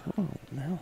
Oh, no.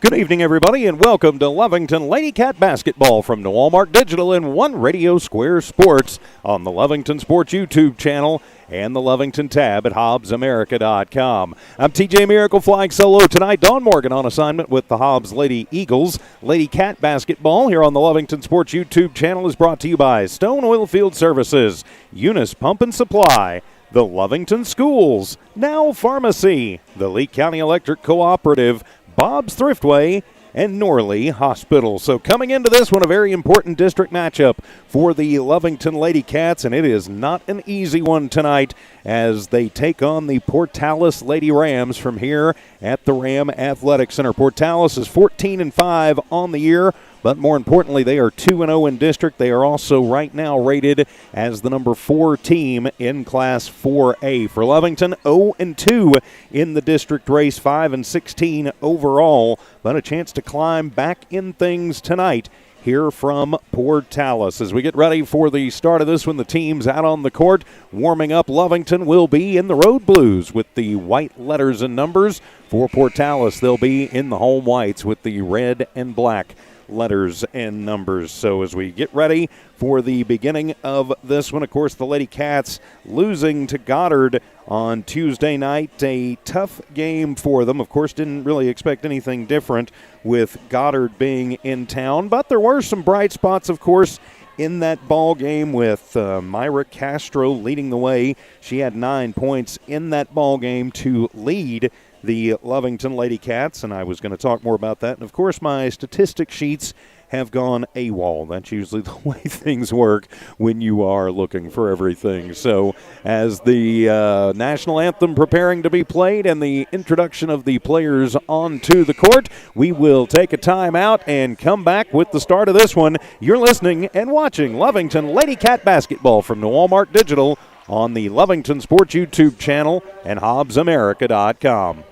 Good evening, everybody, and welcome to Lovington Lady Cat Basketball from the Walmart Digital and One Radio Square Sports on the Lovington Sports YouTube channel and the Lovington tab at HobbsAmerica.com. I'm TJ Miracle flying solo tonight. Dawn Morgan on assignment with the Hobbs Lady Eagles. Lady Cat Basketball here on the Lovington Sports YouTube channel is brought to you by Stone Oilfield Services, Eunice Pump and Supply, the Lovington Schools, Now Pharmacy, the Lee County Electric Cooperative, Bob's Thriftway, and Norley Hospital. So coming into this one, a very important district matchup for the Lovington Lady Cats, and it is not an easy one tonight as they take on the Portales Lady Rams from here at the Ram Athletic Center. Portales is 14-5 on the year, but more importantly, they are 2-0 in district. They are also right now rated as the number 4 team in Class 4A. For Lovington, 0-2 in the district race, 5-16 overall, but a chance to climb back in things tonight here from Portales. As we get ready for the start of this one, the teams out on the court. Warming up, Lovington will be in the road blues with the white letters and numbers. For Portales, they'll be in the home whites with the red and black letters and numbers. So as we get ready for the beginning of this one, of course, the Lady Cats losing to Goddard on Tuesday night. A tough game for them. Of course, didn't really expect anything different with Goddard being in town, but there were some bright spots, of course, in that ball game with Myra Castro leading the way. She had 9 points in that ball game to lead the Lovington Lady Cats, and I was going to talk more about that. And, of course, my statistic sheets have gone AWOL. That's usually the way things work when you are looking for everything. So as the national anthem preparing to be played and the introduction of the players onto the court, we will take a time out and come back with the start of this one. You're listening and watching Lovington Lady Cat Basketball from the Walmart Digital on the Lovington Sports YouTube channel and HobbsAmerica.com.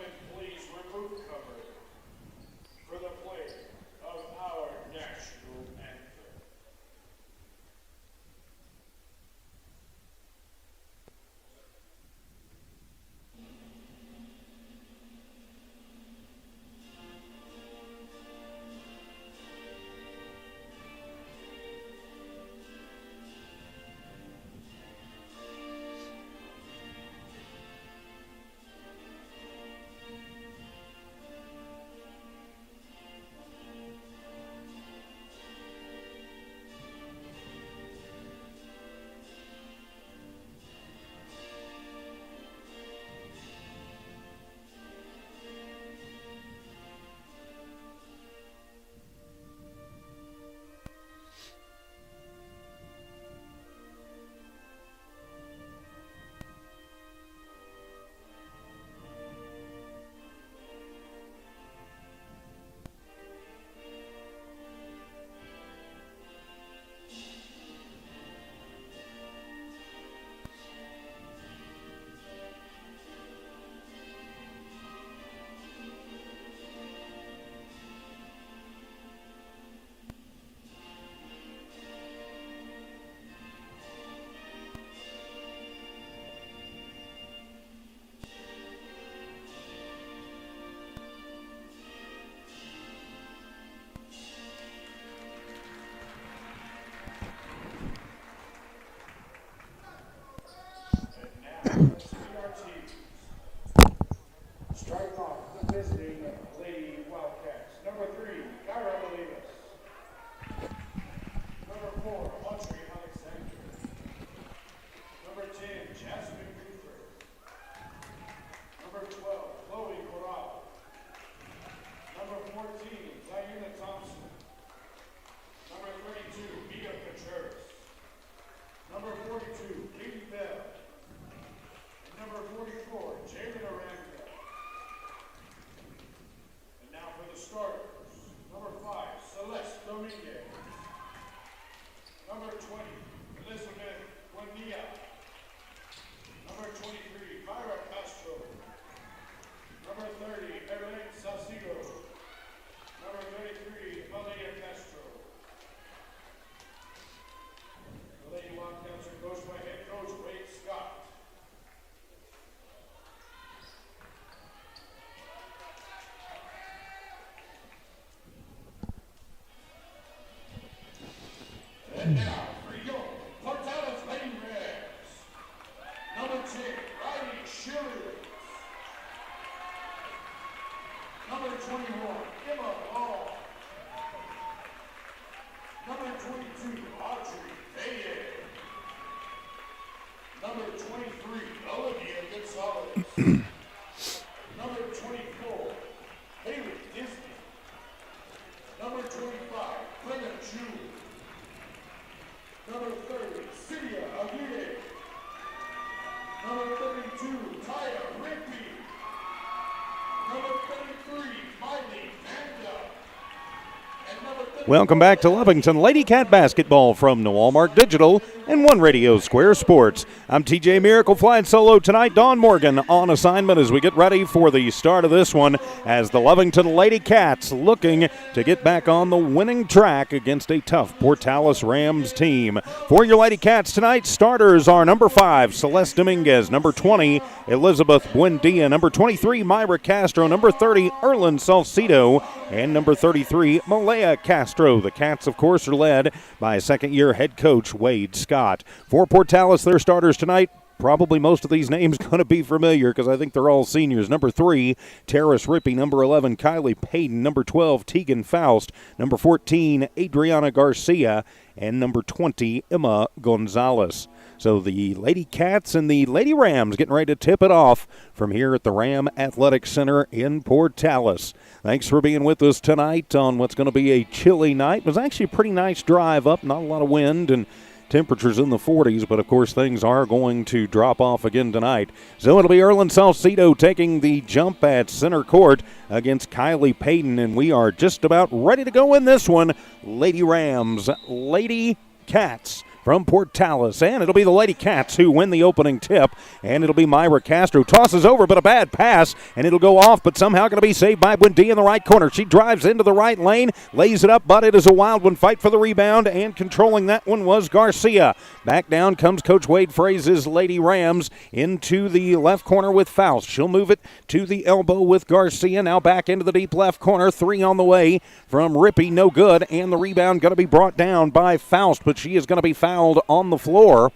Welcome back to Lovington Lady Cat Basketball from the Walmart Digital and One Radio Square Sports. I'm TJ Miracle flying solo tonight. Dawn Morgan on assignment as we get ready for the start of this one as the Lovington Lady Cats looking to get back on the winning track against a tough Portales Rams team. For your Lady Cats tonight, starters are number 5, Celeste Dominguez, number 20, Elizabeth Buendia, number 23, Myra Castro, number 30, Erlin Salcido, and number 33, Malaya Castro. The Cats, of course, are led by second-year head coach Wade Scott. For Portales, their starters tonight, probably most of these names going to be familiar because I think they're all seniors. Number 3, Terrace Rippey. Number 11, Kylie Payton. Number 12, Tegan Faust. Number 14, Adriana Garcia. And number 20, Emma Gonzalez. So the Lady Cats and the Lady Rams getting ready to tip it off from here at the Ram Athletic Center in Portales. Thanks for being with us tonight on what's going to be a chilly night. It was actually a pretty nice drive up, not a lot of wind and temperatures in the 40s, but of course things are going to drop off again tonight. So it'll be Erlin Salcido taking the jump at center court against Kylie Payton, and we are just about ready to go in this one. Lady Rams, Lady Cats from Portales, and it'll be the Lady Cats who win the opening tip, and it'll be Myra Castro. Tosses over, but a bad pass, and it'll go off, but somehow going to be saved by Buendia in the right corner. She drives into the right lane, lays it up, but it is a wild one. Fight for the rebound, and controlling that one was Garcia. Back down comes Coach Wade Fraze's Lady Rams into the left corner with Faust. She'll move it to the elbow with Garcia. Now back into the deep left corner. 3 on the way from Rippey, no good, and the rebound going to be brought down by Faust, but she is going to be fouled on the floor.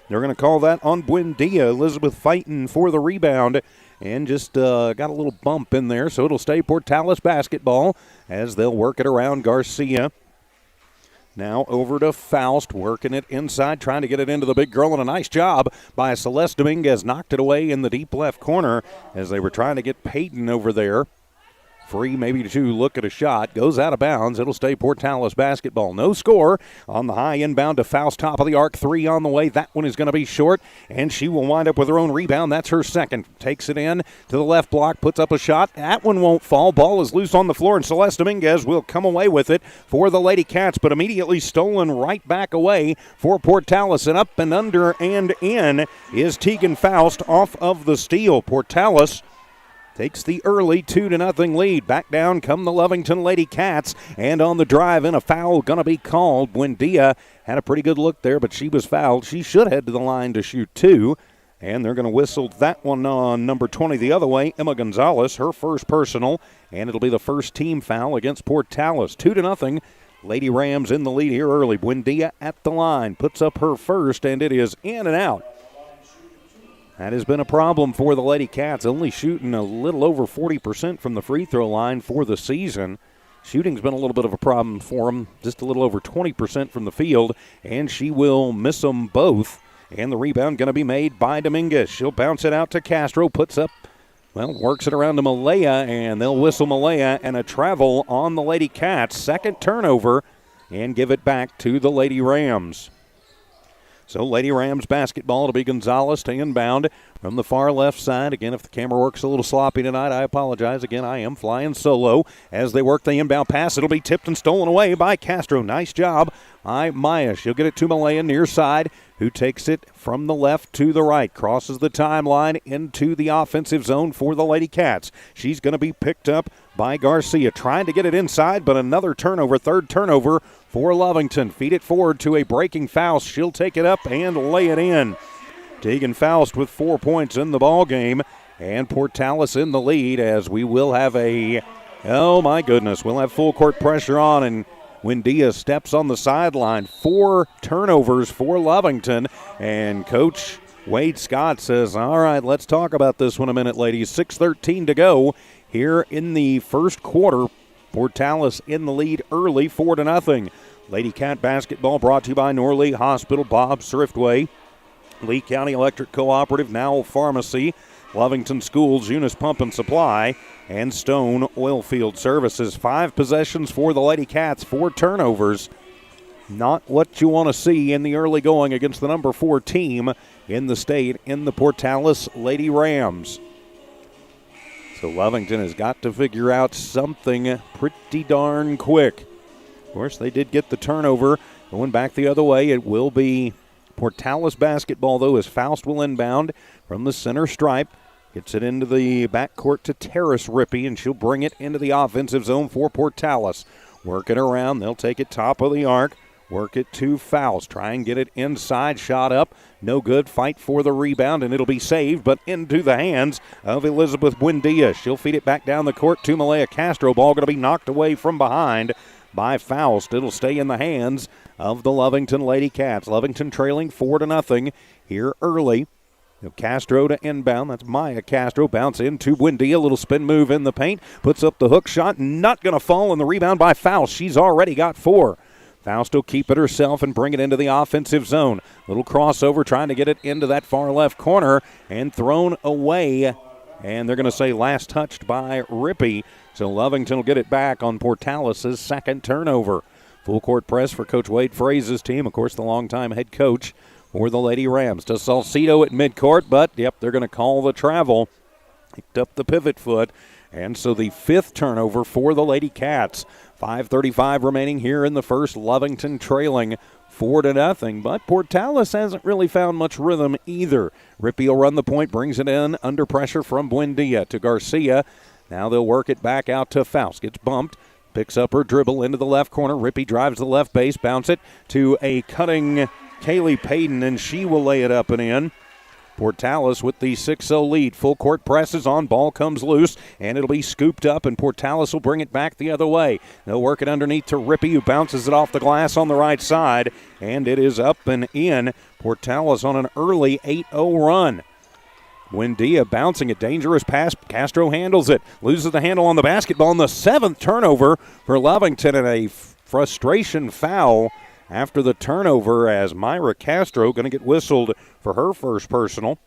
They're going to call that on Buendia. Elizabeth fighting for the rebound and just got a little bump in there, so it'll stay Portales basketball as they'll work it around Garcia. Now over to Faust, working it inside, trying to get it into the big girl, and a nice job by Celeste Dominguez. Knocked it away in the deep left corner as they were trying to get Payton over there. Free maybe to look at a shot. Goes out of bounds. It'll stay Portales basketball. No score on the high inbound to Faust. Top of the arc. 3 on the way. That one is going to be short, and she will wind up with her own rebound. That's her second. Takes it in to the left block. Puts up a shot. That one won't fall. Ball is loose on the floor, and Celeste Dominguez will come away with it for the Lady Cats, but immediately stolen right back away for Portales. And up and under and in is Tegan Faust off of the steal. Portales takes the early 2-0 lead. Back down come the Lovington Lady Cats, and on the drive in, a foul going to be called. Buendia had a pretty good look there, but she was fouled. She should head to the line to shoot 2, and they're going to whistle that one on number 20 the other way. Emma Gonzalez, her first personal, and it'll be the first team foul against Portales. 2-0. Lady Rams in the lead here early. Buendia at the line, puts up her first, and it is in and out. That has been a problem for the Lady Cats, only shooting a little over 40% from the free throw line for the season. Shooting's been a little bit of a problem for them, just a little over 20% from the field, and she will miss them both. And the rebound going to be made by Dominguez. She'll bounce it out to Castro, puts up, works it around to Malaya, and they'll whistle Malaya, and a travel on the Lady Cats. Second turnover, and give it back to the Lady Rams. So Lady Rams basketball to be Gonzalez to inbound from the far left side. Again, if the camera works a little sloppy tonight, I apologize. Again, I am flying solo as they work the inbound pass. It'll be tipped and stolen away by Castro. Nice job by Maya. She'll get it to Malaya near side, who takes it from the left to the right. Crosses the timeline into the offensive zone for the Lady Cats. She's going to be picked up by Garcia. Trying to get it inside, but another turnover, third turnover for Lovington. Feed it forward to a breaking Faust. She'll take it up and lay it in. Tegan Faust with 4 points in the ball game, and Portales in the lead as we will have we'll have full court pressure on, and Buendia steps on the sideline. 4 turnovers for Lovington, and Coach Wade Scott says, all right, let's talk about this one a minute, ladies. 6:13 to go here in the first quarter. Portales in the lead early, 4-0. Lady Cat basketball brought to you by Norley Hospital, Bob's Thriftway, Lee County Electric Cooperative, Nowell Pharmacy, Lovington Schools, Eunice Pump and Supply, and Stone Oilfield Services. 5 possessions for the Lady Cats, 4 turnovers. Not what you want to see in the early going against the number 4 team in the state in the Portales Lady Rams. So Lovington has got to figure out something pretty darn quick. Of course, they did get the turnover. Going back the other way, it will be Portales basketball, though, as Faust will inbound from the center stripe. Gets it into the backcourt to Terrace Rippey, and she'll bring it into the offensive zone for Portales. Work it around. They'll take it top of the arc. Work it to Faust. Try and get it inside. Shot up. No good. Fight for the rebound, and it'll be saved, but into the hands of Elizabeth Buendia. She'll feed it back down the court to Malaya Castro. Ball going to be knocked away from behind by Faust. It'll stay in the hands of the Lovington Lady Cats. Lovington trailing 4-0 here early. Castro to inbound. That's Maya Castro. Bounce into Buendia. Little spin move in the paint. Puts up the hook shot. Not going to fall, in the rebound by Faust. She's already got 4. Faust will keep it herself and bring it into the offensive zone. Little crossover trying to get it into that far left corner and thrown away. And they're going to say last touched by Rippey. So Lovington will get it back on Portales' second turnover. Full court press for Coach Wade Fraze's team. Of course, the longtime head coach for the Lady Rams. To Salcido at midcourt, but, yep, they're going to call the travel. Picked up the pivot foot. And so the 5th turnover for the Lady Cats. 5:35 remaining here in the first. Lovington trailing 4-0. But Portales hasn't really found much rhythm either. Rippey will run the point, brings it in under pressure from Buendia to Garcia. Now they'll work it back out to Faust. Gets bumped. Picks up her dribble into the left corner. Rippey drives the left base. Bounce it to a cutting Kaylee Payton, and she will lay it up and in. Portales with the 6-0 lead. Full court presses on. Ball comes loose, and it'll be scooped up, and Portales will bring it back the other way. They'll work it underneath to Rippey, who bounces it off the glass on the right side, and it is up and in. Portales on an early 8-0 run. Buendia bouncing a dangerous pass. Castro handles it. Loses the handle on the basketball, and the 7th turnover for Lovington, and a frustration foul after the turnover, as Myra Castro going to get whistled for her first personal.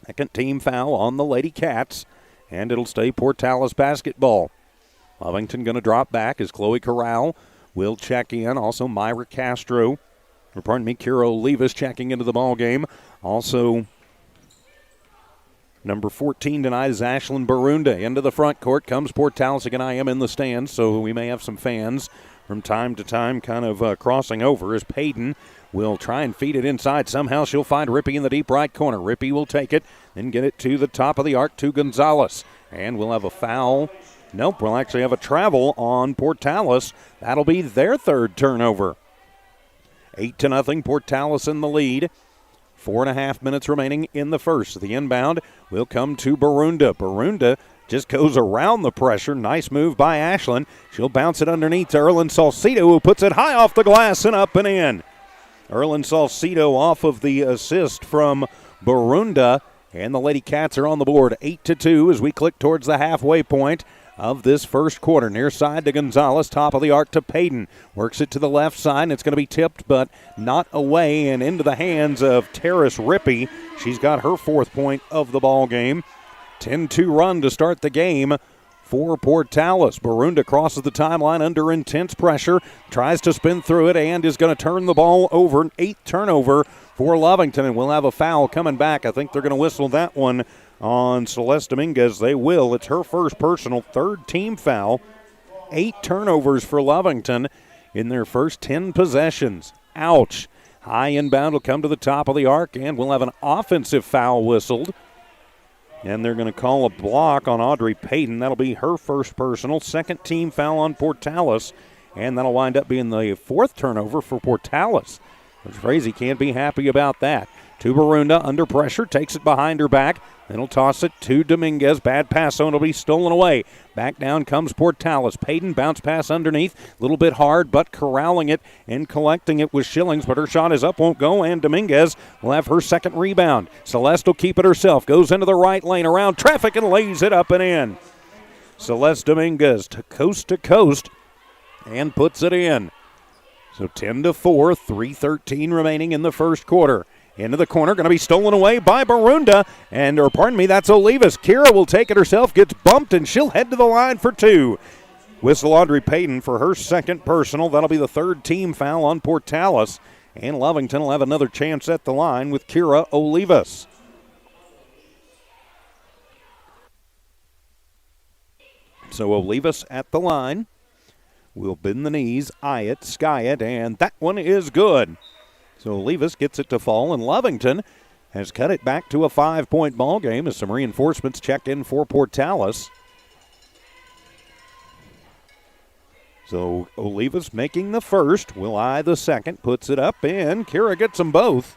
Second team foul on the Lady Cats, and it'll stay Portales basketball. Lovington going to drop back as Chloe Corral will check in. Also Myra Castro, or pardon me, Kiro Levis checking into the ball game. Also number 14 tonight is Ashlyn Barunda. Into the front court comes Portales. Again, I am in the stands, so we may have some fans from time to time kind of crossing over, as Payton will try and feed it inside. Somehow she'll find Rippey in the deep right corner. Rippey will take it, then get it to the top of the arc to Gonzalez. And we'll have a foul. Nope, we'll actually have a travel on Portales. That'll be their 3rd turnover. 8-0, Portales in the lead. 4.5 minutes remaining in the first. The inbound will come to Barunda. Barunda just goes around the pressure. Nice move by Ashlyn. She'll bounce it underneath to Erlyn Salcido, who puts it high off the glass and up and in. Erlyn Salcido off of the assist from Barunda, and the Lady Cats are on the board 8-2 as we click towards the halfway point of this first quarter. Near side to Gonzalez, top of the arc to Payton. Works it to the left side, and it's going to be tipped, but not away and into the hands of Terrace Rippey. She's got her 4th point of the ball game. 10-2 run to start the game for Portales. Barunda crosses the timeline under intense pressure, tries to spin through it, and is going to turn the ball over. 8th turnover for Lovington, and we'll have a foul coming back. I think they're going to whistle that one on Celeste Dominguez. They will. It's her first personal, 3rd team foul. 8 turnovers for Lovington in their first 10 possessions. Ouch. High inbound will come to the top of the arc, and we'll have an offensive foul whistled. And they're going to call a block on Audrey Payton. That'll be her first personal. 2nd team foul on Portales. And that'll wind up being the 4th turnover for Portales. Which Frazee can't be happy about that. to Barunda, under pressure, takes it behind her back. Then he'll toss it to Dominguez. Bad pass, so it'll be stolen away. Back down comes Portales. Payton, bounce pass underneath. A little bit hard, but corralling it and collecting it with Schillings. But her shot is up, won't go, and Dominguez will have her second rebound. Celeste will keep it herself. Goes into the right lane, around traffic, and lays it up and in. Celeste Dominguez to coast, and puts it in. So 10-4, 3:13 remaining in the first quarter. Into the corner, going to be stolen away by Barunda, that's Olivas. Kira will take it herself, gets bumped, and she'll head to the line for two. Whistle Audrey Payton for her second personal. That'll be the third team foul on Portales, and Lovington will have another chance at the line with Kira Olivas. So Olivas at the line. Will bend the knees, eye it, sky it, and that one is good. So Olivas gets it to fall, and Lovington has cut it back to a 5-point ball game as some reinforcements check in for Portales. So Olivas making the first, will eye the second, puts it up, and Kira gets them both.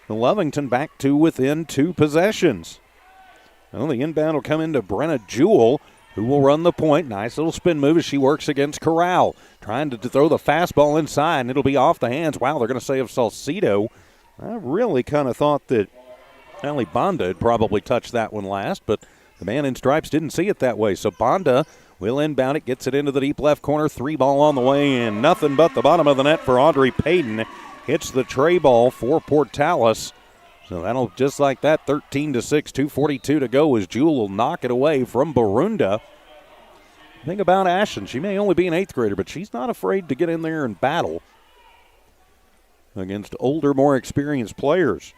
The Lovington back to within 2 possessions. Well, the inbound will come into Brenna Jewell, who will run the point. Nice little spin move as she works against Corral. Trying to throw the fastball inside, and it'll be off the hands. Wow, they're going to say of Salcedo. I really kind of thought that Ali Bonda had probably touched that one last, but the man in stripes didn't see it that way. So Bonda will inbound it, gets it into the deep left corner. 3-ball on the way, and nothing but the bottom of the net for Audrey Payton. Hits the tray ball for Portales. So that'll, just like that, 13-6, 2:42 to go as Jewell will knock it away from Barunda. Think about Ashton. She may only be an 8th grader, but she's not afraid to get in there and battle against older, more experienced players.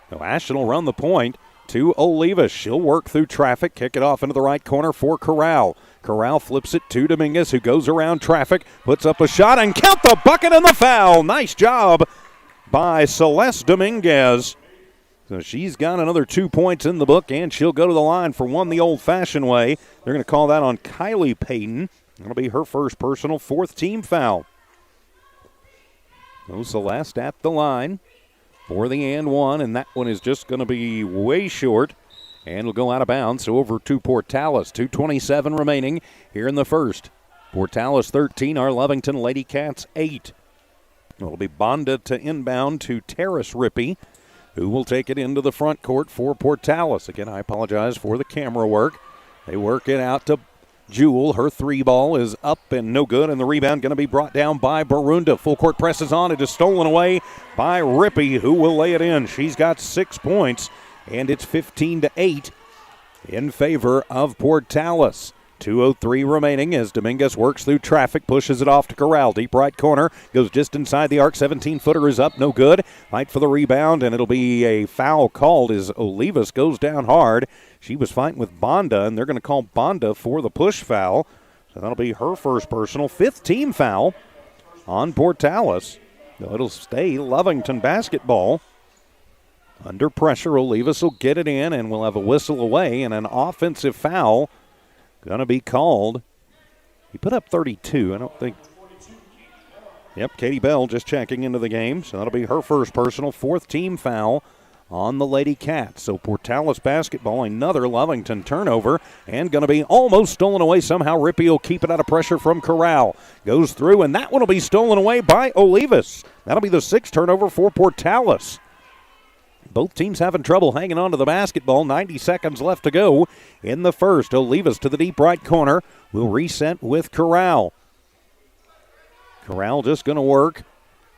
So Ashton will run the point to Olivas. She'll work through traffic, kick it off into the right corner for Corral. Corral flips it to Dominguez, who goes around traffic, puts up a shot, and count the bucket and the foul. Nice job by Celeste Dominguez. So she's got another 2 points in the book, and she'll go to the line for one the old-fashioned way. They're going to call that on Kylie Payton. That'll be her first personal, 4th team foul. So Celeste at the line for the and one, and that one is just going to be way short, and it'll go out of bounds. So over to Portales, 2:27 remaining here in the first. Portales 13, our Lovington Lady Cats 8. It'll be Bonda to inbound to Terrace Rippey, who will take it into the front court for Portales. Again, I apologize for the camera work. They work it out to Jewell. Her 3-ball is up and no good, and the rebound going to be brought down by Barunda. Full court presses on. It is stolen away by Rippey, who will lay it in. She's got 6 points, and it's 15-8 in favor of Portales. 2:03 remaining as Dominguez works through traffic, pushes it off to Corral. Deep right corner, goes just inside the arc. 17-footer is up, no good. Fight for the rebound, and it'll be a foul called as Olivas goes down hard. She was fighting with Bonda, and they're going to call Bonda for the push foul. So that'll be her first personal, 5th team foul on Portales. So it'll stay Lovington basketball. Under pressure, Olivas will get it in, and we'll have a whistle away, and an offensive foul going to be called. He put up 32. I don't think. Yep, Katie Bell just checking into the game. So that'll be her first personal, 4th team foul on the Lady Cats. So Portales basketball, another Lovington turnover, and going to be almost stolen away. Somehow Rippey will keep it out of pressure from Corral. Goes through, and that one will be stolen away by Olivas. That'll be the 6th turnover for Portales. Both teams having trouble hanging on to the basketball. 90 seconds left to go in the first. Olivas to the deep right corner. Will reset with Corral. Corral just going to work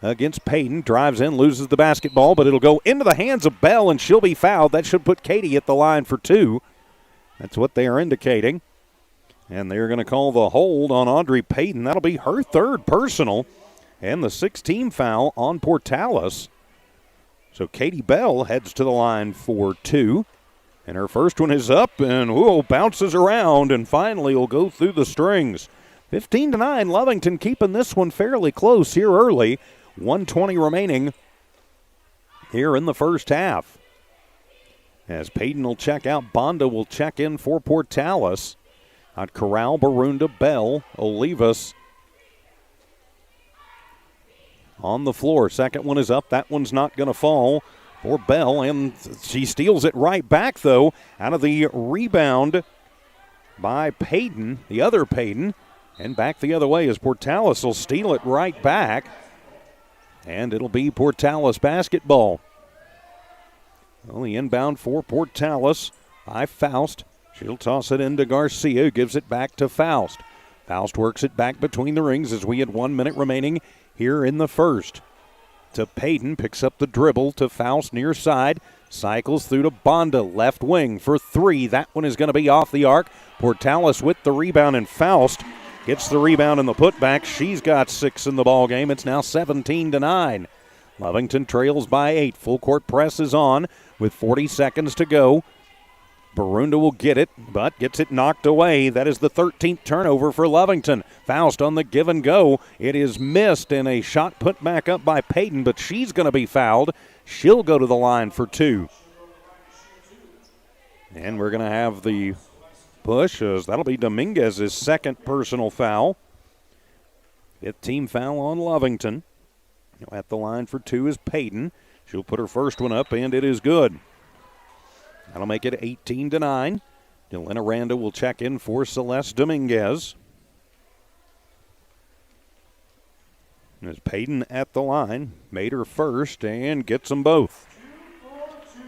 against Payton. Drives in, loses the basketball, but it'll go into the hands of Bell, and she'll be fouled. That should put Katie at the line for 2. That's what they are indicating. And they're going to call the hold on Audrey Payton. That'll be her 3rd personal, and the 6th team foul on Portales. So Katie Bell heads to the line for 2. And her first one is up and bounces around and finally will go through the strings. 15-9, Lovington keeping this one fairly close here early. 1:20 remaining here in the first half. As Payton will check out, Bonda will check in for Portales. At Corral, Barunda, Bell, Olivas on the floor. Second one is up. That one's not going to fall. for Bell, and she steals it right back, though, out of the rebound by Payton, the other Payton, and back the other way as Portales will steal it right back, and it'll be Portales basketball. Well, the inbound for Portales by Faust. She'll toss it into Garcia, gives it back to Faust. Faust works it back between the rings as we had 1 minute remaining here in the first. To Payton, picks up the dribble to Faust near side, cycles through to Bonda, left wing for three. That one is going to be off the arc. Portales with the rebound, and Faust gets the rebound in the putback. She's got 6 in the ball game. It's now 17-9. Lovington trails by 8. Full court press is on with 40 seconds to go. Barunda will get it, but gets it knocked away. That is the 13th turnover for Lovington. Faust on the give and go. It is missed, and a shot put back up by Payton, but she's going to be fouled. She'll go to the line for 2. And we're going to have the push, as that'll be Dominguez's second personal foul. 5th team foul on Lovington. At the line for 2 is Payton. She'll put her first one up, and it is good. That'll make it 18-9. Delena Randa will check in for Celeste Dominguez. As Payton at the line, made her first and gets them both.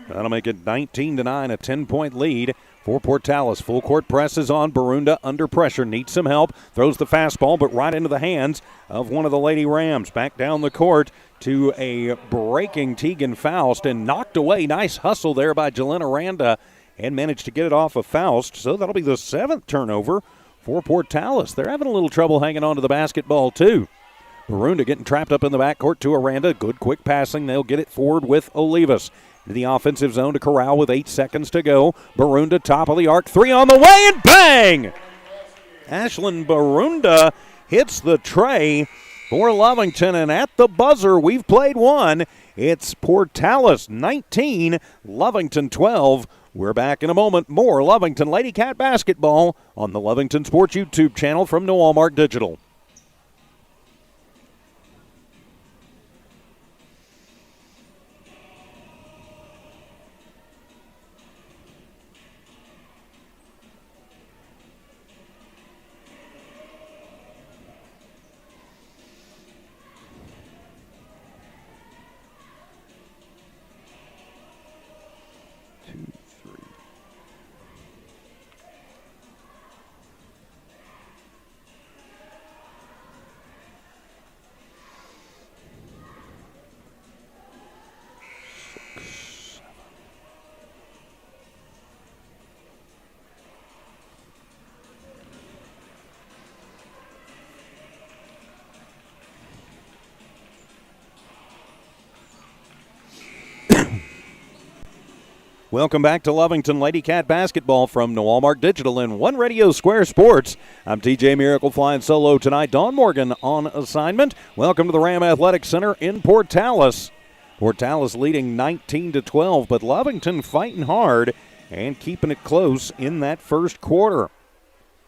That'll make it 19-9, a 10-point lead for Portales. Full court press is on. Barunda under pressure, needs some help. Throws the fastball, but right into the hands of one of the Lady Rams. Back down the court to a breaking Tegan Faust, and knocked away. Nice hustle there by Jelena Randa, and managed to get it off of Faust. So that'll be the 7th turnover for Portales. They're having a little trouble hanging on to the basketball, too. Barunda getting trapped up in the backcourt to Aranda. Good quick passing. They'll get it forward with Olivas. To the offensive zone to Corral with 8 seconds to go. Barunda top of the arc. 3 on the way, and bang! Ashlyn Barunda hits the tray for Lovington, and at the buzzer, we've played one. It's Portales 19, Lovington 12. We're back in a moment. More Lovington Lady Cat basketball on the Lovington Sports YouTube channel from New Walmart Digital. Welcome back to Lovington Lady Cat basketball from New Walmart Digital and One Radio Square Sports. I'm TJ Miracle flying solo tonight. Dawn Morgan on assignment. Welcome to the Ram Athletic Center in Portales. Portales leading 19-12, but Lovington fighting hard and keeping it close in that first quarter.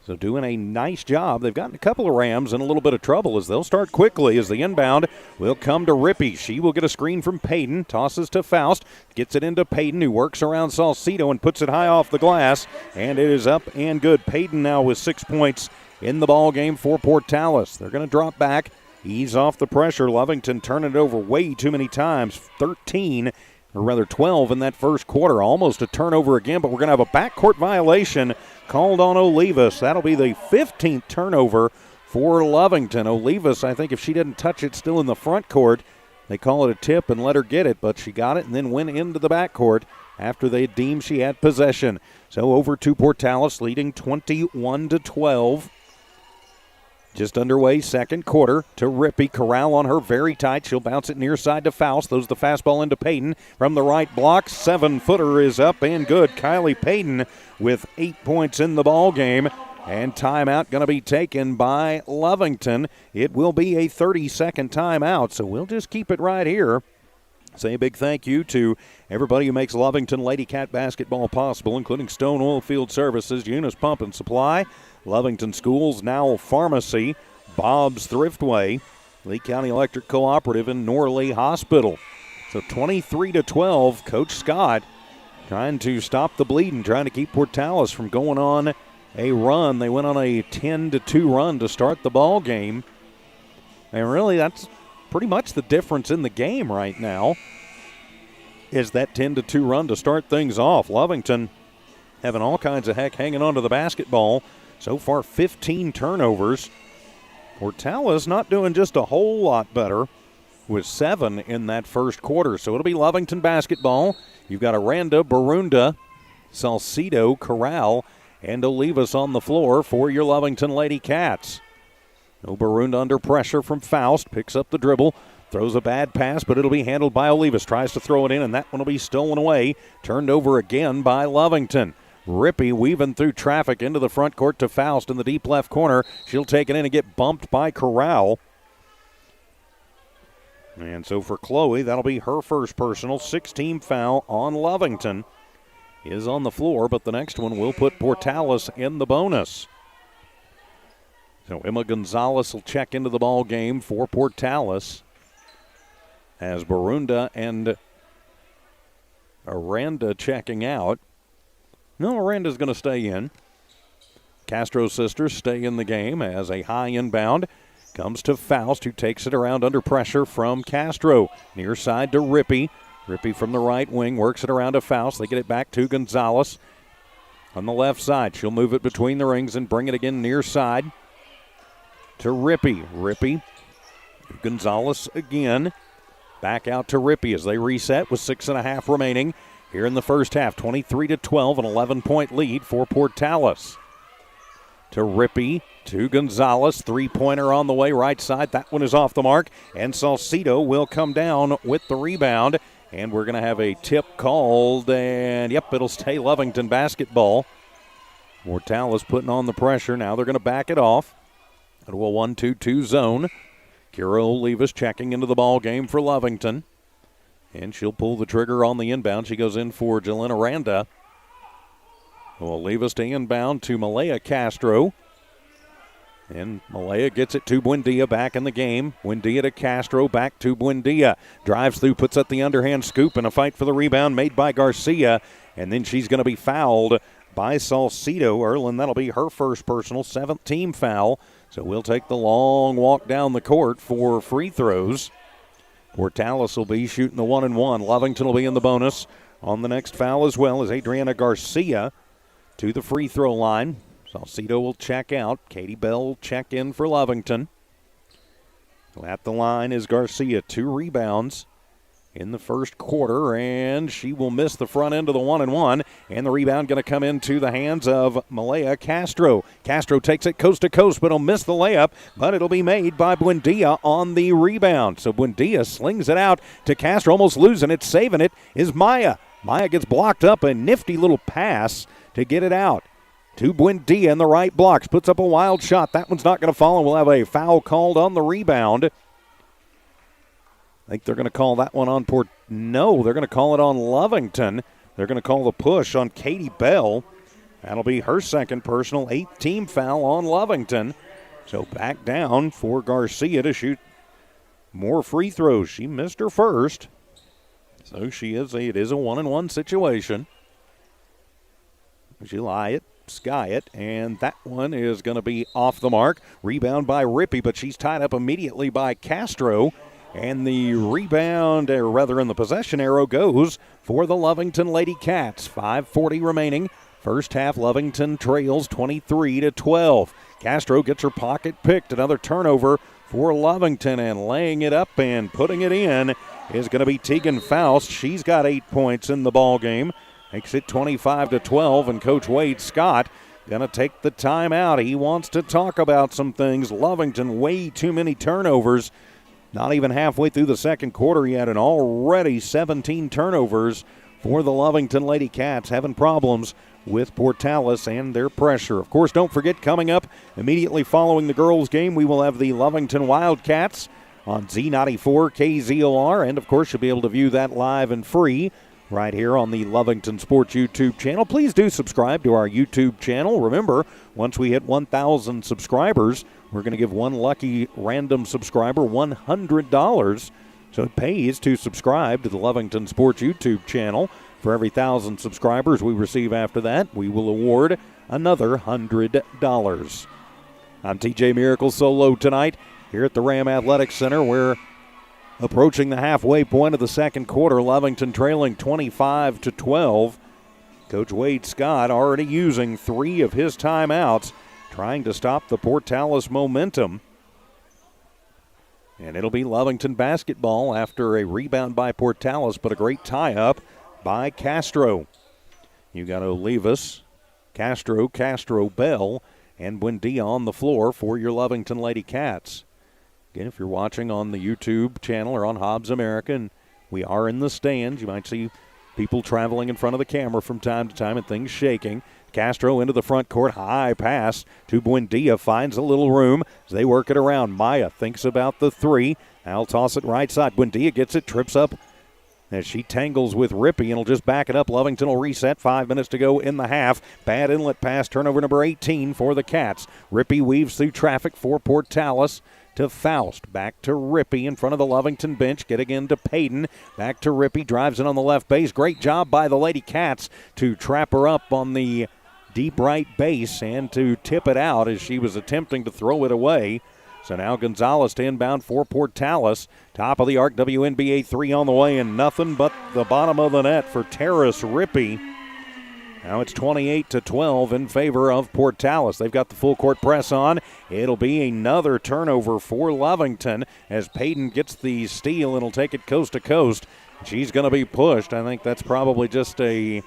So doing a nice job. They've gotten a couple of Rams in a little bit of trouble as they'll start quickly as the inbound will come to Rippey. She will get a screen from Payton, tosses to Faust, gets it into Payton, who works around Salcedo and puts it high off the glass, and it is up and good. Payton now with 6 points in the ball game for Portales. They're going to drop back, ease off the pressure. Lovington turning it over way too many times, 12 in that first quarter. Almost a turnover again, but we're going to have a backcourt violation called on Olivas. That'll be the 15th turnover for Lovington. Olivas, I think if she didn't touch it still in the front court, they call it a tip and let her get it, but she got it and then went into the backcourt after they deemed she had possession. So over to Portales, leading 21-12. Just underway, second quarter to Rippey. Corral on her very tight. She'll bounce it near side to Faust. Throws the fastball into Payton from the right block. 7-footer is up and good. Kylie Payton with 8 points in the ball game. And timeout going to be taken by Lovington. It will be a 30-second timeout, so we'll just keep it right here. Say a big thank you to everybody who makes Lovington Lady Cat basketball possible, including Stone Oilfield Services, Eunice Pump and Supply, Lovington Schools, Nowell Pharmacy, Bob's Thriftway, Lee County Electric Cooperative, and Norley Hospital. So 23-12, Coach Scott trying to stop the bleeding, trying to keep Portales from going on a run. They went on a 10-2 run to start the ball game. And really, that's pretty much the difference in the game right now, is that 10-2 run to start things off. Lovington having all kinds of heck hanging onto the basketball. So far, 15 turnovers. Portales not doing just a whole lot better with 7 in that first quarter. So it'll be Lovington basketball. You've got Aranda, Barunda, Salcedo, Corral, and Olivas on the floor for your Lovington Lady Cats. No Barunda under pressure from Faust. Picks up the dribble. Throws a bad pass, but it'll be handled by Olivas. Tries to throw it in, and that one will be stolen away. Turned over again by Lovington. Rippey weaving through traffic into the front court to Faust in the deep left corner. She'll take it in and get bumped by Corral. And so for Chloe, that'll be her first personal. 6-team foul on Lovington. Is on the floor, but the next one will put Portales in the bonus. So Emma Gonzalez will check into the ball game for Portales, as Barunda and Aranda checking out. No, Aranda's going to stay in. Castro sisters stay in the game as a high inbound comes to Faust, who takes it around under pressure from Castro. Near side to Rippey. Rippey from the right wing works it around to Faust. They get it back to Gonzalez on the left side. She'll move it between the rings and bring it again near side to Rippey. Rippey, Gonzalez again. Back out to Rippey as they reset with 6.5 remaining here in the first half. 23-12, an 11-point lead for Portales. To Rippey, to Gonzalez. Three-pointer on the way, right side. That one is off the mark, and Salcedo will come down with the rebound. And we're going to have a tip called, and yep, it'll stay Lovington basketball. Portales putting on the pressure. Now they're going to back it off into a 1-2-2 zone. Kira Olivas checking into the ball game for Lovington. And she'll pull the trigger on the inbound. She goes in for Jelena Aranda. Olivas to inbound to Malaya Castro. And Malaya gets it to Buendia back in the game. Buendia to Castro, back to Buendia. Drives through, puts up the underhand scoop, and a fight for the rebound made by Garcia. And then she's going to be fouled by Salcedo. Erlin, that'll be her first personal, 7th team foul. So we'll take the long walk down the court for free throws. Portales will be shooting the 1-1. Lovington will be in the bonus on the next foul as well as Adriana Garcia to the free throw line. Salcedo will check out. Katie Bell will check in for Lovington. At the line is Garcia. 2 rebounds in the first quarter, and she will miss the front end of the 1-1, and the rebound going to come into the hands of Malaya Castro. Castro takes it coast to coast, but will miss the layup, but it'll be made by Buendia on the rebound. So Buendia slings it out to Castro, almost losing it. Saving it is Maya. Maya gets blocked up, a nifty little pass to get it out to Buendia in the right blocks. Puts up a wild shot. That one's not going to fall, and we'll have a foul called on the rebound. I think they're going to call that one on No, they're going to call it on Lovington. They're going to call the push on Katie Bell. That'll be her second personal, 8th team foul on Lovington. So back down for Garcia to shoot more free throws. She missed her first. So it is a 1-1 situation. She'll eye it, sky it, and that one is going to be off the mark. Rebound by Rippey, but she's tied up immediately by Castro. And the rebound, or rather in the possession arrow, goes for the Lovington Lady Cats. 5:40 remaining. First half, Lovington trails 23-12. Castro gets her pocket picked. Another turnover for Lovington, and laying it up and putting it in is going to be Tegan Faust. She's got 8 points in the ball game. Makes it 25-12, and Coach Wade Scott going to take the timeout. He wants to talk about some things. Lovington, way too many turnovers. Not even halfway through the second quarter yet, and already 17 turnovers for the Lovington Lady Cats, having problems with Portales and their pressure. Of course, don't forget, coming up immediately following the girls' game, we will have the Lovington Wildcats on Z94 KZOR, and of course, you'll be able to view that live and free right here on the Lovington Sports YouTube channel. Please do subscribe to our YouTube channel. Remember, once we hit 1,000 subscribers, we're going to give one lucky random subscriber $100 So it pays to subscribe to the Lovington Sports YouTube channel. For every 1,000 subscribers we receive after that, we will award another $100. I'm TJ Miracle solo tonight here at the Ram Athletics Center. We're approaching the halfway point of the second quarter. Lovington trailing 25-12. Coach Wade Scott already using 3 of his timeouts, trying to stop the Portales momentum. And it'll be Lovington basketball after a rebound by Portales, but a great tie-up by Castro. You got Olivas, Castro, Bell, and Buendia on the floor for your Lovington Lady Cats. Again, if you're watching on the YouTube channel or on Hobbs America, and we are in the stands, you might see people traveling in front of the camera from time to time and things shaking. Castro into the front court, high pass to Buendia, finds a little room as they work it around. Maya thinks about the 3. I'll toss it right side. Buendia gets it, trips up as she tangles with Rippey, and will just back it up. Lovington will reset. 5 minutes to go in the half. Bad inlet pass, turnover number 18 for the Cats. Rippey weaves through traffic for Portales to Faust. Back to Rippey in front of the Lovington bench. Getting into Payton. Back to Rippey. Drives in on the left base. Great job by the Lady Cats to trap her up on the deep right base and to tip it out as she was attempting to throw it away. So now Gonzalez to inbound for Portales. Top of the arc, WNBA 3 on the way, and nothing but the bottom of the net for Terrace Rippey. Now it's 28-12 in favor of Portales. They've got the full court press on. It'll be another turnover for Lovington as Payton gets the steal and will take it coast to coast. She's going to be pushed. I think that's probably just a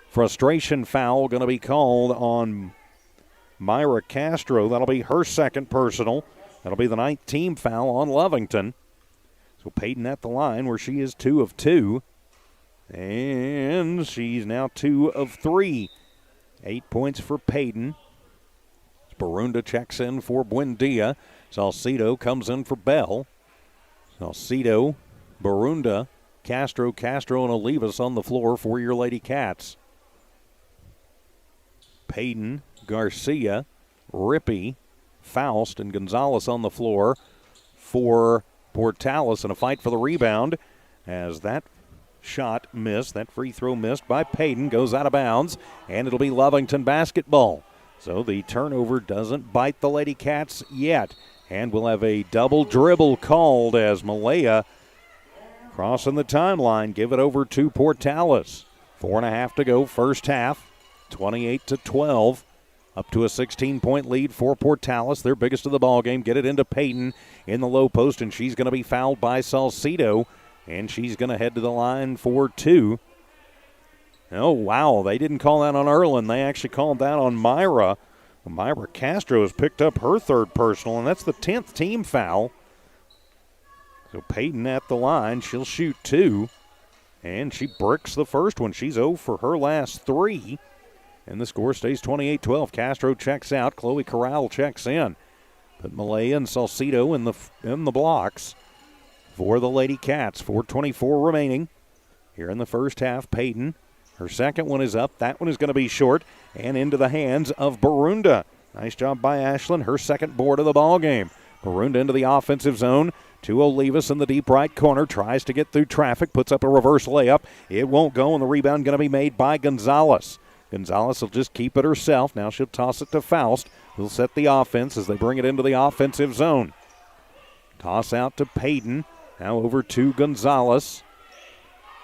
frustration foul going to be called on Myra Castro. That'll be her second personal. That'll be the 9th team foul on Lovington. So Payton at the line where she is 2 of 2. And she's now 2 of 3. 8 points for Payton. Barunda checks in for Buendia. Salcido comes in for Bell. Salcido, Barunda, Castro, and Olivas on the floor for your Lady Cats. Payton, Garcia, Rippey, Faust, and Gonzalez on the floor for Portales in a fight for the rebound as that shot missed, that free throw missed by Payton, goes out of bounds, and it'll be Lovington basketball. So the turnover doesn't bite the Lady Cats yet, and we'll have a double dribble called as Malaya crossing the timeline, give it over to Portales. 4.5 to go, first half, 28-12. Up to a 16-point lead for Portales, their biggest of the ball game. Get it into Payton in the low post, and she's going to be fouled by Salcido, and she's going to head to the line for 2. Oh, wow, they didn't call that on Erlin. They actually called that on Myra. Myra Castro has picked up her 3rd personal, and that's the 10th team foul. So Payton at the line, she'll shoot 2, and she bricks the first one. She's 0 for her last 3. And the score stays 28-12. Castro checks out. Chloe Corral checks in. But Malaya and Salcido in the blocks for the Lady Cats. 4:24 remaining here in the first half. Payton, her second one is up. That one is going to be short and into the hands of Barunda. Nice job by Ashlyn. Her second board of the ball game. Barunda into the offensive zone. To Olivas in the deep right corner. Tries to get through traffic. Puts up a reverse layup. It won't go, and the rebound going to be made by Gonzalez. Gonzalez will just keep it herself. Now she'll toss it to Faust, who'll set the offense as they bring it into the offensive zone. Toss out to Payton. Now over to Gonzalez.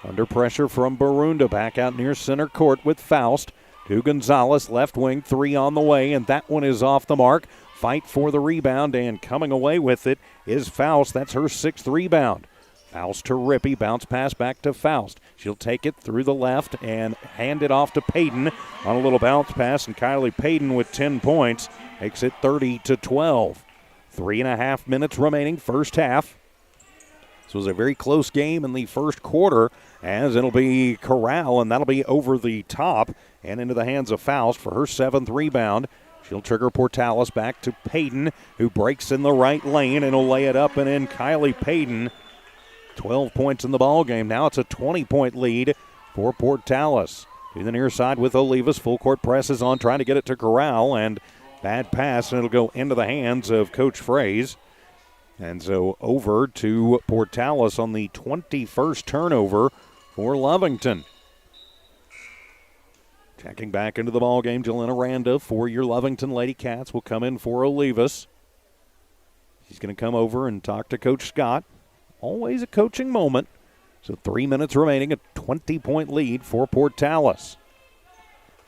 Under pressure from Barunda. Back out near center court with Faust. To Gonzalez, left wing, 3 on the way, and that one is off the mark. Fight for the rebound, and coming away with it is Faust. That's her 6th rebound. Faust to Rippey, bounce pass back to Faust. She'll take it through the left and hand it off to Payton on a little bounce pass, and Kylie Payton with 10 points makes it 30-12. 3.5 minutes remaining, first half. This was a very close game in the first quarter, as it'll be Corral, and that'll be over the top and into the hands of Faust for her 7th rebound. She'll trigger Portales back to Payton, who breaks in the right lane and will lay it up and in. Kylie Payton, 12 points in the ball game. Now it's a 20-point lead for Portales. To the near side with Olivas. Full court presses on, trying to get it to Corral, and bad pass, and it'll go into the hands of Coach Fraze. And so over to Portales on the 21st turnover for Lovington. Checking back into the ballgame, Jalen Aranda for your Lovington Lady Cats will come in for Olivas. She's going to come over and talk to Coach Scott. Always a coaching moment. So 3 minutes remaining, a 20-point lead for Portales.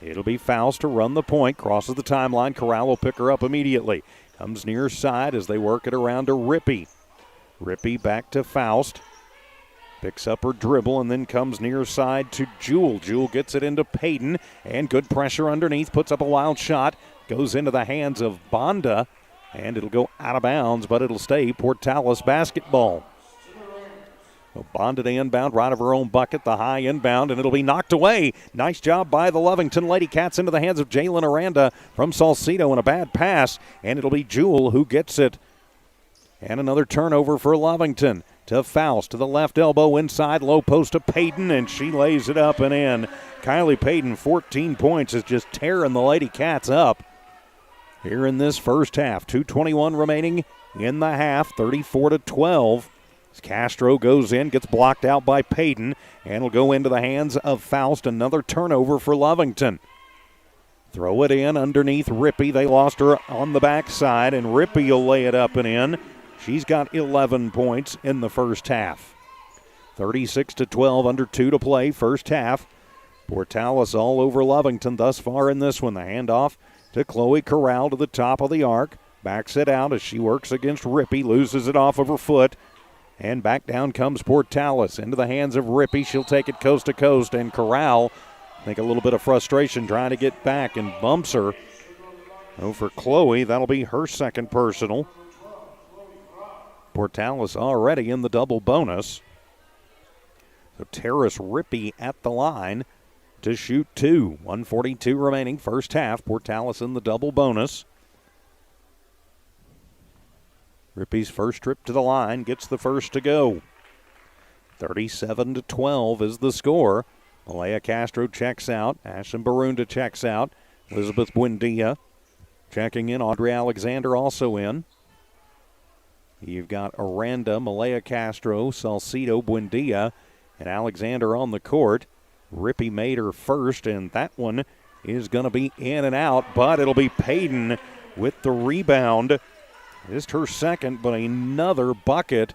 It'll be Faust to run the point, crosses the timeline. Corral will pick her up immediately. Comes near side as they work it around to Rippey. Rippey back to Faust. Picks up her dribble and then comes near side to Jewel. Jewel gets it into Payton, and good pressure underneath. Puts up a wild shot. Goes into the hands of Bonda, and it'll go out of bounds, but it'll stay Portales basketball. So Bonda to inbound, right of her own bucket, the high inbound, and it'll be knocked away. Nice job by the Lovington Lady Cats into the hands of Jalen Aranda from Salcedo, and a bad pass, and it'll be Jewel who gets it. And another turnover for Lovington. To Faust, to the left elbow, inside, low post to Payton, and she lays it up and in. Kylie Payton, 14 points, is just tearing the Lady Cats up here in this first half. 2:21 remaining in the half, 34-12. As Castro goes in, gets blocked out by Payton, and will go into the hands of Faust. Another turnover for Lovington. Throw it in underneath Rippey. They lost her on the backside, and Rippey will lay it up and in. She's got 11 points in the first half. 36-12, under 2 to play, first half. Portales all over Lovington thus far in this one. The handoff to Chloe Corral to the top of the arc. Backs it out as she works against Rippey, loses it off of her foot. And back down comes Portales into the hands of Rippey. She'll take it coast to coast, and Corral, I think a little bit of frustration trying to get back, and bumps her. Oh, for Chloe, that'll be her second personal. Portales already in the double bonus. So Terrace Rippey at the line to shoot 2. 1:42 remaining, first half. Portales in the double bonus. Rippey's first trip to the line gets the first to go. 37-12 is the score. Malaya Castro checks out. Ashlyn Barunda checks out. Elizabeth Buendia checking in. Audrey Alexander also in. You've got Aranda, Malaya Castro, Salcedo, Buendia, and Alexander on the court. Rippey made her first, and that one is going to be in and out, but it'll be Payton with the rebound. Just her second, but another bucket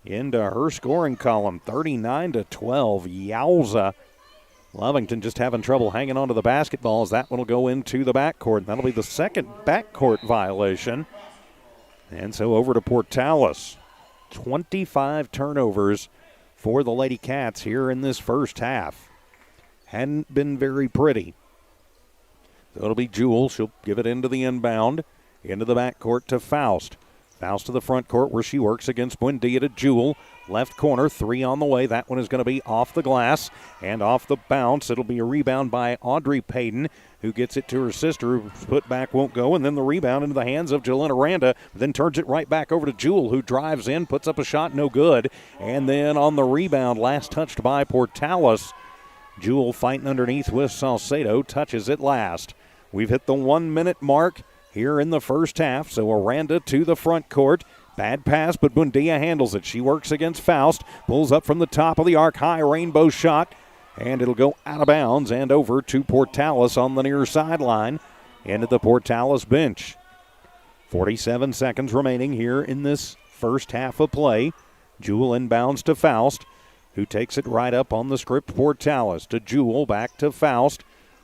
into her scoring column. 39-12. Yowza. Lovington just having trouble hanging on to the basketball as that one will go into the backcourt. That'll be the second backcourt violation. And so over to Portales. 25 turnovers for the Lady Cats here in this first half. Hadn't been very pretty. So it'll be Jewel. She'll give it into the inbound. Into the backcourt to Faust. Faust to the front court where she works against Buendia to Jewel. Left corner, 3 on the way. That one is going to be off the glass and off the bounce. It'll be a rebound by Audrey Payton, who gets it to her sister, whose put back won't go, and then the rebound into the hands of Jalen Aranda, then turns it right back over to Jewel, who drives in, puts up a shot, no good. And then on the rebound, last touched by Portales. Jewel fighting underneath with Salcedo, touches it last. We've hit the 1 minute mark here in the first half, so Aranda to the front court. Bad pass, but Buendia handles it. She works against Faust, pulls up from the top of the arc, high rainbow shot, and it'll go out of bounds and over to Portales on the near sideline, into the Portales bench. 47 seconds remaining here in this first half of play. Jewel inbounds to Faust, who takes it right up on the script. Portales to Jewel, back to Faust,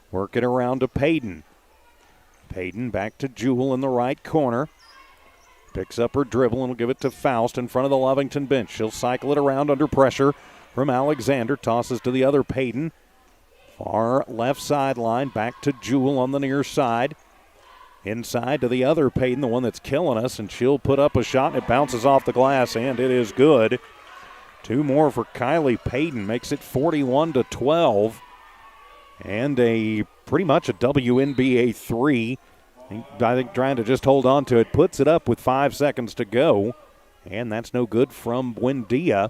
working around to Payton. Payton back to Jewel in the right corner. Picks up her dribble and will give it to Faust in front of the Lovington bench. She'll cycle it around under pressure from Alexander. Tosses to the other Payton. Far left sideline. Back to Jewel on the near side. Inside to the other Payton, the one that's killing us, and she'll put up a shot, and it bounces off the glass, and it is good. 2 more for Kylie Payton. Makes it 41-12. And pretty much a WNBA 3. I think trying to just hold on to it. Puts it up with 5 seconds to go. And that's no good from Buendia.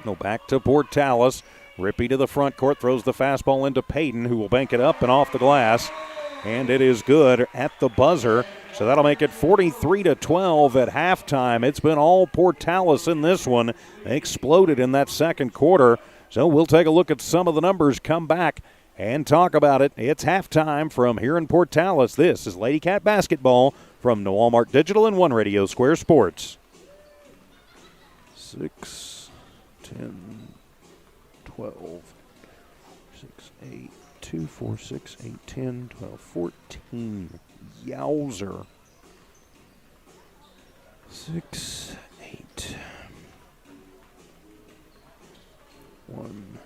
No, back to Portales. Rippey to the front court. Throws the fastball into Payton, who will bank it up and off the glass. And it is good at the buzzer. So that'll make it 43-12 at halftime. It's been all Portales in this one. They exploded in that second quarter. So we'll take a look at some of the numbers, come back and talk about it. It's halftime from here in Portales. This is Lady Cat basketball from Walmart Digital and One Radio Square Sports. 6, 10, 12, 6, 8, 2, 4, 6, 8, 10, 12, 14. Yowzer. 6, 8. 1,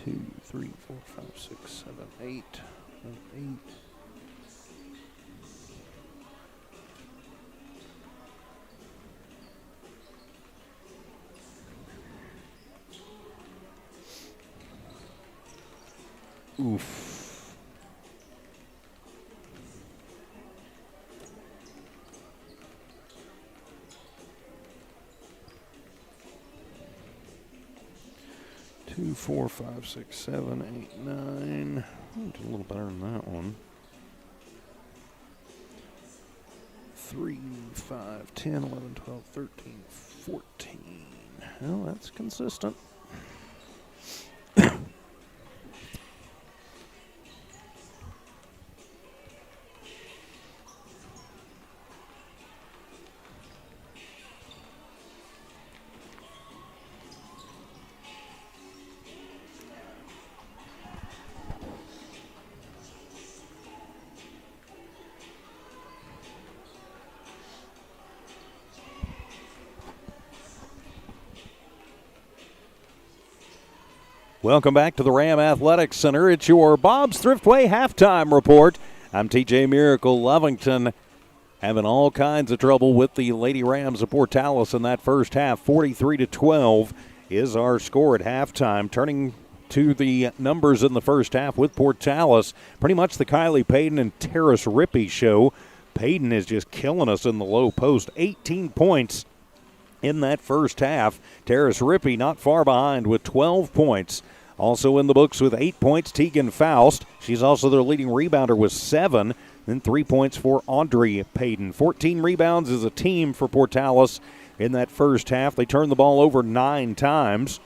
2, 3, 4, 5, 6, 7, 8. 8. Oof. Two, 4, 5, 6, 7, 8, 9. Did a little better than that one. 3, 5, 10, 11, 12, 13, 14. Well, that's consistent. Welcome back to the Ram Athletics Center. It's your Bob's Thriftway halftime report. I'm TJ Miracle. Lovington having all kinds of trouble with the Lady Rams of Portales in that first half. 43-12 is our score at halftime. Turning to the numbers in the first half with Portales, pretty much the Kylie Payton and Terrace Rippey show. Payton is just killing us in the low post. 18 points in that first half. Terrace Rippey not far behind with 12 points. Also in the books with 8 points, Tegan Faust. She's also their leading rebounder with 7. Then 3 points for Audrey Payton. 14 rebounds as a team for Portales in that first half. They turned the ball over 9 times.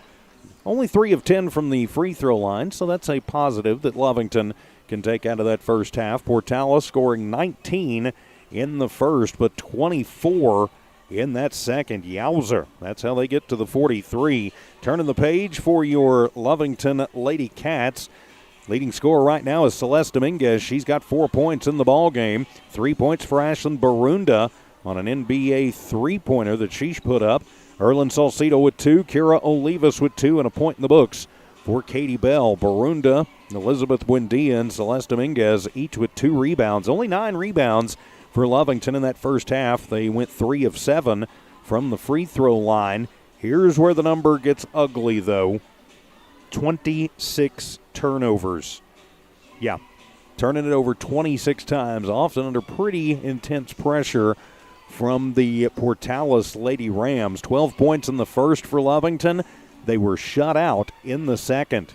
Only 3 of 10 from the free throw line, so that's a positive that Lovington can take out of that first half. Portales scoring 19 in the first, but 24 in that second. Yowzer. That's how they get to the 43. Turning the page for your Lovington Lady Cats. Leading scorer right now is Celeste Dominguez. She's got 4 points in the ball game. 3 points for Ashlyn Barunda on an NBA three-pointer that she put up. Erlyn Salcido with 2. Kira Olivas with 2 and a point in the books for Katie Bell. Barunda, Elizabeth Buendia, and Celeste Dominguez each with 2 rebounds. Only 9 rebounds for Lovington in that first half. They went 3 of 7 from the free throw line. Here's where the number gets ugly, though. 26 turnovers. Yeah, turning it over 26 times, often under pretty intense pressure from the Portales Lady Rams. 12 points in the first for Lovington. They were shut out in the second.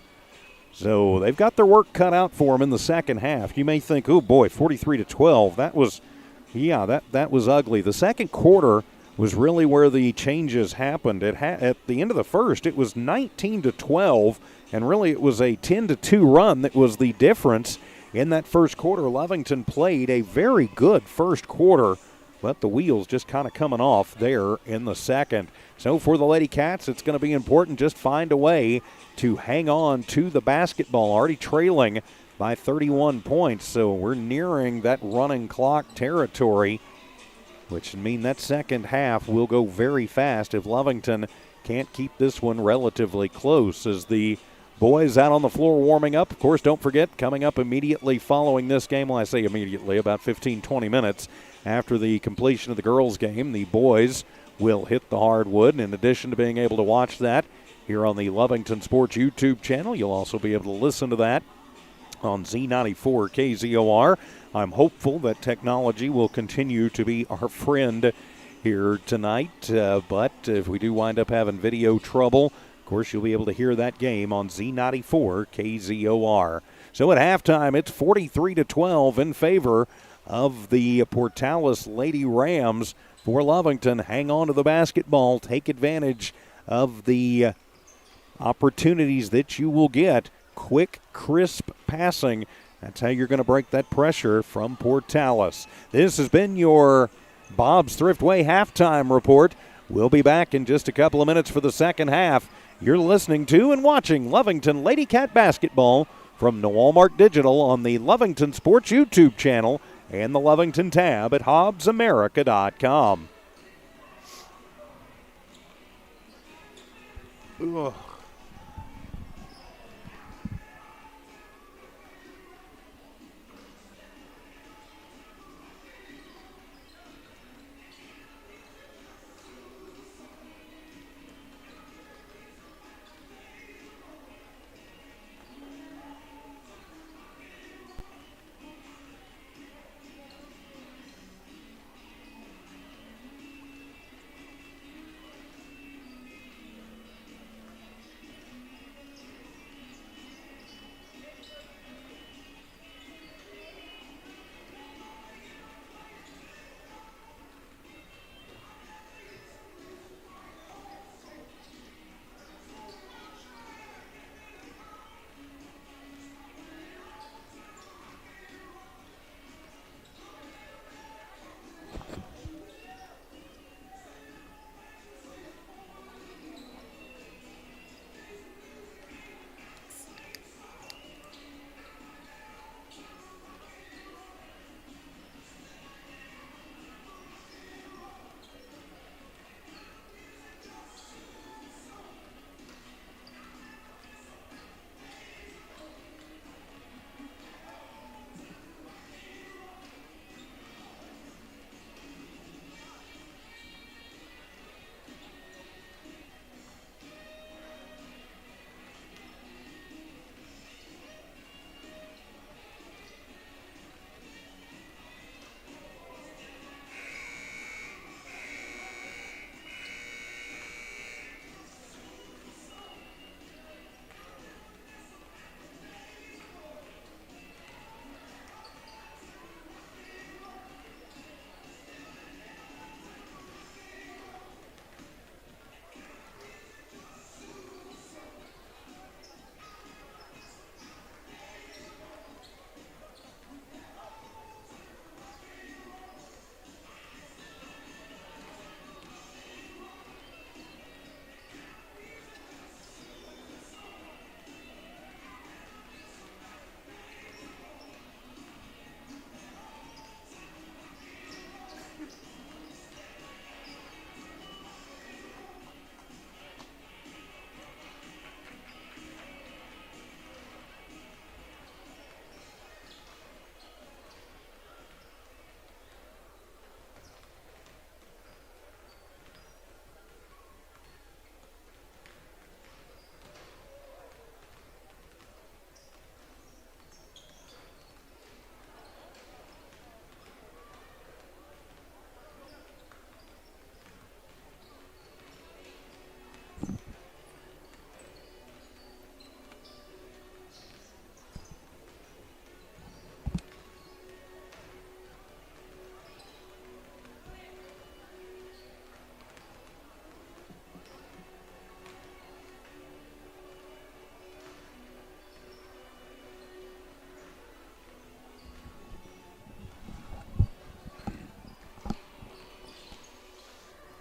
So they've got their work cut out for them in the second half. You may think, oh boy, 43-12. That was ugly. The second quarter was really where the changes happened. At the end of the first, it was 19-12, and really it was a 10-2 run that was the difference in that first quarter. Lovington played a very good first quarter, but the wheels just kind of coming off there in the second. So for the Lady Cats, it's going to be important just find a way to hang on to the basketball, already trailing by 31 points. So we're nearing that running clock territory, which would mean that second half will go very fast if Lovington can't keep this one relatively close. As the boys out on the floor warming up, of course, don't forget, coming up immediately following this game, well, I say immediately, about 15-20 minutes after the completion of the girls' game, the boys will hit the hardwood. And in addition to being able to watch that here on the Lovington Sports YouTube channel, you'll also be able to listen to that on Z94 KZOR. I'm hopeful that technology will continue to be our friend here tonight, but if we do wind up having video trouble, of course, you'll be able to hear that game on Z94 KZOR. So at halftime, it's 43-12 in favor of the Portales Lady Rams. For Lovington, hang on to the basketball, take advantage of the opportunities that you will get. Quick, crisp passing. That's how you're going to break that pressure from Portales. This has been your Bob's Thriftway halftime report. We'll be back in just a couple of minutes for the second half. You're listening to and watching Lovington Lady Cat basketball from Walmart Digital on the Lovington Sports YouTube channel and the Lovington tab at HobbsAmerica.com. Ugh.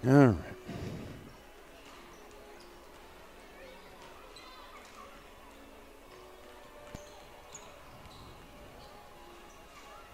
All right.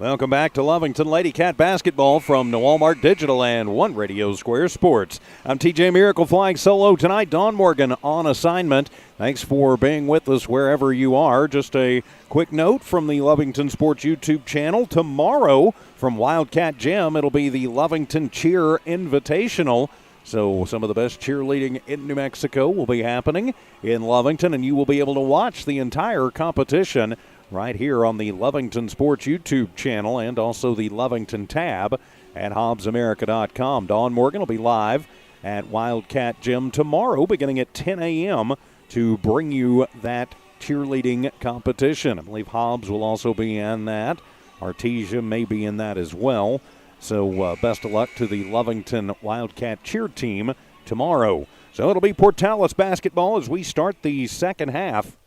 Welcome back to Lovington Lady Cat basketball from Walmart Digital and One Radio Square Sports. I'm TJ Miracle flying solo tonight. Dawn Morgan on assignment. Thanks for being with us wherever you are. Just a quick note from the Lovington Sports YouTube channel. Tomorrow from Wildcat Gym, it'll be the Lovington Cheer Invitational. So some of the best cheerleading in New Mexico will be happening in Lovington, and you will be able to watch the entire competition right here on the Lovington Sports YouTube channel and also the Lovington tab at HobbsAmerica.com. Dawn Morgan will be live at Wildcat Gym tomorrow beginning at 10 a.m. to bring you that cheerleading competition. I believe Hobbs will also be in that. Artesia may be in that as well. So best of luck to the Lovington Wildcat cheer team tomorrow. So it'll be Portales basketball as we start the second half.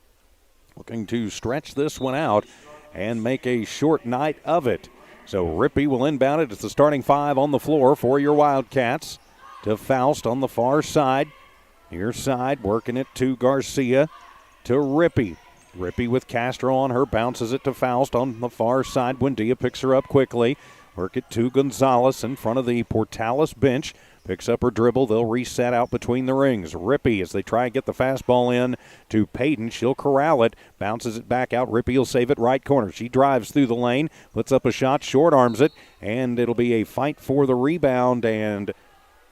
Looking to stretch this one out and make a short night of it. So Rippey will inbound it. It's the starting five on the floor for your Wildcats. To Faust on the far side. Near side, working it to Garcia. To Rippey. Rippey with Castro on her, bounces it to Faust on the far side. Buendia picks her up quickly. Work it to Gonzalez in front of the Portales bench. Picks up her dribble. They'll reset out between the rings. Rippey as they try and get the fastball in to Payton. She'll corral it. Bounces it back out. Rippey will save it right corner. She drives through the lane. Puts up a shot. Short arms it. And it'll be a fight for the rebound. And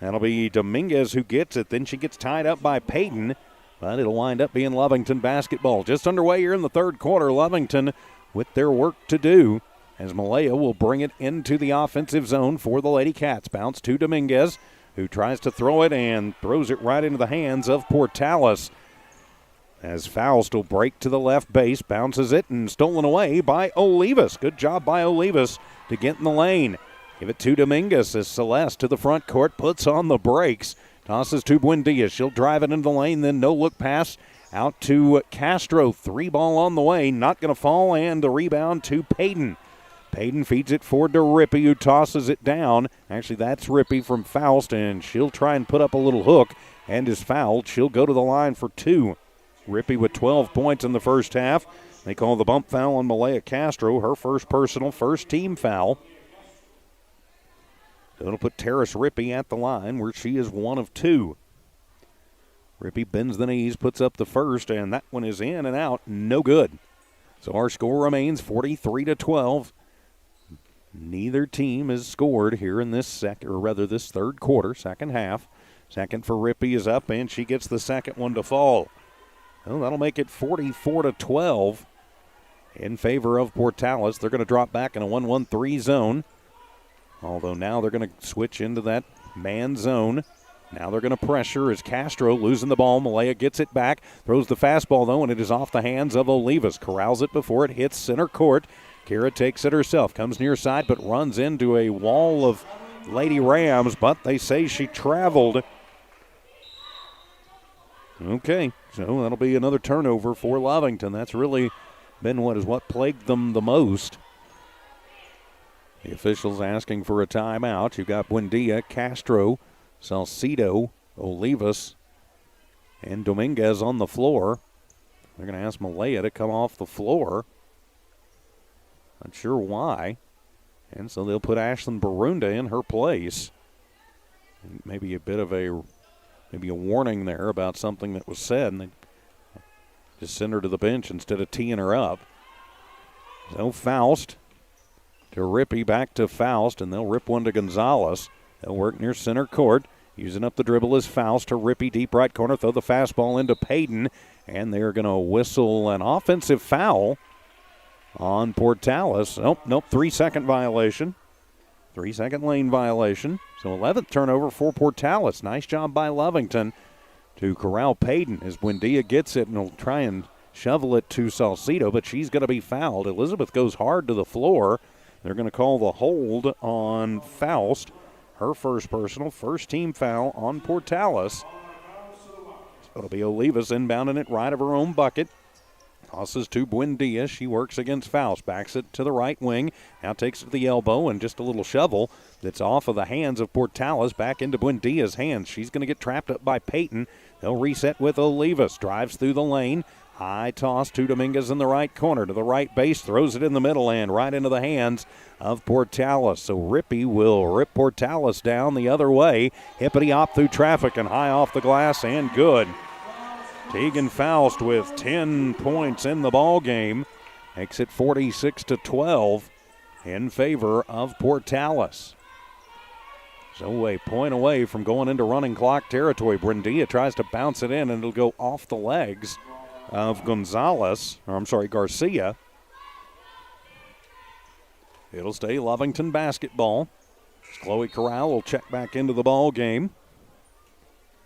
that'll be Dominguez who gets it. Then she gets tied up by Payton. But it'll wind up being Lovington basketball. Just underway here in the third quarter. Lovington with their work to do. As Malaya will bring it into the offensive zone for the Lady Cats. Bounce to Dominguez, who tries to throw it and throws it right into the hands of Portales. As Faust will break to the left base, bounces it and stolen away by Olivas. Good job by Olivas to get in the lane. Give it to Dominguez as Celeste to the front court, puts on the brakes. Tosses to Buendia. She'll drive it into the lane, then no look pass out to Castro. 3 ball on the way, not going to fall, and the rebound to Payton. Payton feeds it forward to Rippey, who tosses it down. Actually, that's Rippey from Faust, and she'll try and put up a little hook and is fouled. She'll go to the line for 2. Rippey with 12 points in the first half. They call the bump foul on Malaya Castro, her first personal, first team foul. So it'll put Terrace Rippey at the line where she is 1 of 2. Rippey bends the knees, puts up the first, and that one is in and out, no good. So our score remains 43-12. Neither team has scored here in this this third quarter, second half. Second for Rippey is up, and she gets the second one to fall. Well, that'll make it 44-12 in favor of Portales. They're going to drop back in a 1-1-3 zone. Although now they're going to switch into that man zone. Now they're going to pressure as Castro losing the ball. Malaya gets it back, throws the fastball though, and it is off the hands of Olivas. Corrals it before it hits center court. Kira takes it herself, comes near side, but runs into a wall of Lady Rams, but they say she traveled. Okay, so that'll be another turnover for Lovington. That's really been what plagued them the most. The officials asking for a timeout. You've got Buendia, Castro, Salcido, Olivas, and Dominguez on the floor. They're going to ask Malaya to come off the floor. Not sure why. And so they'll put Ashlyn Barunda in her place. And maybe a bit of a warning there about something that was said, and they just send her to the bench instead of teeing her up. So Faust to Rippey, back to Faust, and they'll rip one to Gonzalez. They'll work near center court. Using up the dribble is Faust to Rippey, deep right corner, throw the fastball into Payton, and they're going to whistle an offensive foul on Portales. Nope, 3-second violation. 3-second lane violation. So 11th turnover for Portales. Nice job by Lovington to corral Payton as Buendia gets it and will try and shovel it to Salcido, but she's going to be fouled. Elizabeth goes hard to the floor. They're going to call the hold on Faust. Her first personal, first team foul on Portales. So it'll be Olivas inbounding it right of her own bucket. Tosses to Buendia. She works against Faust. Backs it to the right wing. Now takes it to the elbow and just a little shovel that's off of the hands of Portales back into Buendia's hands. She's going to get trapped up by Payton. They'll reset with Olivas. Drives through the lane. High toss to Dominguez in the right corner. To the right base. Throws it in the middle and right into the hands of Portales. So Rippey will rip Portales down the other way. Hippity-hop through traffic and high off the glass and good. Tegan Faust with 10 points in the ball game makes it 46-12 in favor of Portales. So a point away from going into running clock territory. Buendia tries to bounce it in, and it'll go off the legs of Garcia. It'll stay Lovington basketball. Chloe Corral will check back into the ball game.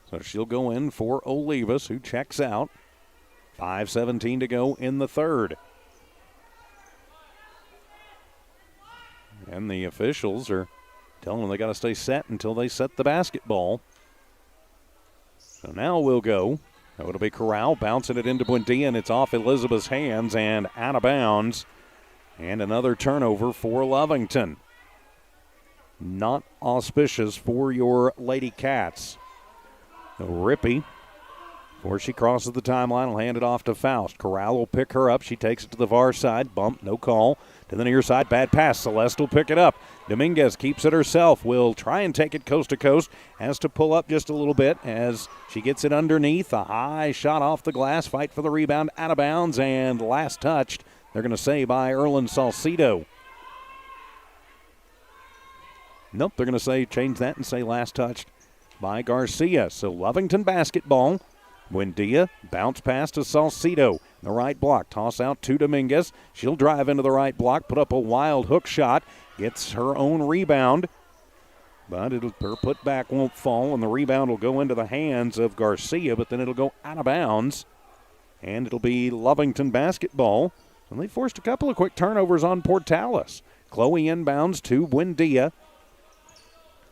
So she'll go in for Olivas, who checks out. 5:17 to go in the third. And the officials are telling them they got to stay set until they set the basketball. So now we'll go. It'll be Corral bouncing it into Buendia, and it's off Elizabeth's hands and out of bounds. And another turnover for Lovington. Not auspicious for your Lady Cats. So Rippey, before she crosses the timeline, will hand it off to Faust. Corral will pick her up. She takes it to the far side. Bump, no call. To the near side, bad pass. Celeste will pick it up. Dominguez keeps it herself. Will try and take it coast to coast. Has to pull up just a little bit as she gets it underneath. A high shot off the glass. Fight for the rebound. Out of bounds. And last touched, they're going to say, by Erlyn Salcido. Nope, they're going to say, change that and say last touched by Garcia. So Lovington basketball. Buendia, bounce pass to Salcido. The right block, toss out to Dominguez. She'll drive into the right block, put up a wild hook shot. Gets her own rebound. But her putback won't fall, and the rebound will go into the hands of Garcia, but then it'll go out of bounds. And it'll be Lovington basketball. And they forced a couple of quick turnovers on Portales. Chloe inbounds to Buendia.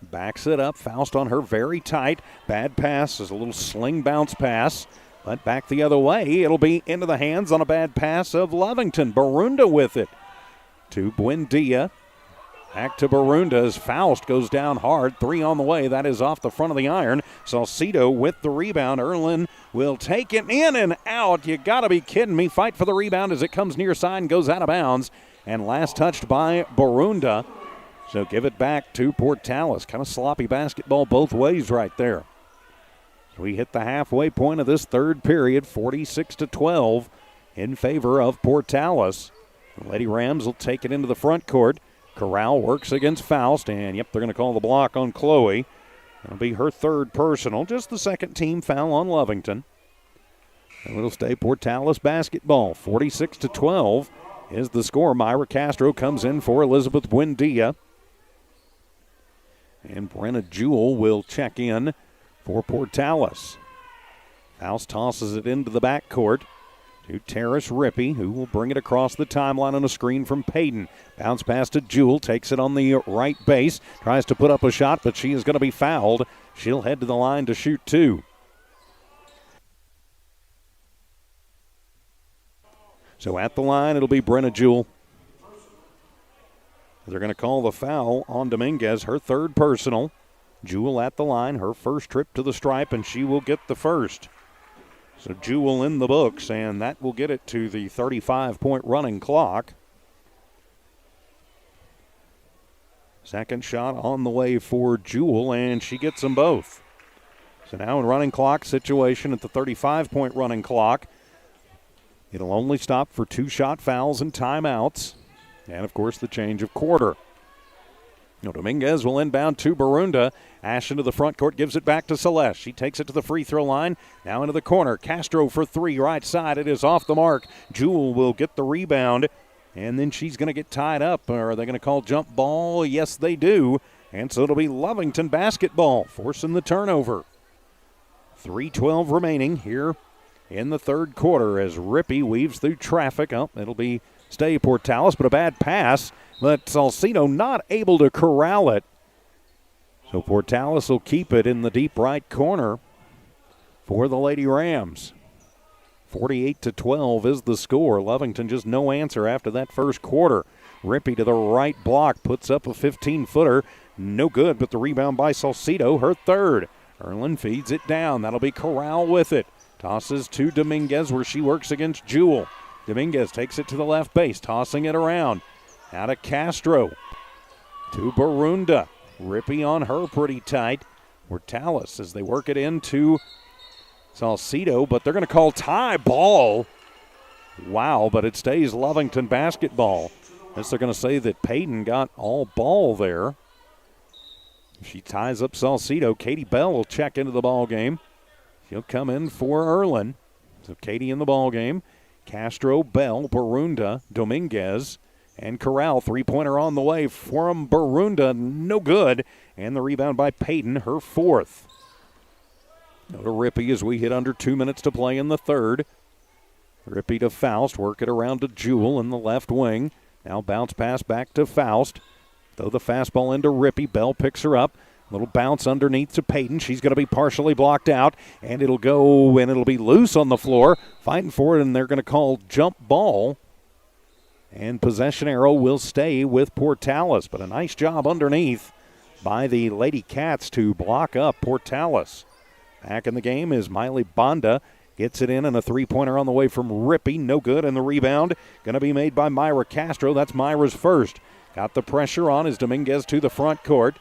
Backs it up. Faust on her very tight. Bad pass is a little sling bounce pass. But back the other way. It'll be into the hands on a bad pass of Lovington. Barunda with it. To Buendia. Back to Barunda as Faust goes down hard. 3 on the way. That is off the front of the iron. Salcido with the rebound. Erlyn will take it in and out. You got to be kidding me. Fight for the rebound as it comes near side and goes out of bounds. And last touched by Barunda. So give it back to Portales. Kind of sloppy basketball both ways right there. We hit the halfway point of this third period, 46-12 in favor of Portales. The Lady Rams will take it into the front court. Corral works against Faust, and yep, they're going to call the block on Chloe. It'll be her third personal, just the second team foul on Lovington. And it'll stay Portales basketball. 46-12 is the score. Myra Castro comes in for Elizabeth Buendia. And Brenna Jewell will check in for Portales. Faust tosses it into the backcourt to Terrace Rippey, who will bring it across the timeline on a screen from Payton. Bounce pass to Jewell, takes it on the right base, tries to put up a shot, but she is going to be fouled. She'll head to the line to shoot 2. So at the line, it'll be Brenna Jewell. They're going to call the foul on Dominguez, her third personal. Jewell at the line, her first trip to the stripe, and she will get the first. So Jewell in the books, and that will get it to the 35-point running clock. Second shot on the way for Jewell, and she gets them both. So now in running clock situation at the 35-point running clock. It'll only stop for 2 shot fouls and timeouts. And, of course, the change of quarter. Dominguez will inbound to Barunda. Ashton to the front court, gives it back to Celeste. She takes it to the free throw line. Now into the corner. Castro for 3, right side. It is off the mark. Jewell will get the rebound. And then she's going to get tied up. Or are they going to call jump ball? Yes, they do. And so it'll be Lovington basketball, forcing the turnover. 3:12 remaining here in the third quarter as Rippey weaves through traffic. Oh, it'll be stay Portales, but a bad pass. But Salcido not able to corral it. So Portales will keep it in the deep right corner for the Lady Rams. 48-12 is the score. Lovington just no answer after that first quarter. Rippey to the right block, puts up a 15-footer. No good, but the rebound by Salcido, her third. Erlyn feeds it down. That'll be Corral with it. Tosses to Dominguez where she works against Jewell. Dominguez takes it to the left base, tossing it around. Out of Castro to Barunda. Rippey on her pretty tight. Portales as they work it into Salcido, but they're going to call tie ball. Wow, but it stays Lovington basketball. They're going to say that Payton got all ball there. She ties up Salcido. Katie Bell will check into the ball game. She'll come in for Erlyn. So Katie in the ball game. Castro, Bell, Barunda, Dominguez, and Corral. Three-pointer on the way from Barunda. No good. And the rebound by Payton, her fourth. Go to Rippey as we hit under 2 minutes to play in the third. Rippey to Faust, work it around to Jewell in the left wing. Now bounce pass back to Faust. Throw the fastball into Rippey. Bell picks her up. Little bounce underneath to Payton. She's going to be partially blocked out, and it'll go, and it'll be loose on the floor. Fighting for it, and they're going to call jump ball. And possession arrow will stay with Portales, but a nice job underneath by the Lady Cats to block up Portales. Back in the game is Miley Bonda. Gets it in, and a three-pointer on the way from Rippey. No good, and the rebound going to be made by Myra Castro. That's Myra's first. Got the pressure on as Dominguez to the front court.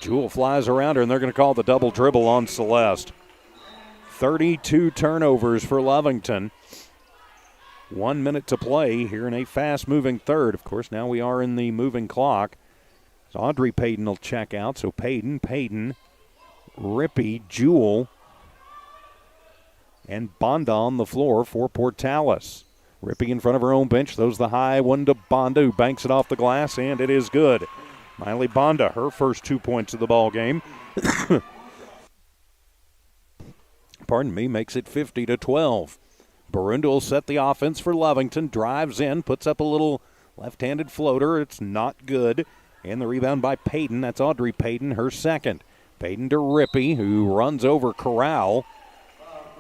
Jewell flies around her, and they're going to call the double dribble on Celeste. 32 turnovers for Lovington. 1 minute to play here in a fast-moving third. Of course, now we are in the moving clock. So Audrey Payton will check out. So Payton, Rippey, Jewell, and Bonda on the floor for Portales. Rippey in front of her own bench. Throws the high one to Bonda, who banks it off the glass, and it is good. Miley Bonda, her first 2 points of the ball game. Makes it 50-12. Barunda will set the offense for Lovington. Drives in, puts up a little left-handed floater. It's not good. And the rebound by Payton. That's Audrey Payton, her second. Payton to Rippey, who runs over Corral.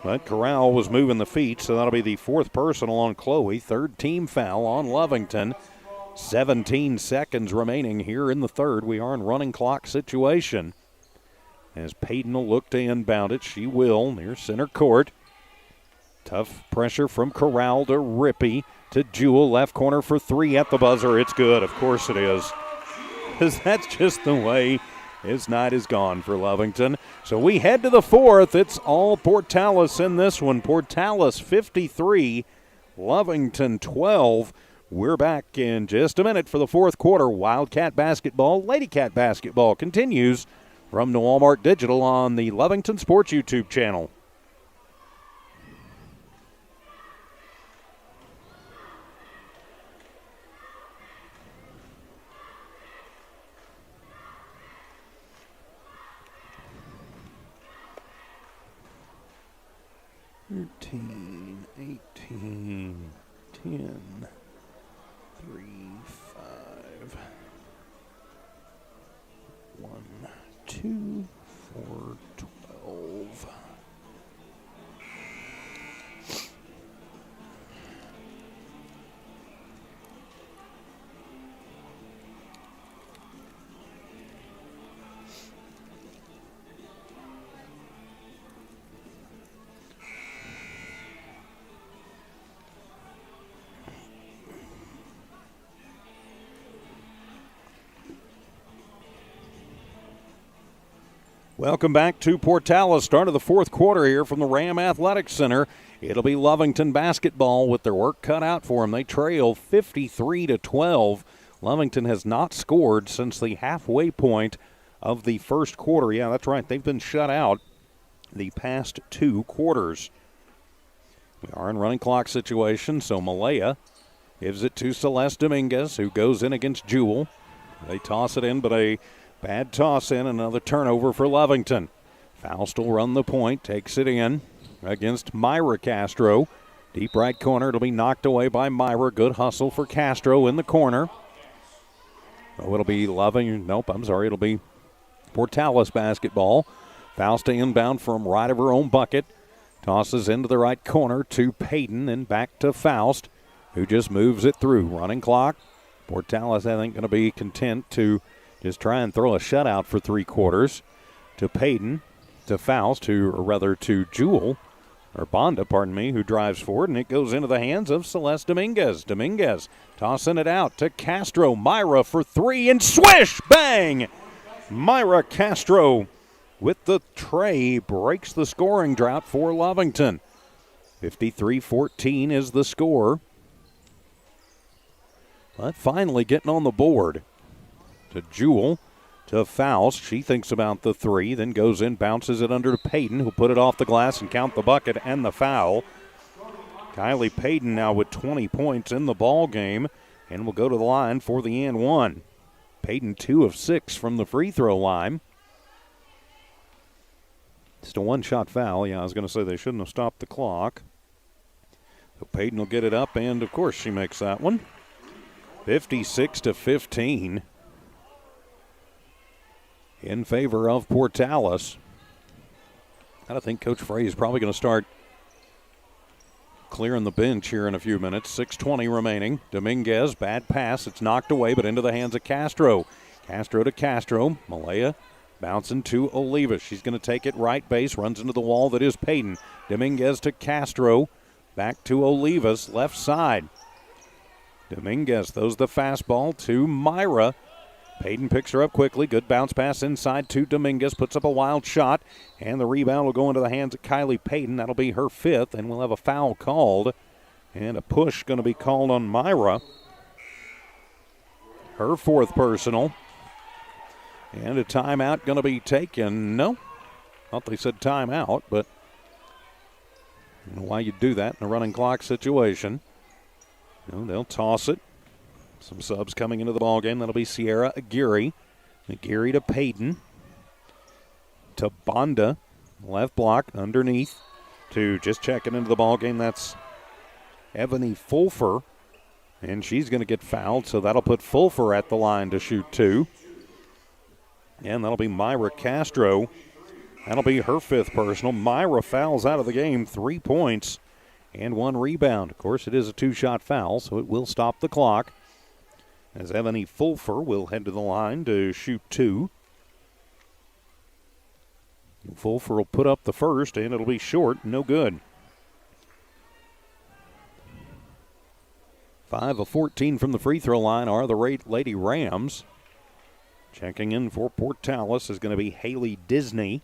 But Corral was moving the feet, so that'll be the fourth personal on Chloe. Third team foul on Lovington. 17 seconds remaining here in the third. We are in running clock situation. As Payton will look to inbound it, she will near center court. Tough pressure from Corral to Rippey to Jewell. Left corner for three at the buzzer. It's good. Of course it is. Because that's just the way his night is gone for Lovington. So we head to the fourth. It's all Portales in this one. Portales 53, Lovington 12. We're back in just a minute for the fourth quarter. Wildcat basketball, Lady Cat basketball continues from the Walmart Digital on the Lovington Sports YouTube channel. Thirteen, 18, 10, 3, 5, 1, 2, 4, 12. Welcome back to Portales. Start of the fourth quarter here from the Ram Athletic Center. It'll be Lovington basketball with their work cut out for them. They trail 53-12. Lovington has not scored since the halfway point of the first quarter. Yeah, that's right. They've been shut out the past two quarters. We are in running clock situation, so Malaya gives it to Celeste Dominguez, who goes in against Jewell. They toss it in, but a bad toss in, another turnover for Lovington. Faust will run the point, takes it in against Myra Castro. Deep right corner, it'll be knocked away by Myra. Good hustle for Castro in the corner. Oh, it'll be it'll be Portales basketball. Faust inbound from right of her own bucket. Tosses into the right corner to Payton and back to Faust, who just moves it through. Running clock. Portales, I think, going to be content to just try and throw a shutout for three quarters. To Payton, to Faust, to Jewell, or Bonda, who drives forward, and it goes into the hands of Celeste Dominguez. Dominguez tossing it out to Castro. Myra for three, and swish! Bang! Myra Castro with the tray breaks the scoring drought for Lovington. 53-14 is the score. But finally getting on the board. To Jewell, to Faust. She thinks about the three, then goes in, bounces it under to Payton, who'll put it off the glass and count the bucket and the foul. Kylie Payton now with 20 points in the ball game, and will go to the line for the and one. Payton 2 of 6 from the free throw line. Just a one-shot foul. Yeah, I was going to say they shouldn't have stopped the clock. So Payton will get it up, and, of course, she makes that one. 56-15 in favor of Portales. I think Coach Frey is probably going to start clearing the bench here in a few minutes. 6:20 remaining. Dominguez, bad pass. It's knocked away, but into the hands of Castro. Castro to Castro. Malaya bouncing to Olivas. She's going to take it right base. Runs into the wall that is Payton. Dominguez to Castro. Back to Olivas, left side. Dominguez throws the fastball to Myra. Payton picks her up quickly. Good bounce pass inside to Dominguez. Puts up a wild shot. And the rebound will go into the hands of Kylie Payton. That'll be her fifth. And we'll have a foul called. And a push going to be called on Myra. Her fourth personal. And a timeout going to be taken. No. Thought they said timeout, but I don't know why you'd do that in a running clock situation. You know, they'll toss it. Some subs coming into the ballgame. That'll be Sierra Aguirre. Aguirre to Payton. To Bonda. Left block underneath. To just checking into the ballgame. That's Ebony Fulfer. And she's going to get fouled, so that'll put Fulfer at the line to shoot two. And that'll be Myra Castro. That'll be her fifth personal. Myra fouls out of the game, 3 points and 1 rebound. Of course, it is a two-shot foul, so it will stop the clock. As Ebony Fulfer will head to the line to shoot two. Fulfer will put up the first, and it'll be short, no good. 5 of 14 from the free throw line are the Lady Rams. Checking in for Portales is going to be Haley Disney.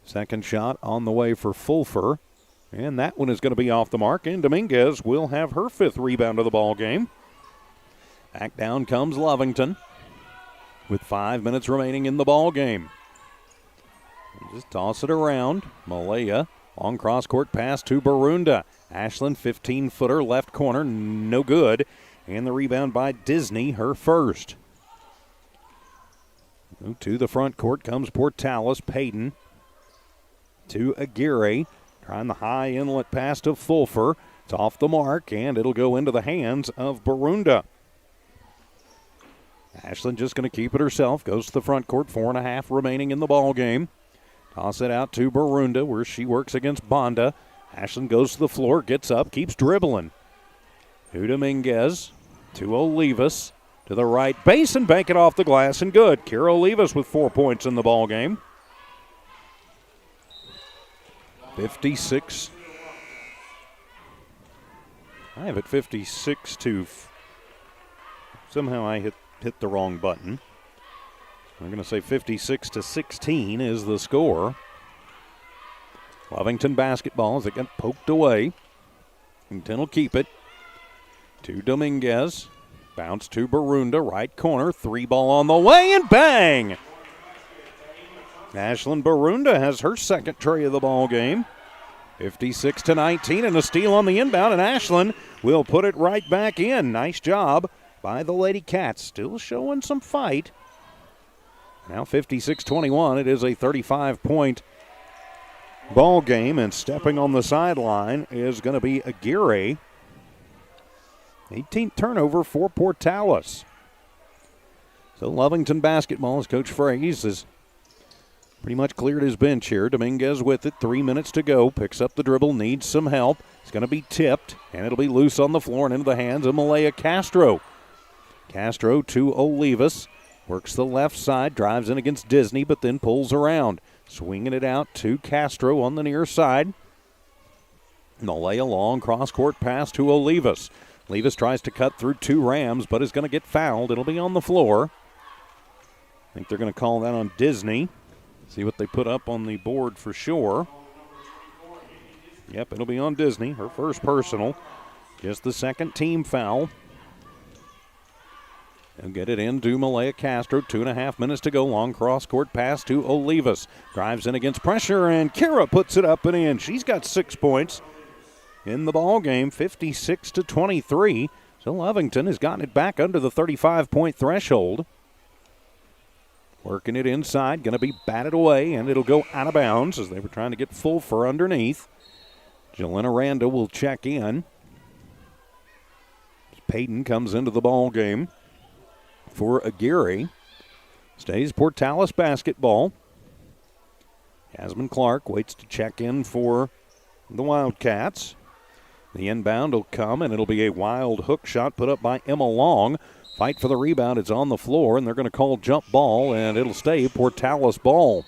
Second shot on the way for Fulfer. And that one is going to be off the mark. And Dominguez will have her fifth rebound of the ball game. Back down comes Lovington with 5 minutes remaining in the ball game. Just toss it around. Malaya, long cross-court pass to Barunda. Ashland, 15-footer, left corner, no good. And the rebound by Disney, her first. To the front court comes Portales. Payton to Aguirre. Trying the high inlet pass to Fulfer. It's off the mark, and it'll go into the hands of Barunda. Ashland just going to keep it herself. Goes to the front court. 4.5 remaining in the ball game. Toss it out to Barunda, where she works against Bonda. Ashland goes to the floor, gets up, keeps dribbling. To Dominguez, to Olivas, to the right base, and bank it off the glass, and good. Kira Olivas with 4 points in the ball game. 56. I have it 56 to. Somehow I hit the wrong button. I'm going to say 56-16 is the score. Lovington basketball as it got poked away. Lovington will keep it. To Dominguez. Bounce to Barunda, right corner. 3-ball on the way, and bang! Ashland Barunda has her second tray of the ball game. 56-19, and a steal on the inbound, and Ashland will put it right back in. Nice job by the Lady Cats. Still showing some fight. Now 56-21. It is a 35-point ball game, and stepping on the sideline is going to be Aguirre. 18th turnover for Portales. So Lovington basketball, as Coach Fraze has pretty much cleared his bench here. Dominguez with it, 3 minutes to go. Picks up the dribble, needs some help. It's going to be tipped, and it'll be loose on the floor and into the hands of Malaya Castro. Castro to Olivas. Works the left side, drives in against Disney, but then pulls around. Swinging it out to Castro on the near side. Malaya long cross-court pass to Olivas. Olivas tries to cut through 2 Rams, but is going to get fouled. It'll be on the floor. I think they're going to call that on Disney. See what they put up on the board for sure. Yep, it'll be on Disney. Her first personal. Just the second team foul. They'll get it into Malaya Castro. 2.5 minutes to go. Long cross-court pass to Olivas. Drives in against pressure, and Kira puts it up and in. She's got 6 points in the ball game, 56-23. So Lovington has gotten it back under the 35-point threshold. Working it inside, going to be batted away, and it'll go out of bounds as they were trying to get full for underneath. Jelena Randa will check in. Payton comes into the ball game for Aguirre. Stays Portales basketball. Jasmine Clark waits to check in for the Wildcats. The inbound will come, and it'll be a wild hook shot put up by Emma Long. Fight for the rebound. It's on the floor, and they're going to call jump ball, and it'll stay Portales ball.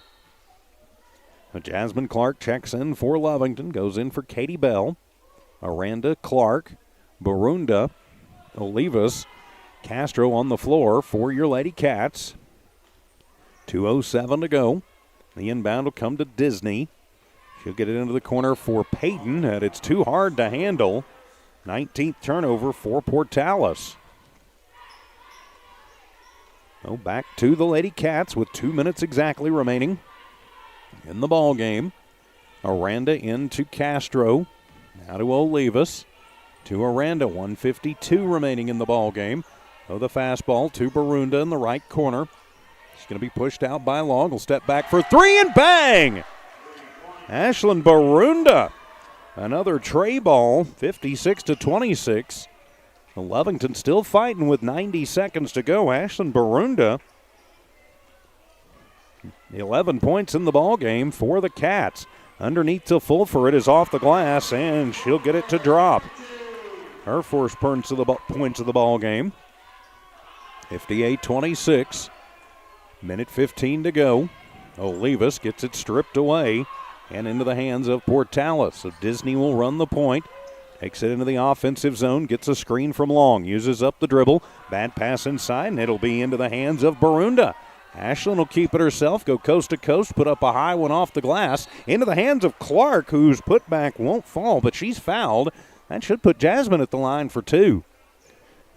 Jasmine Clark checks in for Lovington, goes in for Katie Bell. Aranda Clark, Barunda, Olivas, Castro on the floor for your Lady Cats. 2:07 to go. The inbound will come to Disney. She'll get it into the corner for Payton, and it's too hard to handle. 19th turnover for Portales. So back to the Lady Cats with 2 minutes exactly remaining in the ball game. Aranda into Castro. Now to Olivas. To Aranda. 1:52 remaining in the ball game. So the fastball to Barunda in the right corner. She's going to be pushed out by Long. Will step back for three and bang! Ashlyn Barunda. Another tray ball. 56-26. Lovington still fighting with 90 seconds to go. Ashlyn Barunda, 11 points in the ball game for the Cats. Underneath to Fulford is off the glass, and she'll get it to drop. Her first points of the ball game. 58-26. Minute 15 to go. Olivas gets it stripped away and into the hands of Portales. So Disney will run the point. Takes it into the offensive zone, gets a screen from Long, uses up the dribble. Bad pass inside, and it'll be into the hands of Barunda. Ashlyn will keep it herself, go coast to coast, put up a high one off the glass. Into the hands of Clark, whose putback won't fall, but she's fouled. That should put Jasmine at the line for two.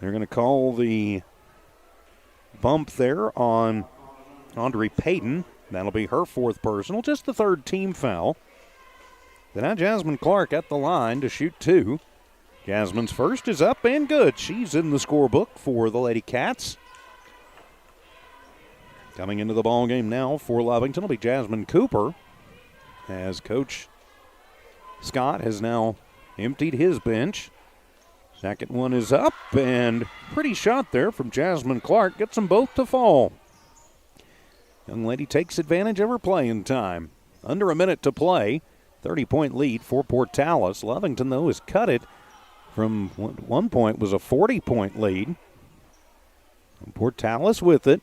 They're going to call the bump there on Andre Payton. That'll be her fourth personal, just the third team foul. Then now Jasmine Clark at the line to shoot two. Jasmine's first is up and good. She's in the scorebook for the Lady Cats. Coming into the ball game now for Lovington will be Jasmine Cooper, as Coach Scott has now emptied his bench. Second one is up, and pretty shot there from Jasmine Clark. Gets them both to fall. Young lady takes advantage of her playing time. Under a minute to play. 30-point lead for Portales. Lovington, though, has cut it from one point was a 40-point lead. And Portales with it.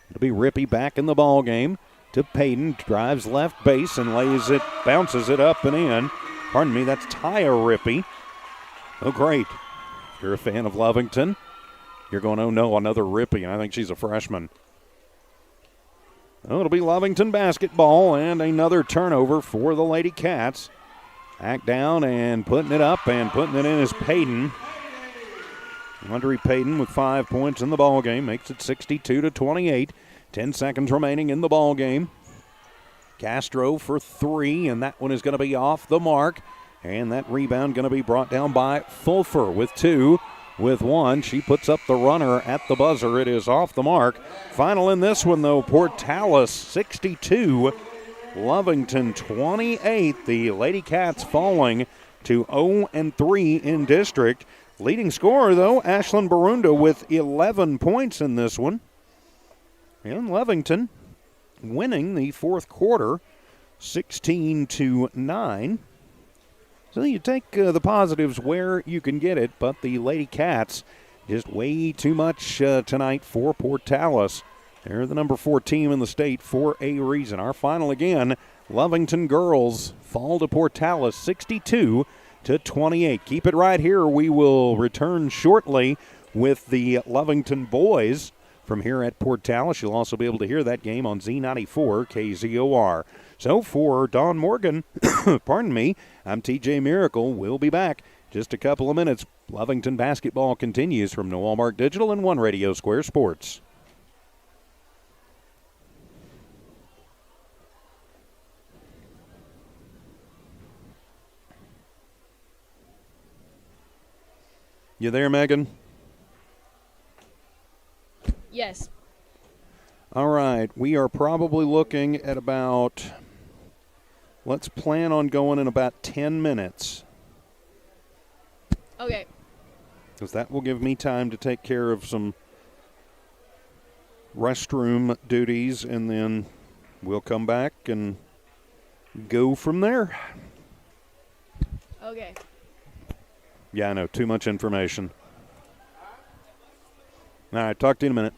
It'll be Rippey back in the ball game to Payton. Drives left base and lays it, bounces it up and in. Pardon me, that's Taya Rippey. Oh, great. If you're a fan of Lovington, you're going, oh, no, another Rippey, and I think she's a freshman. Oh, it'll be Lovington basketball and another turnover for the Lady Cats. Back down and putting it up and putting it in is Payton. Andre Payton with 5 points in the ball game makes it 62-28. 10 seconds remaining in the ball game. Castro for three, and that one is going to be off the mark. And that rebound going to be brought down by Fulfer with two. With one, she puts up the runner at the buzzer. It is off the mark. Final in this one, though, Portales 62, Lovington 28. The Lady Cats falling to 0-3 in district. Leading scorer, though, Ashlyn Barunda with 11 points in this one. And Lovington winning the fourth quarter 16-9. So you take the positives where you can get it, but the Lady Cats just way too much tonight for Portales. They're the number 4 team in the state for a reason. Our final again, Lovington girls fall to Portales 62-28. Keep it right here. We will return shortly with the Lovington boys from here at Portales. You'll also be able to hear that game on Z94 KZOR. So for Don Morgan, pardon me, I'm TJ Miracle. We'll be back just a couple of minutes. Lovington basketball continues from Walmart Digital and One Radio Square Sports. You there, Megan? Yes. All right, we are probably looking at about, let's plan on going in about 10 minutes. Okay. Because that will give me time to take care of some restroom duties, and then we'll come back and go from there. Okay. Yeah, I know, too much information. All right, talk to you in a minute.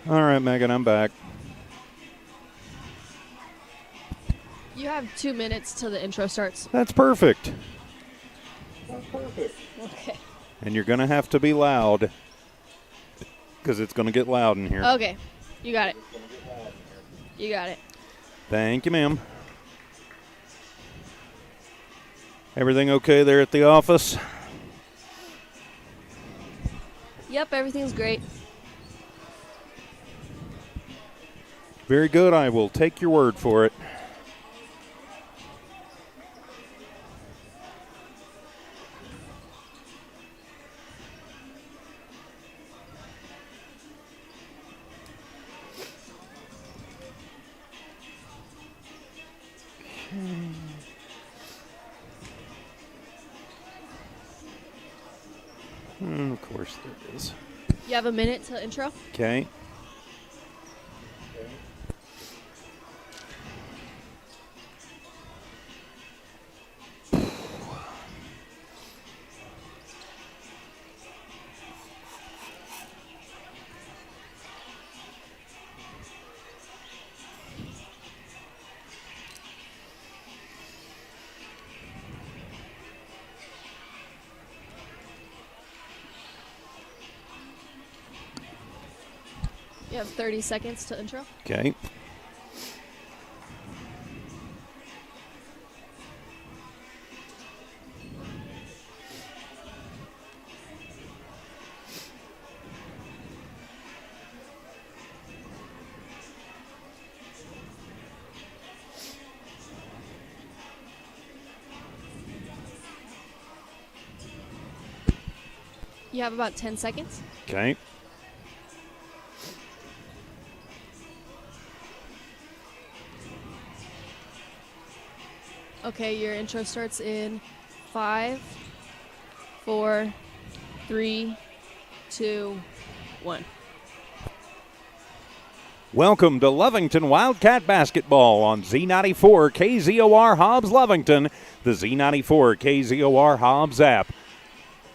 All right, Megan, I'm back. You have 2 minutes till the intro starts. That's perfect. Okay. And you're going to have to be loud because it's going to get loud in here. Okay. You got it. You got it. Thank you, ma'am. Everything okay there at the office? Yep, everything's great. Very good. I will take your word for it. Of course there is. You have a minute till intro? Okay. You have 30 seconds to intro. Okay. You have about 10 seconds. Okay. Okay, your intro starts in 5, 4, 3, 2, 1. Welcome to Lovington Wildcat Basketball on Z94 KZOR Hobbs Lovington, the Z94 KZOR Hobbs app,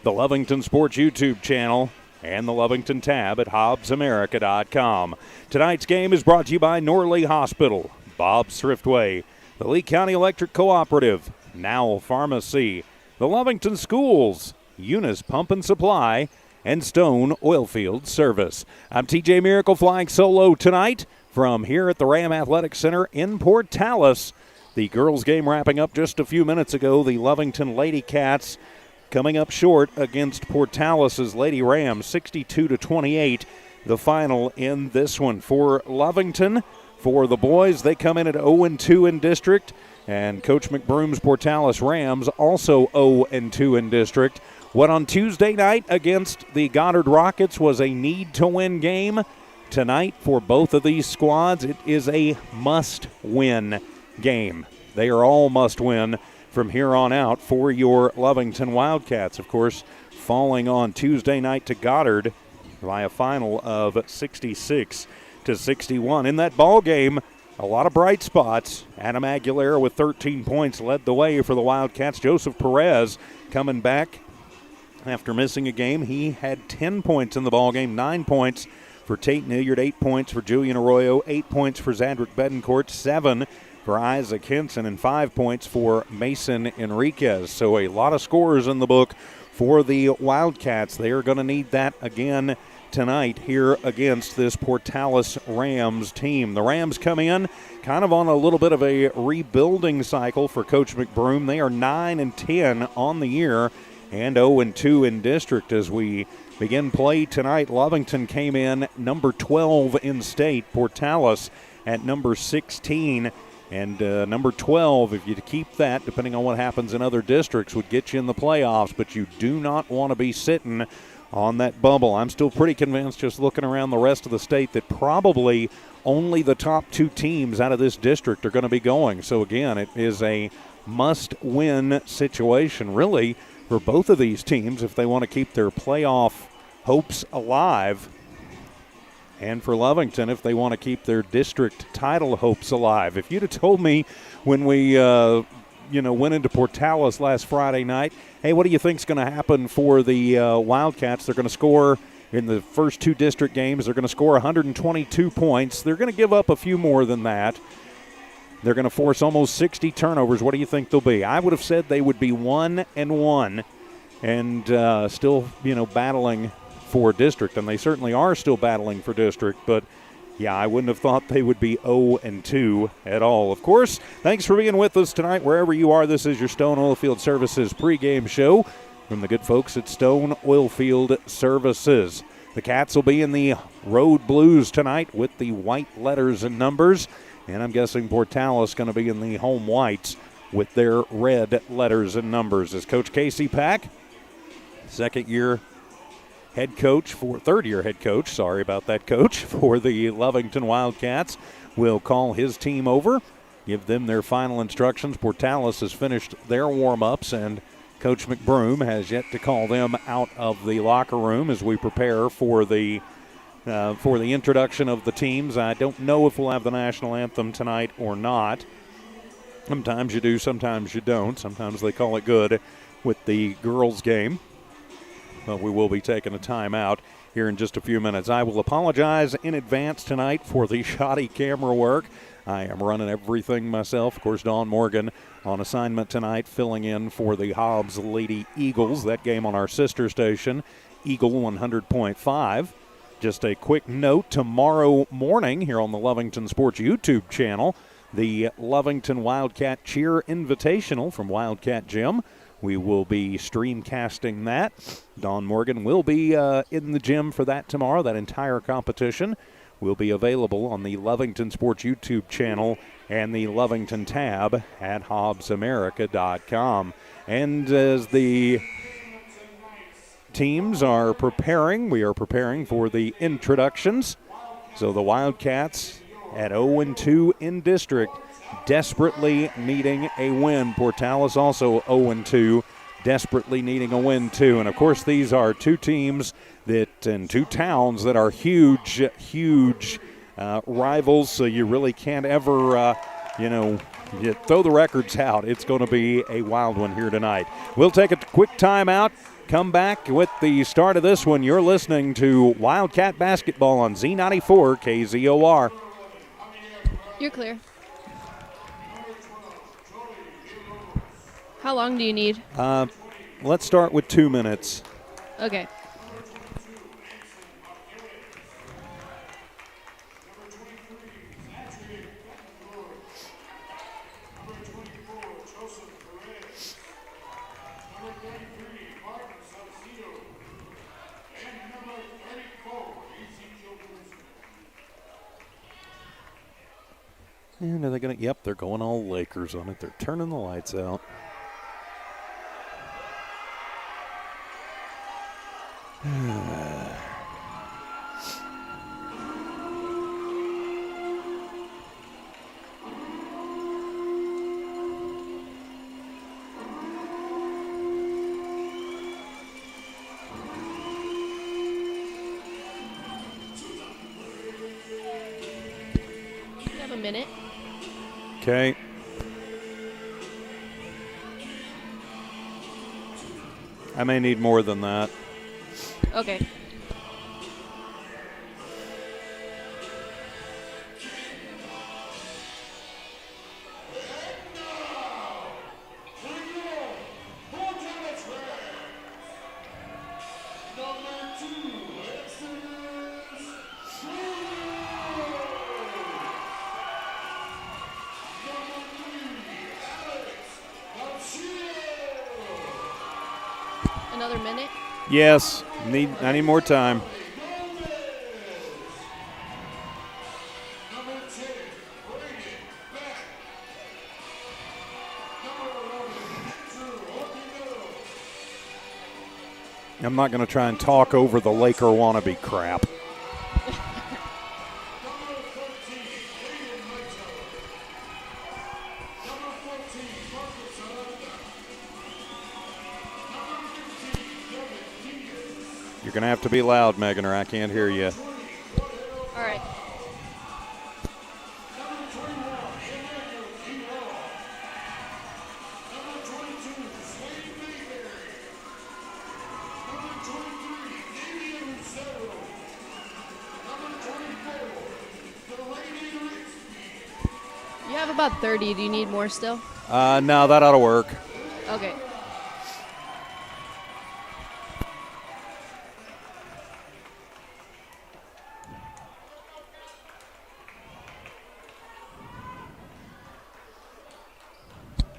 the Lovington Sports YouTube channel, and the Lovington tab at hobbsamerica.com. Tonight's game is brought to you by Norley Hospital, Bob's Thriftway, the Lee County Electric Cooperative, Nowell Pharmacy, the Lovington Schools, Eunice Pump and Supply, and Stone Oilfield Service. I'm TJ Miracle flying solo tonight from here at the Ram Athletic Center in Portales. The girls' game wrapping up just a few minutes ago. The Lovington Lady Cats coming up short against Portales' Lady Rams, 62-28. The final in this one for Lovington. For the boys, they come in at 0-2 in district, and Coach McBroom's Portales Rams also 0-2 in district. What on Tuesday night against the Goddard Rockets was a need-to-win game, tonight for both of these squads, it is a must-win game. They are all must-win from here on out for your Lovington Wildcats. Of course, falling on Tuesday night to Goddard by a final of 66-61. In that ball game, a lot of bright spots. Adam Aguilera with 13 points led the way for the Wildcats. Joseph Perez coming back after missing a game. He had 10 points in the ball game, 9 points for Tate Hilliard, 8 points for Julian Arroyo, 8 points for Zadrick Bedencourt, 7 for Isaac Henson, and 5 points for Mason Enriquez. So a lot of scores in the book for the Wildcats. They are going to need that again tonight here against this Portales Rams team. The Rams come in kind of on a little bit of a rebuilding cycle for Coach McBroom. They are 9-10 on the year and 0-2 in district as we begin play tonight. Lovington came in number 12 in state. Portales at number 16. And number 12, if you keep that, depending on what happens in other districts, would get you in the playoffs. But you do not want to be sitting on that bubble. I'm still pretty convinced, just looking around the rest of the state, that probably only the top 2 teams out of this district are going to be going. So, again, it is a must-win situation, really, for both of these teams if they want to keep their playoff hopes alive. And for Lovington, if they want to keep their district title hopes alive. If you'd have told me when we, went into Portales last Friday night, hey, what do you think's going to happen for the Wildcats? They're going to score in the first 2 district games. They're going to score 122 points. They're going to give up a few more than that. They're going to force almost 60 turnovers. What do you think they'll be? I would have said they would be 1-1 and still, battling for district, and they certainly are still battling for district, but yeah, I wouldn't have thought they would be 0-2 at all. Of course, thanks for being with us tonight wherever you are. This is your Stone Oilfield Services pregame show from the good folks at Stone Oilfield Services. The Cats will be in the road blues tonight with the white letters and numbers, and I'm guessing Portales going to be in the home whites with their red letters and numbers. As Coach Casey Pack, third-year head coach, sorry about that, coach, for the Lovington Wildcats, will call his team over, give them their final instructions. Portales has finished their warm-ups, and Coach McBroom has yet to call them out of the locker room as we prepare for the introduction of the teams. I don't know if we'll have the national anthem tonight or not. Sometimes you do, sometimes you don't. Sometimes they call it good with the girls' game. But we will be taking a timeout here in just a few minutes. I will apologize in advance tonight for the shoddy camera work. I am running everything myself. Of course, Dawn Morgan on assignment tonight, filling in for the Hobbs Lady Eagles. That game on our sister station, Eagle 100.5. Just a quick note, tomorrow morning here on the Lovington Sports YouTube channel, the Lovington Wildcat Cheer Invitational from Wildcat Gym. We will be streamcasting that. Dawn Morgan will be in the gym for that tomorrow. That entire competition will be available on the Lovington Sports YouTube channel and the Lovington tab at hobbsamerica.com. And as the teams are preparing, we are preparing for the introductions. So the Wildcats at 0-2 in district, desperately needing a win. Portales also 0-2, desperately needing a win too. And of course, these are two teams and two towns that are huge rivals. So you really can't ever, you throw the records out. It's going to be a wild one here tonight. We'll take a quick timeout. Come back with the start of this one. You're listening to Wildcat Basketball on Z94 KZOR. You're clear. How long do you need? Let's start with 2 minutes. Okay. And are they going to? Yep, they're going all Lakers on it. They're turning the lights out. You have a minute. Okay. I may need more than that. Okay. Another minute? Yes. I need more time. I'm not going to try and talk over the Laker wannabe crap. You're going to have to be loud, Megan, or I can't hear you. All right. about 30. Do you need more still? No, that ought to work. Okay.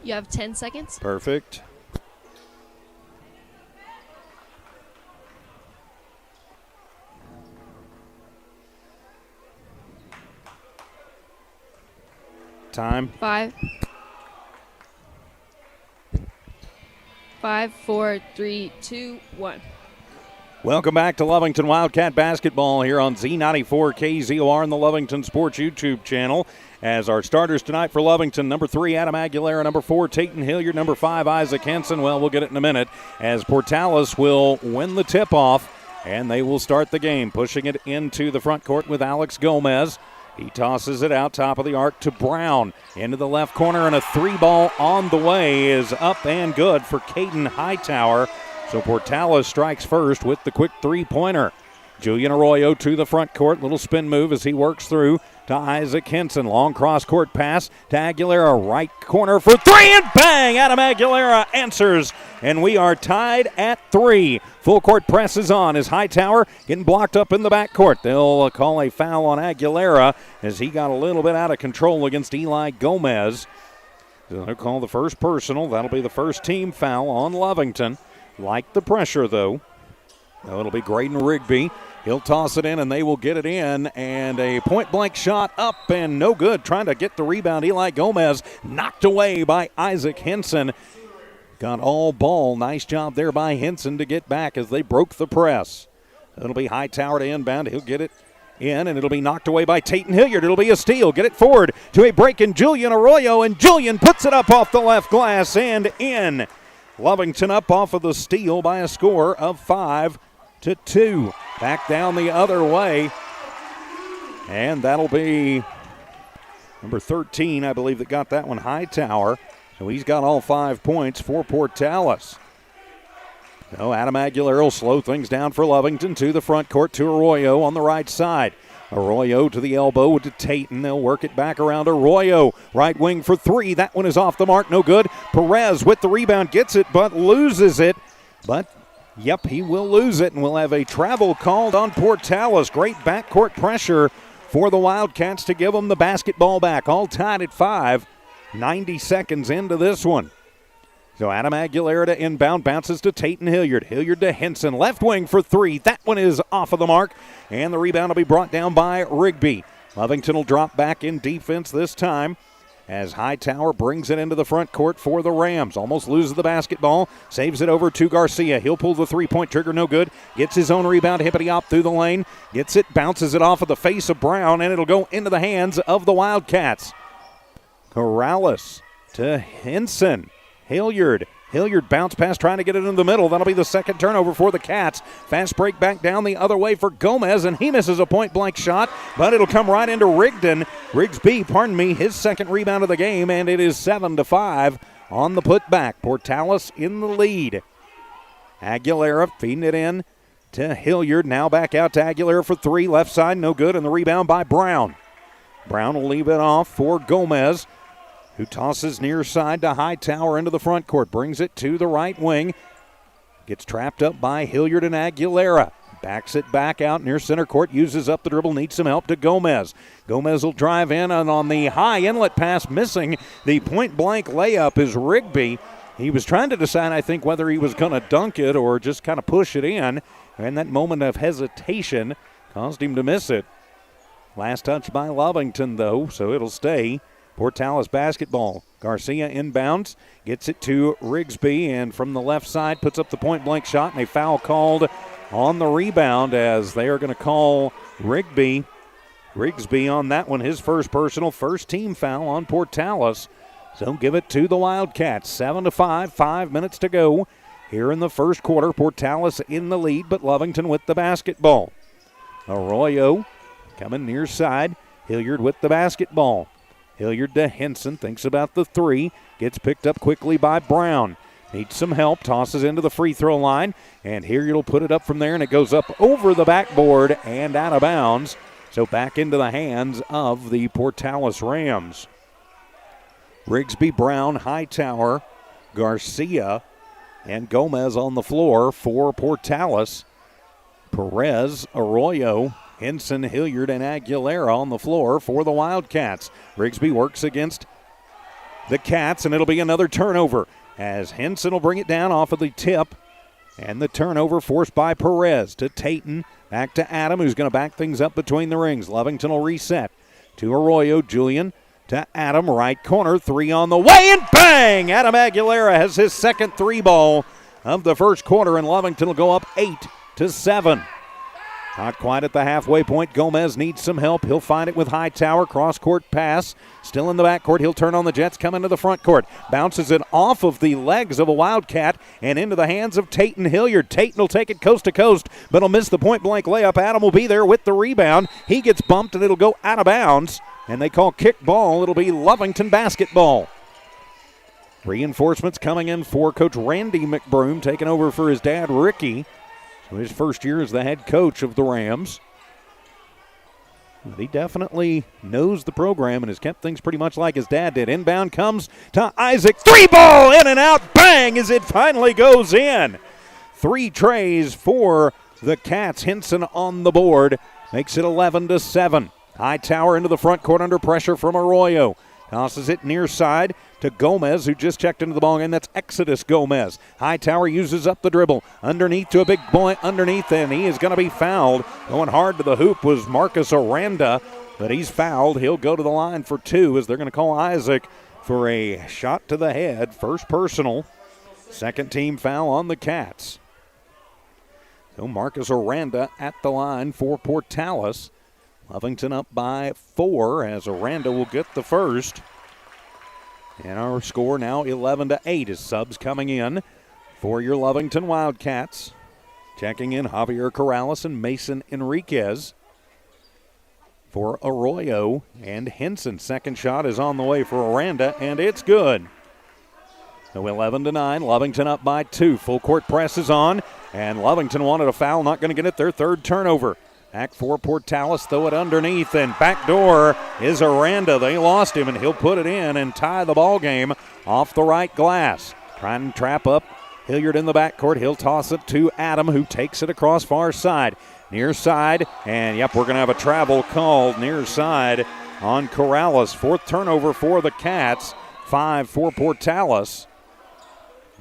You have 10 seconds. Perfect. Time. 5, 4, 3, 2, 1. Welcome back to Lovington Wildcat basketball here on Z94 KZOR and the Lovington Sports YouTube channel. As our starters tonight for Lovington, number 3, Adam Aguilera, number 4, Tayton Hilliard, number 5, Isaac Henson. Well, we'll get it in a minute as Portales will win the tip-off, and they will start the game, pushing it into the front court with Alex Gomez. He tosses it out top of the arc to Brown. Into the left corner, and a 3-ball on the way is up and good for Caden Hightower. So Portales strikes first with the quick 3-pointer. Julian Arroyo to the front court. Little spin move as he works through to Isaac Henson. Long cross-court pass to Aguilera. Right corner for 3, and bang! Adam Aguilera answers, and we are tied at 3. Full court press is on as Hightower getting blocked up in the backcourt. They'll call a foul on Aguilera as he got a little bit out of control against Eli Gomez. So they'll call the first personal. That'll be the first team foul on Lovington. Like the pressure, though. Now it'll be Graydon Rigby. He'll toss it in, and they will get it in. And a point-blank shot up and no good. Trying to get the rebound. Eli Gomez knocked away by Isaac Henson. Got all ball. Nice job there by Henson to get back as they broke the press. It'll be Hightower to inbound. He'll get it in, and it'll be knocked away by Tayton Hilliard. It'll be a steal. Get it forward to a break in Julian Arroyo, and Julian puts it up off the left glass and in. Lovington up off of the steal by a score of 5-2. Back down the other way. And that'll be number 13, I believe, that got that one, Hightower. So he's got all 5 points for Portales. So Adam Aguilera will slow things down for Lovington to the front court to Arroyo on the right side. Arroyo to the elbow to Tayton. They'll work it back around Arroyo. Right wing for 3. That one is off the mark. No good. Perez with the rebound. Gets it but loses it. But, yep, he will lose it, and we'll have a travel called on Portales. Great backcourt pressure for the Wildcats to give them the basketball back. All tied at 5. 90 seconds into this one. So Adam Aguilera to inbound, bounces to Tayton Hilliard. Hilliard to Henson, left wing for 3. That one is off of the mark, and the rebound will be brought down by Rigby. Lovington will drop back in defense this time as Hightower brings it into the front court for the Rams. Almost loses the basketball, saves it over to Garcia. He'll pull the 3-point trigger, no good. Gets his own rebound, hippity-hop through the lane. Gets it, bounces it off of the face of Brown, and it'll go into the hands of the Wildcats. Corrales to Henson. Hilliard bounce pass trying to get it in the middle. That'll be the second turnover for the Cats. Fast break back down the other way for Gomez, and he misses a point-blank shot, but it'll come right into Rigsby, his second rebound of the game, and it is 7-5 on the putback. Portales in the lead. Aguilera feeding it in to Hilliard. Now back out to Aguilera for 3. Left side, no good, and the rebound by Brown. Brown will leave it off for Gomez, who tosses near side to Hightower into the front court. Brings it to the right wing. Gets trapped up by Hilliard and Aguilera. Backs it back out near center court. Uses up the dribble. Needs some help to Gomez. Gomez will drive in, and on the high inlet pass, missing the point-blank layup is Rigby. He was trying to decide, I think, whether he was going to dunk it or just kind of push it in. And that moment of hesitation caused him to miss it. Last touch by Lovington, though, so it'll stay Portales basketball. Garcia inbounds, gets it to Rigsby, and from the left side puts up the point-blank shot, and a foul called on the rebound as they are going to call Rigsby on that one. His first personal, first team foul on Portales. So give it to the Wildcats. 7-5, 5 minutes to go here in the first quarter. Portales in the lead, but Lovington with the basketball. Arroyo coming near side. Hilliard with the basketball. Hilliard to Henson, thinks about the 3, gets picked up quickly by Brown. Needs some help, tosses into the free throw line, and Hilliard will put it up from there, and it goes up over the backboard and out of bounds. So back into the hands of the Portales Rams. Rigsby, Brown, Hightower, Garcia, and Gomez on the floor for Portales. Perez, Arroyo, Henson, Hilliard, and Aguilera on the floor for the Wildcats. Rigsby works against the Cats, and it'll be another turnover as Henson will bring it down off of the tip. And the turnover forced by Perez to Tayton. Back to Adam, who's going to back things up between the rings. Lovington will reset to Arroyo. Julian to Adam, right corner. 3 on the way, and bang! Adam Aguilera has his second 3-ball of the first quarter, and Lovington will go up 8-7. Not quite at the halfway point. Gomez needs some help. He'll find it with Hightower. Cross-court pass. Still in the backcourt. He'll turn on the Jets. Come into the front court. Bounces it off of the legs of a Wildcat and into the hands of Tayton Hilliard. Tayton will take it coast to coast, but he'll miss the point-blank layup. Adam will be there with the rebound. He gets bumped, and it'll go out of bounds. And they call kick ball. It'll be Lovington basketball. Reinforcements coming in for Coach Randy McBroom, taking over for his dad, Ricky. So his first year as the head coach of the Rams. But he definitely knows the program and has kept things pretty much like his dad did. Inbound comes to Isaac. 3-ball in and out. Bang, as it finally goes in. 3 trays for the Cats. Henson on the board. Makes it 11-7. Hightower into the front court under pressure from Arroyo. Tosses it near side to Gomez, who just checked into the ballgame. That's Exodus Gomez. Hightower uses up the dribble. Underneath to a big boy underneath, and he is going to be fouled. Going hard to the hoop was Marcus Aranda, but he's fouled. He'll go to the line for 2 as they're going to call Isaac for a shot to the head. First personal. Second team foul on the Cats. So Marcus Aranda at the line for Portales. Lovington up by 4 as Aranda will get the first. And our score now 11-8 as subs coming in for your Lovington Wildcats. Checking in Javier Corrales and Mason Enriquez for Arroyo and Henson. Second shot is on the way for Aranda, and it's good. So 11-9, Lovington up by 2. Full court press is on, and Lovington wanted a foul, not going to get it. Their third turnover. Back for Portales, throw it underneath, and backdoor is Aranda. They lost him, and he'll put it in and tie the ball game off the right glass. Trying to trap up Hilliard in the backcourt. He'll toss it to Adam, who takes it across far side. Near side, and yep, we're going to have a travel called near side on Corrales. 4th turnover for the Cats, 5 for Portales.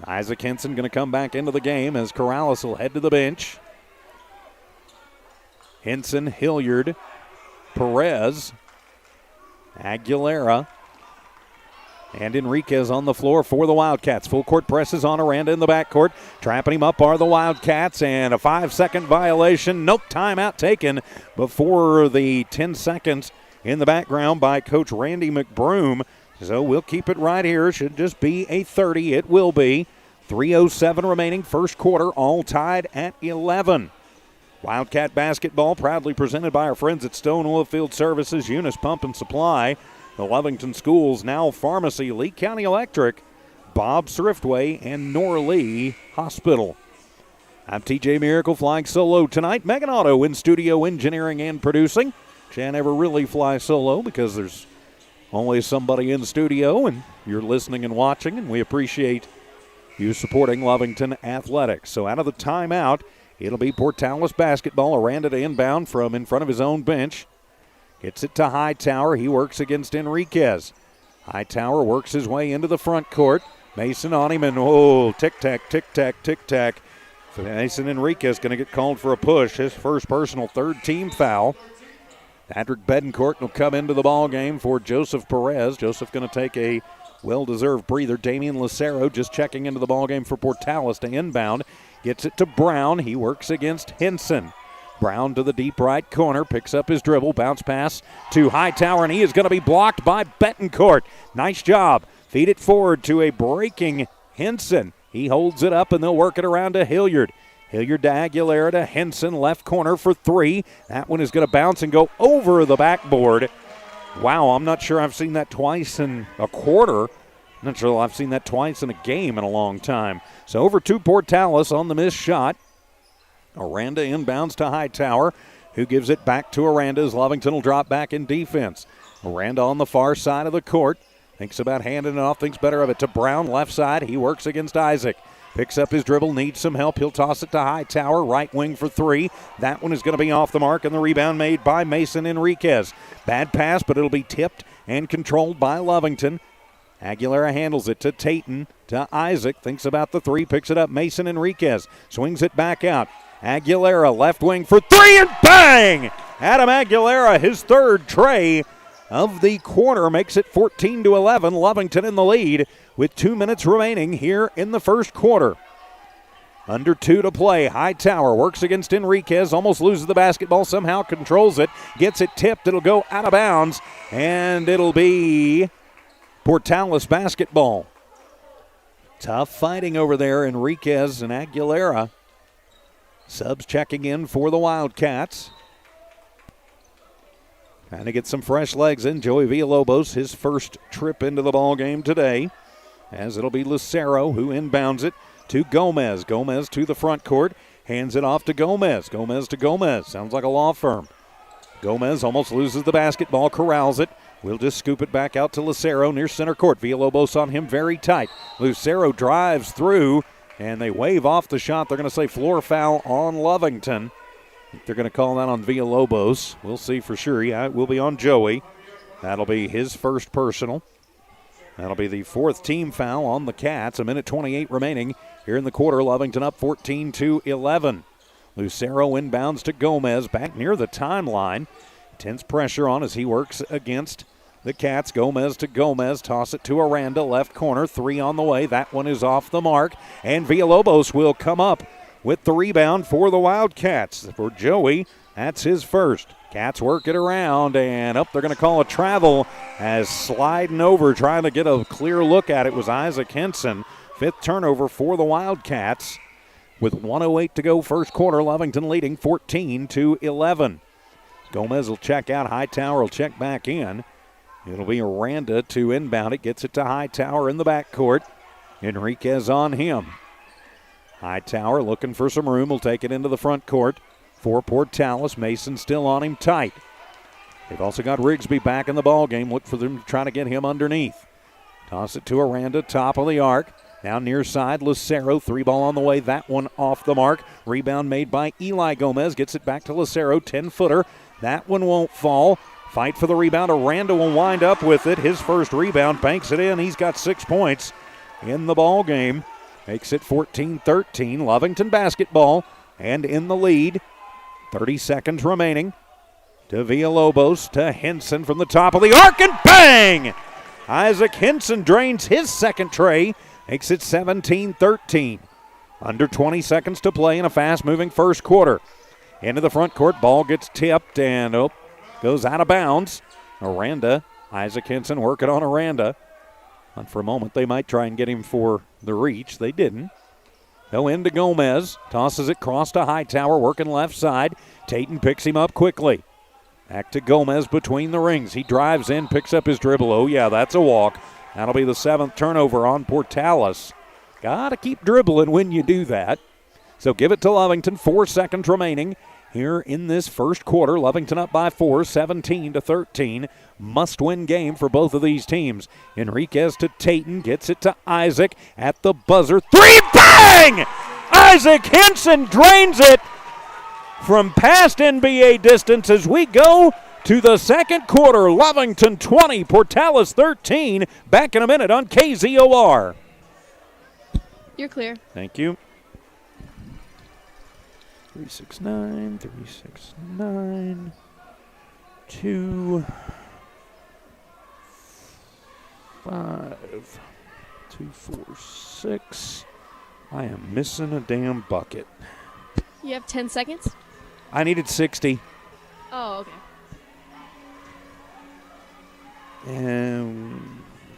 Isaac Henson going to come back into the game as Corrales will head to the bench. Henson, Hilliard, Perez, Aguilera, and Enriquez on the floor for the Wildcats. Full court presses on Aranda in the backcourt. Trapping him up are the Wildcats, and a 5-second violation. Nope, timeout taken before the 10 seconds in the background by Coach Randy McBroom. So we'll keep it right here. Should just be a 30. It will be. 3:07 remaining first quarter, all tied at 11. Wildcat basketball proudly presented by our friends at Stone Oilfield Services, Eunice Pump and Supply, the Lovington Schools, Now Pharmacy, Lee County Electric, Bob Thriftway, and Norlee Hospital. I'm TJ Miracle flying solo tonight. Megan Otto in studio engineering and producing. Can't ever really fly solo because there's always somebody in studio and you're listening and watching, and we appreciate you supporting Lovington Athletics. So out of the timeout, it'll be Portales basketball. Aranda to inbound from in front of his own bench. Gets it to Hightower. He works against Enriquez. Hightower works his way into the front court. Mason on him, and tic-tac, tic-tac, tic-tac. So Mason Enriquez going to get called for a push. His first personal, third team foul. Patrick Bedencourt will come into the ball game for Joseph Perez. Joseph going to take a well-deserved breather. Damian Lucero just checking into the ball game for Portales to inbound. Gets it to Brown. He works against Henson. Brown to the deep right corner. Picks up his dribble. Bounce pass to Hightower, and he is going to be blocked by Betancourt. Nice job. Feed it forward to a breaking Henson. He holds it up, and they'll work it around to Hilliard. Hilliard to Aguilera to Henson. Left corner for 3. That one is going to bounce and go over the backboard. Wow, I'm not sure I've seen that twice in a quarter. Not sure I've seen that twice in a game in a long time. So over to Portales on the missed shot. Aranda inbounds to Hightower, who gives it back to Aranda as Lovington will drop back in defense. Aranda on the far side of the court. Thinks about handing it off, thinks better of it to Brown, left side. He works against Isaac. Picks up his dribble, needs some help. He'll toss it to Hightower, right wing for three. That one is going to be off the mark, and the rebound made by Mason Enriquez. Bad pass, but it'll be tipped and controlled by Lovington. Aguilera handles it to Tayton, to Isaac. Thinks about the three, picks it up. Mason Enriquez swings it back out. Aguilera, left wing for three, and bang! Adam Aguilera, his third tray of the quarter, makes it 14-11. Lovington in the lead with 2 minutes remaining here in the first quarter. Under 2 to play. Hightower works against Enriquez, almost loses the basketball, somehow controls it, gets it tipped. It'll go out of bounds, and it'll be Portales basketball. Tough fighting over there, Enriquez and Aguilera. Subs checking in for the Wildcats. Trying to get some fresh legs in. Joey Villalobos, his first trip into the ball game today, as it'll be Lucero who inbounds it to Gomez. Gomez to the front court, hands it off to Gomez. Gomez to Gomez. Sounds like a law firm. Gomez almost loses the basketball, corrals it. We'll just scoop it back out to Lucero near center court. Villalobos on him very tight. Lucero drives through, and they wave off the shot. They're going to say floor foul on Lovington. I think they're going to call that on Villalobos. We'll see for sure. Yeah, it will be on Joey. That'll be his first personal. That'll be the fourth team foul on the Cats. 1:28 remaining here in the quarter. Lovington up 14-11. Lucero inbounds to Gomez back near the timeline. Tense pressure on as he works against the Cats. Gomez to Gomez. Toss it to Aranda. Left corner. Three on the way. That one is off the mark. And Villalobos will come up with the rebound for the Wildcats. For Joey, that's his first. Cats work it around, and they're going to call a travel as sliding over, trying to get a clear look at it, was Isaac Henson. Fifth turnover for the Wildcats. With 1:08 to go first quarter, Lovington leading 14-11. Gomez will check out. Hightower will check back in. It'll be Aranda to inbound it. Gets it to Hightower in the backcourt. Enriquez on him. Hightower looking for some room. Will take it into the front court for Portales. Mason still on him tight. They've also got Rigsby back in the ball game. Look for them to try to get him underneath. Toss it to Aranda, top of the arc. Now near side, Lucero. Three ball on the way. That one off the mark. Rebound made by Eli Gomez. Gets it back to Lucero. 10-footer. That one won't fall. Fight for the rebound. Aranda will wind up with it. His first rebound. Banks it in. He's got 6 points in the ball game. Makes it 14-13. Lovington basketball. And in the lead. 30 seconds remaining. To Villalobos. To Henson from the top of the arc. And bang! Isaac Henson drains his second tray. Makes it 17-13. Under 20 seconds to play in a fast-moving first quarter. Into the front court. Ball gets tipped and goes out of bounds. Aranda. Isaac Henson working on Aranda. And for a moment, they might try and get him for the reach. They didn't. Go into Gomez. Tosses it cross to Hightower, working left side. Tayton picks him up quickly. Back to Gomez between the rings. He drives in, picks up his dribble. Oh, yeah, that's a walk. That'll be the 7th turnover on Portales. Got to keep dribbling when you do that. So give it to Lovington. 4 seconds remaining here in this first quarter. Lovington up by 4, 17-13. Must-win game for both of these teams. Enriquez to Tayton. Gets it to Isaac at the buzzer. Three, bang! Isaac Henson drains it from past NBA distance as we go to the second quarter. Lovington 20, Portales 13. Back in a minute on KZOR. You're clear. Thank you. 369, 369, 2, 5, 2, 4, 6. I am missing a damn bucket. You have 10 seconds? I needed 60. Oh, okay. And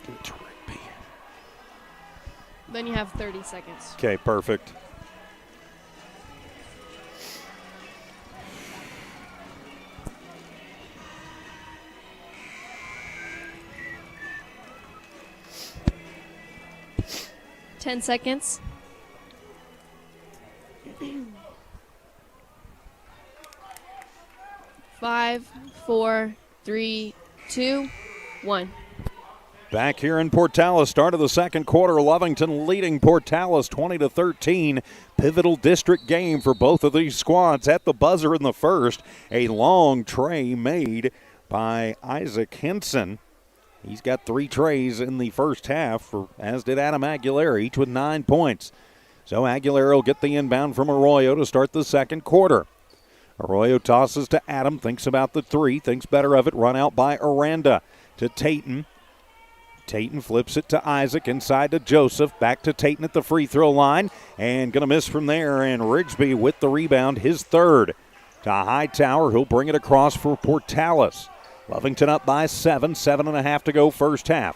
give it to Rigby. Then you have 30 seconds. Okay, perfect. Ten seconds. 5, 4, 3, 2, 1. Back here in Portales, start of the second quarter, Lovington leading Portales 20-13. Pivotal district game for both of these squads. At the buzzer in the first, a long tray made by Isaac Henson. He's got 3 trays in the first half, as did Adam Aguilera, each with 9 points. So Aguilera will get the inbound from Arroyo to start the second quarter. Arroyo tosses to Adam, thinks about the 3, thinks better of it, run out by Aranda to Tayton. Tayton flips it to Isaac, inside to Joseph, back to Tayton at the free throw line, and going to miss from there, and Rigsby with the rebound, his third. To Hightower, he'll bring it across for Portales. Lovington up by 7.5 to go first half.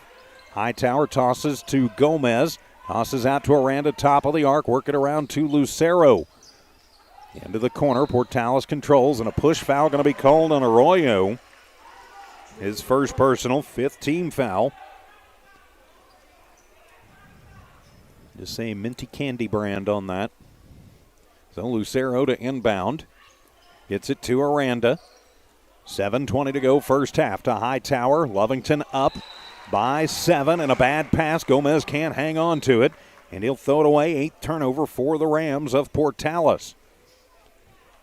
Hightower tosses to Gomez, tosses out to Aranda, top of the arc, work it around to Lucero. Into the corner, Portales controls, and a push foul going to be called on Arroyo. His first personal, 5th team foul. Just say minty candy brand on that. So Lucero to inbound. Gets it to Aranda. 7:20 to go first half to Hightower. Lovington up by 7 and a bad pass. Gomez can't hang on to it. And he'll throw it away. 8th turnover for the Rams of Portales.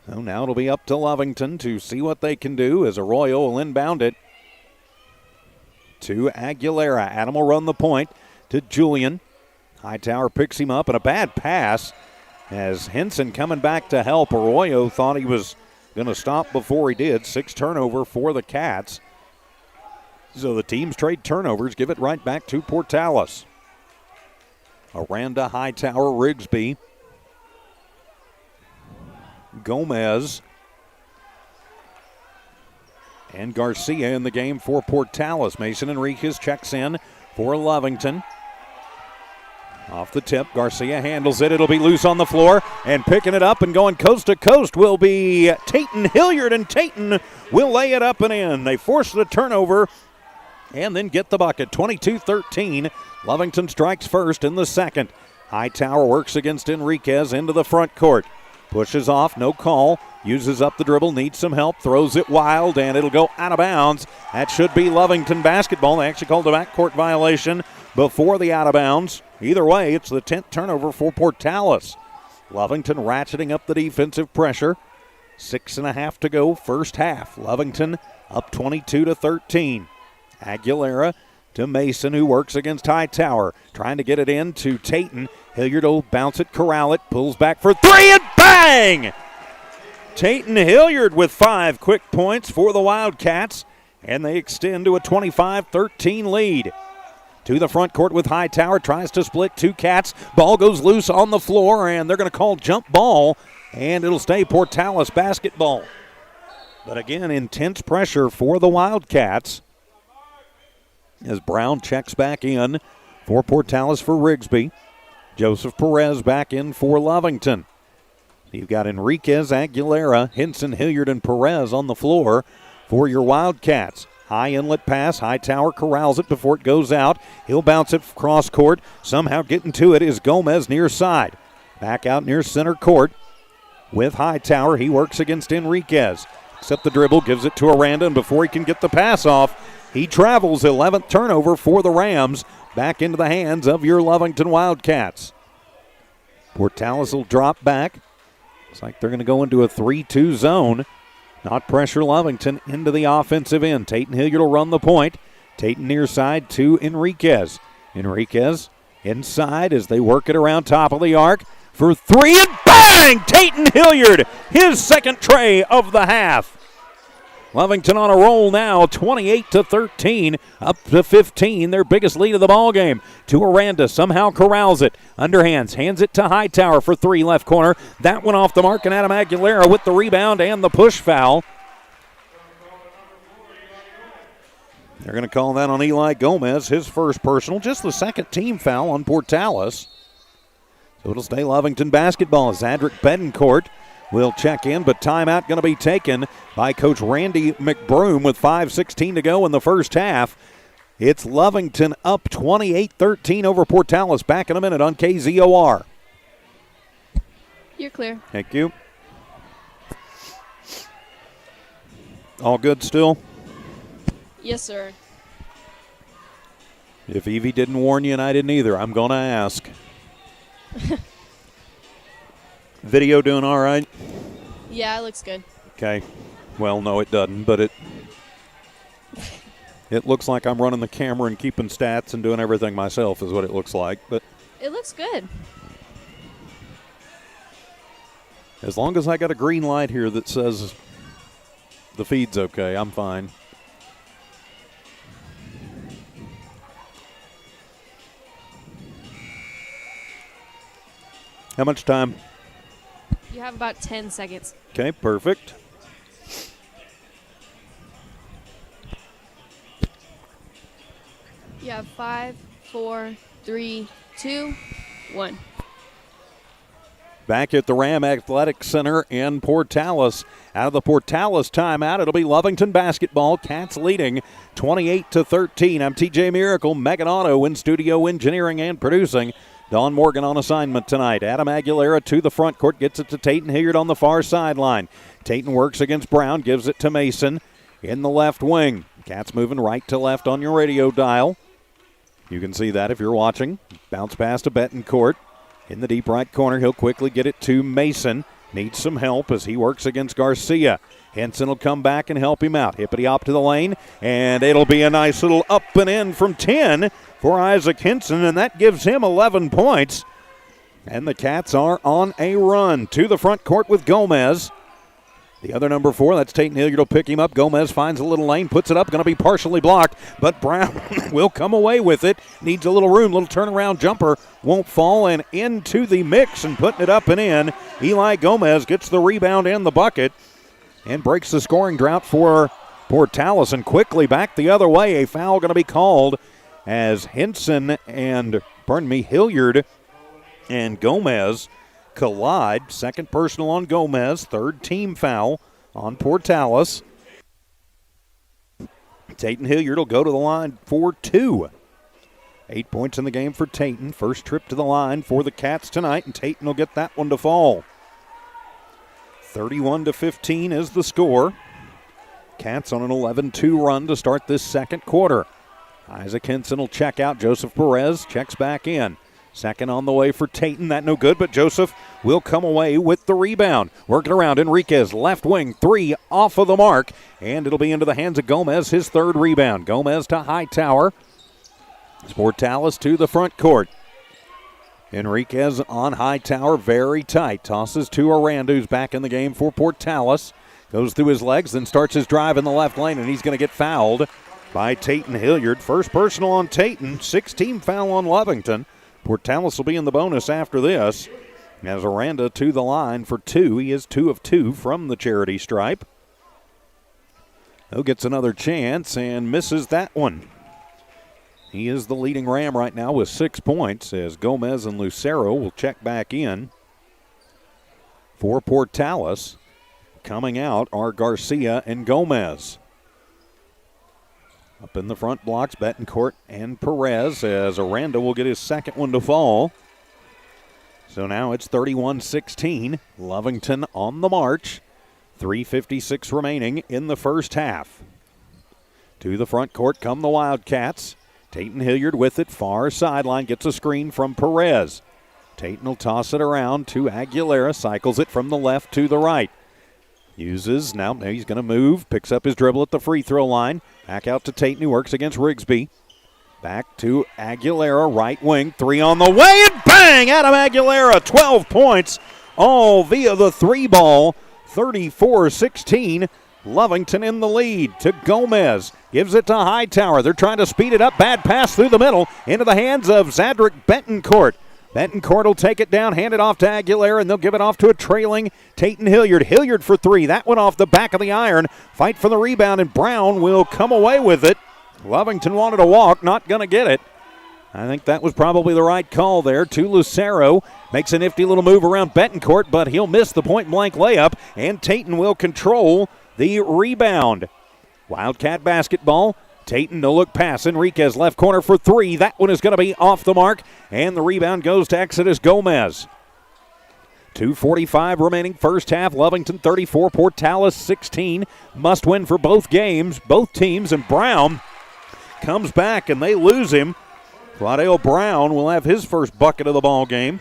So now it'll be up to Lovington to see what they can do as Arroyo will inbound it to Aguilera. Adam will run the point to Julian. Hightower picks him up, and a bad pass as Henson coming back to help. Arroyo thought he was going to stop before he did. 6 turnover for the Cats. So the teams trade turnovers, give it right back to Portales. Aranda, Hightower, Rigsby, Gomez, and Garcia in the game for Portales. Mason Enriquez checks in for Lovington. Off the tip, Garcia handles it. It'll be loose on the floor, and picking it up and going coast to coast will be Tayton Hilliard, and Tayton will lay it up and in. They force the turnover and then get the bucket. 22-13. Lovington strikes first in the second. Hightower works against Enriquez into the front court. Pushes off, no call. Uses up the dribble, needs some help, throws it wild, and it'll go out of bounds. That should be Lovington basketball. They actually called a backcourt violation before the out of bounds. Either way, it's the 10th turnover for Portales. Lovington ratcheting up the defensive pressure. 6.5 to go first half. Lovington up 22-13. Aguilera to Mason, who works against Hightower. Trying to get it in to Tayton. Hilliard will bounce it, corral it, pulls back for 3, and bang! Tayton Hilliard with 5 quick points for the Wildcats, and they extend to a 25-13 lead. To the front court with Hightower, tries to split 2 Cats. Ball goes loose on the floor, and they're going to call jump ball, and it'll stay Portales basketball. But again, intense pressure for the Wildcats as Brown checks back in for Portales for Rigsby. Joseph Perez back in for Lovington. You've got Enriquez, Aguilera, Henson, Hilliard, and Perez on the floor for your Wildcats. High inlet pass. Hightower corrals it before it goes out. He'll bounce it cross court. Somehow getting to it is Gomez near side. Back out near center court with Hightower. He works against Enriquez. Except the dribble, gives it to Aranda, and before he can get the pass off, he travels. 11th turnover for the Rams. Back into the hands of your Lovington Wildcats. Portales will drop back. Looks like they're going to go into a 3-2 zone. Not pressure Lovington into the offensive end. Tayton Hilliard will run the point. Tayton near side to Enriquez. Enriquez inside as they work it around top of the arc for 3, and bang! Tayton Hilliard, his second tray of the half. Lovington on a roll now, 28-13, up to 15, their biggest lead of the ball game. To Aranda, somehow corrals it, underhands, hands it to Hightower for 3, left corner. That went off the mark, and Adam Aguilera with the rebound and the push foul. They're going to call that on Eli Gomez, his first personal, just the second team foul on Portales. So it'll stay Lovington basketball as Adric Bedencourt will check in, but timeout going to be taken by Coach Randy McBroom with 5:16 to go in the first half. It's Lovington up 28-13 over Portales. Back in a minute on KZOR. You're clear. Thank you. All good still? Yes, sir. If Evie didn't warn you and I didn't either, I'm going to ask. Video doing all right? Yeah, it looks good. Okay. Well, no, it doesn't, but it looks like I'm running the camera and keeping stats and doing everything myself is what it looks like. But it looks good. As long as I got a green light here that says the feed's okay, I'm fine. How much time? You have about 10 seconds. Okay, perfect. You have 5, 4, 3, 2, 1. Back at the Ram Athletic Center in Portales. Out of the Portales timeout, it'll be Lovington basketball. Cats leading 28-13. I'm TJ Miracle, Megan Otto in studio engineering and producing. Dawn Morgan on assignment tonight. Adam Aguilera to the front court, gets it to Tayton Hilliard on the far sideline. Tayton works against Brown, gives it to Mason in the left wing. Cats moving right to left on your radio dial. You can see that if you're watching. Bounce pass to Betancourt. In the deep right corner, he'll quickly get it to Mason. Needs some help as he works against Garcia. Henson will come back and help him out. Hippity-hop to the lane, and it'll be a nice little up and in from 10 for Isaac Henson, and that gives him 11 points. And the Cats are on a run to the front court with Gomez. The other number 4, that's Tayton Hilliard, will pick him up. Gomez finds a little lane, puts it up, going to be partially blocked, but Brown will come away with it. Needs a little room, little turnaround jumper, won't fall, and into the mix and putting it up and in. Eli Gomez gets the rebound and the bucket and breaks the scoring drought for Portales, and quickly back the other way. A foul going to be called as Hilliard and Gomez collide. Second personal on Gomez. Third team foul on Portales. Tayton Hilliard will go to the line for 2. 8 points in the game for Tayton. First trip to the line for the Cats tonight, and Tayton will get that one to fall. 31-15 is the score. Cats on an 11-2 run to start this second quarter. Isaac Henson will check out. Joseph Perez checks back in. Second on the way for Tayton. That no good, but Joseph will come away with the rebound. Working around, Enriquez, left wing, 3 off of the mark, and it'll be into the hands of Gomez, his third rebound. Gomez to Hightower. Portales to the front court. Enriquez on Hightower, very tight. Tosses to Aranda, who's back in the game for Portales. Goes through his legs, then starts his drive in the left lane, and he's going to get fouled by Tayton Hilliard. First personal on Tayton, 6-team foul on Lovington. Portales will be in the bonus after this. As Aranda to the line for 2. He is 2 of 2 from the charity stripe. Who gets another chance and misses that one. He is the leading Ram right now with 6 points as Gomez and Lucero will check back in. For Portales, coming out are Garcia and Gomez. Up in the front blocks, Betancourt and Perez as Aranda will get his second one to fall. So now it's 31-16. Lovington on the march. 3:56 remaining in the first half. To the front court come the Wildcats. Tayton Hilliard with it, far sideline, gets a screen from Perez. Tayton will toss it around to Aguilera, cycles it from the left to the right. Uses, now he's going to move, picks up his dribble at the free throw line. Back out to Tayton, who works against Rigsby. Back to Aguilera, right wing, 3 on the way, and bang! Adam Aguilera, 12 points, all via the 3 ball, 34-16. Lovington in the lead to Gomez. Gives it to Hightower. They're trying to speed it up. Bad pass through the middle into the hands of Zadrick Betancourt. Betancourt will take it down, hand it off to Aguilera, and they'll give it off to a trailing Tayton Hilliard. Hilliard for 3. That one off the back of the iron. Fight for the rebound, and Brown will come away with it. Lovington wanted to walk, not going to get it. I think that was probably the right call there to Lucero. Makes a nifty little move around Betancourt, but he'll miss the point-blank layup, and Tayton will control the rebound. Wildcat basketball. Tayton, no look pass. Enriquez left corner for 3. That one is going to be off the mark, and the rebound goes to Exodus Gomez. 2:45 remaining first half. Lovington 34, Portales 16. Must win for both games, both teams, and Brown comes back and they lose him. Rodale Brown will have his first bucket of the ball game.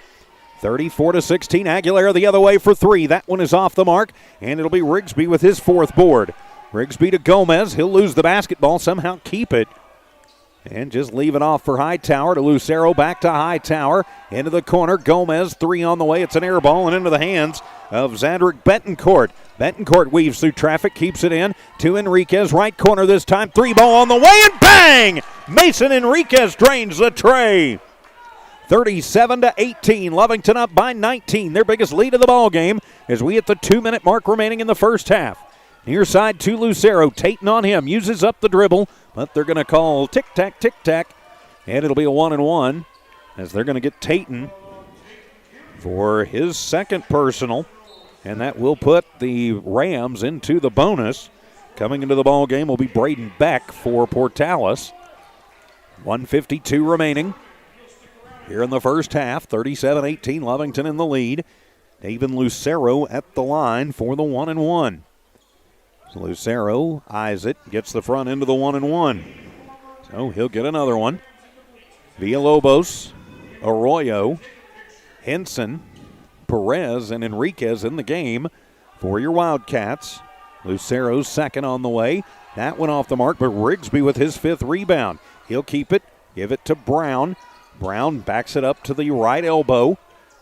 34-16. Aguilera the other way for three. That one is off the mark, and it'll be Rigsby with his fourth board. Rigsby to Gomez. He'll lose the basketball, somehow keep it, and just leave it off for Hightower. To Lucero, back to Hightower. Into the corner. Gomez, three on the way. It's an air ball and into the hands of Zadrick Betancourt. Betancourt weaves through traffic, keeps it in. To Enriquez, right corner this time. Three ball on the way, and bang! Mason Enriquez drains the tray. 37-18. Lovington up by 19. Their biggest lead of the ball game as we hit the 2-minute mark remaining in the first half. Near side to Lucero. Tatum on him. Uses up the dribble, but they're going to call tic-tac, tic-tac. And it'll be a 1-and-1 as they're going to get Tatum for his second personal. And that will put the Rams into the bonus. Coming into the ball game will be Braden Beck for Portales. 1:52 remaining here in the first half. 37-18, Lovington in the lead. David Lucero at the line for the 1-and-1. So Lucero eyes it, gets the front into the 1-and-1. So he'll get another one. Villalobos, Arroyo, Henson, Perez, and Enriquez in the game for your Wildcats. Lucero's second on the way. That went off the mark, but Rigsby with his fifth rebound. He'll keep it, give it to Brown. Brown backs it up to the right elbow,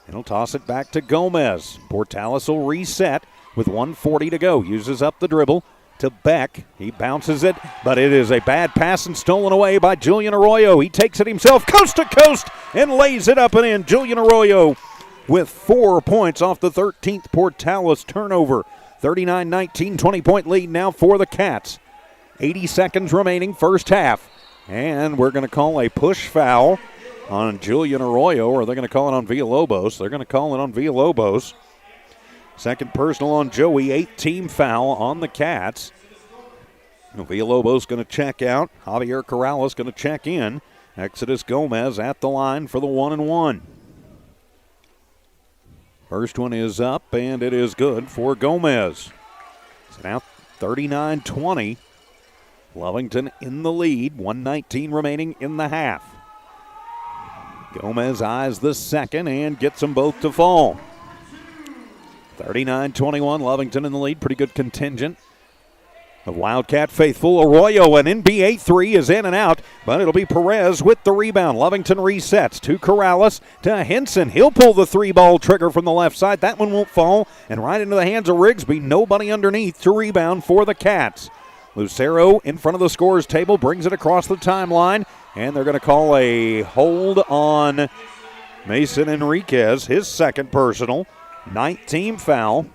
and he'll toss it back to Gomez. Portales will reset with 1:40 to go. Uses up the dribble to Beck. He bounces it, but it is a bad pass and stolen away by Julian Arroyo. He takes it himself coast to coast and lays it up and in. Julian Arroyo with 4 points off the 13th Portales turnover. 39-19, 20-point lead now for the Cats. 80 seconds remaining, first half. And we're going to call a push foul on Julian Arroyo, or they're going to call it on Villalobos. They're going to call it on Villalobos. Second personal on Joey, 8-team foul on the Cats. Villalobos going to check out. Javier Corrales going to check in. Exodus Gomez at the line for the 1-and-1. First one is up, and it is good for Gomez. It's now 39-20. Lovington in the lead, 1:19 remaining in the half. Gomez eyes the second and gets them both to fall. 39-21, Lovington in the lead. Pretty good contingent of Wildcat faithful. Arroyo, an NBA three is in and out, but it'll be Perez with the rebound. Lovington resets to Corrales, to Henson. He'll pull the three-ball trigger from the left side. That one won't fall, and right into the hands of Rigsby. Nobody underneath to rebound for the Cats. Lucero in front of the scorer's table, brings it across the timeline, and they're going to call a hold on Mason Enriquez, his second personal. 19th foul.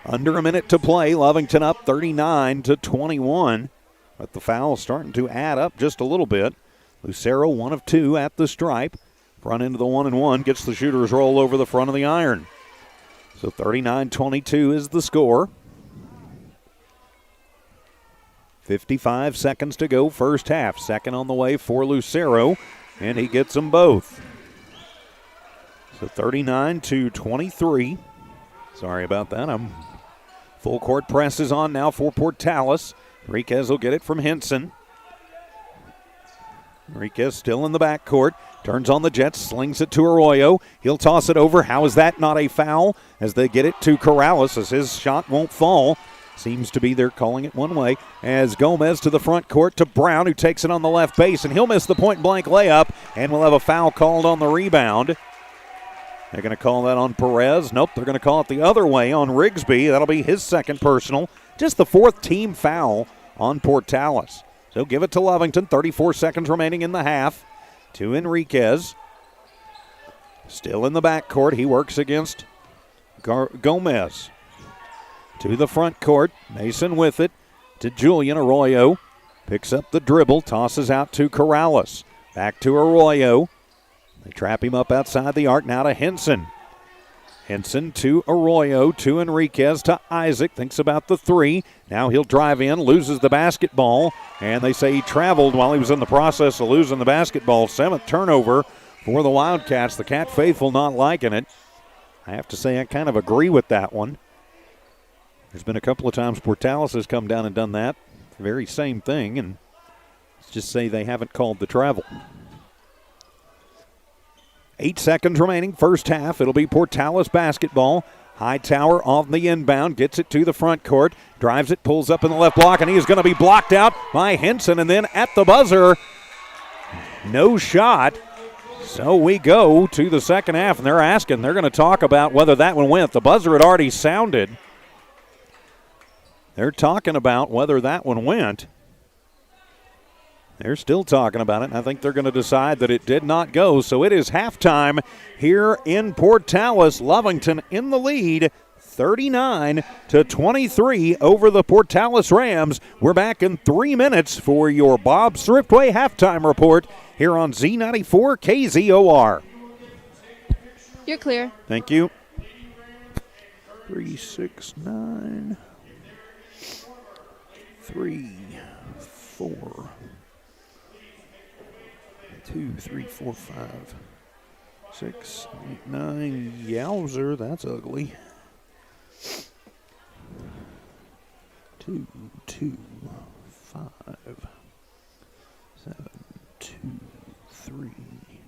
Under a minute to play. Lovington up 39-21. But the foul starting to add up just a little bit. Lucero 1 of 2 at the stripe. Front into the 1-and-1. Gets the shooter's roll over the front of the iron. So 39-22 is the score. 55 seconds to go first half. Second on the way for Lucero. And he gets them both. So 39-23. Sorry about that. Full court press is on now for Portales. Enriquez will get it from Henson. Enriquez still in the backcourt. Turns on the Jets, slings it to Arroyo. He'll toss it over. How is that not a foul? As they get it to Corrales as his shot won't fall. Seems to be they're calling it one way. As Gomez to the front court to Brown, who takes it on the left base, and he'll miss the point-blank layup, and we'll have a foul called on the rebound. They're going to call that on Perez. Nope, they're going to call it the other way on Rigsby. That'll be his second personal. Just the fourth team foul on Portales. So give it to Lovington. 34 seconds remaining in the half. To Enriquez. Still in the backcourt. He works against Gomez. To the front court. Mason with it. To Julian Arroyo. Picks up the dribble. Tosses out to Corrales. Back to Arroyo. They trap him up outside the arc. Now to Henson. Henson to Arroyo, to Enriquez, to Isaac. Thinks about the three. Now he'll drive in, loses the basketball. And they say he traveled while he was in the process of losing the basketball. 7th turnover for the Wildcats. The Cat faithful not liking it. I have to say I kind of agree with that one. There's been a couple of times Portales has come down and done that. Very same thing. And let's just say they haven't called the travel. 8 seconds remaining, first half. It'll be Portales basketball. Hightower off the inbound, gets it to the front court, drives it, pulls up in the left block, and he is going to be blocked out by Henson. And then at the buzzer, no shot. So we go to the second half, and they're going to talk about whether that one went. The buzzer had already sounded. They're talking about whether that one went. They're still talking about it, and I think they're going to decide that it did not go. So it is halftime here in Portales. Lovington in the lead, 39-23 over the Portales Rams. We're back in 3 minutes for your Bob Thriftway halftime report here on Z94 KZOR. You're clear. Thank you. 3, 6, 9, 3, 4. 2, 3, 4, 5, 6, 8, 9. Yowzer, that's ugly. 2, 2, 5, 7, 2, 3,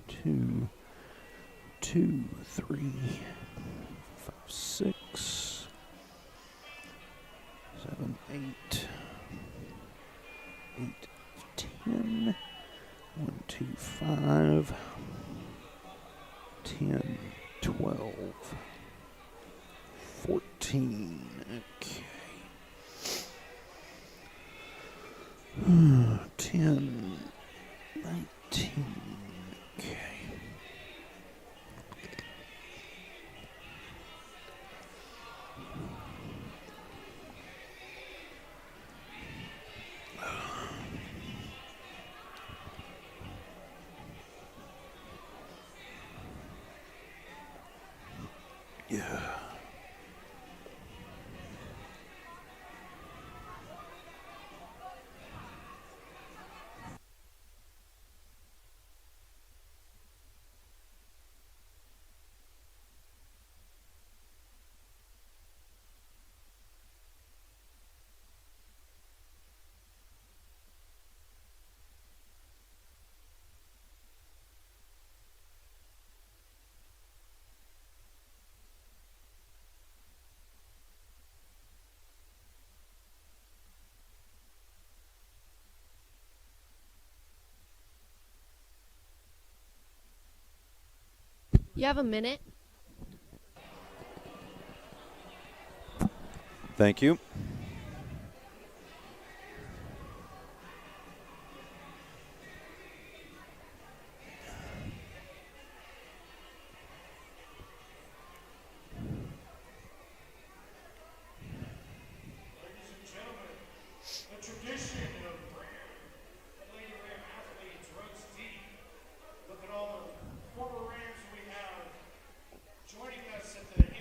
2, 2, 3, 5, 6, 7, 8, 8, 10. 1, 2, 5, 10, 12, 14. Okay. 10, 19. Okay. Yeah. You have a minute. Thank you.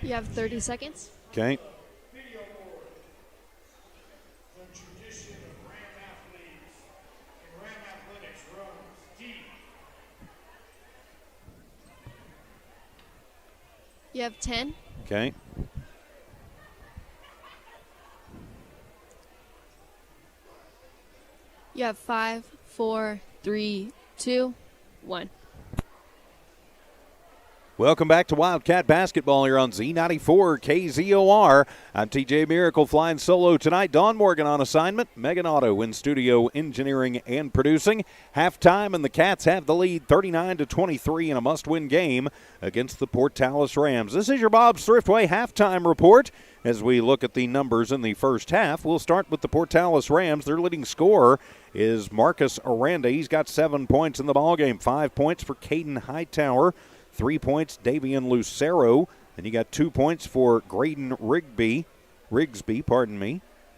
You have 30 seconds. Okay. You have 10. Okay. You have 5, 4, 3, 2, 1. Welcome back to Wildcat Basketball here on Z94 KZOR. I'm TJ Miracle flying solo tonight. Dawn Morgan on assignment. Megan Otto in studio engineering and producing. Halftime, and the Cats have the lead 39-23 in a must-win game against the Portales Rams. This is your Bob Thriftway halftime report. As we look at the numbers in the first half, we'll start with the Portales Rams. Their leading scorer is Marcus Aranda. He's got 7 points in the ballgame. 5 points for Caden Hightower. 3 points, Davian Lucero. And you got 2 points for Graydon Rigsby.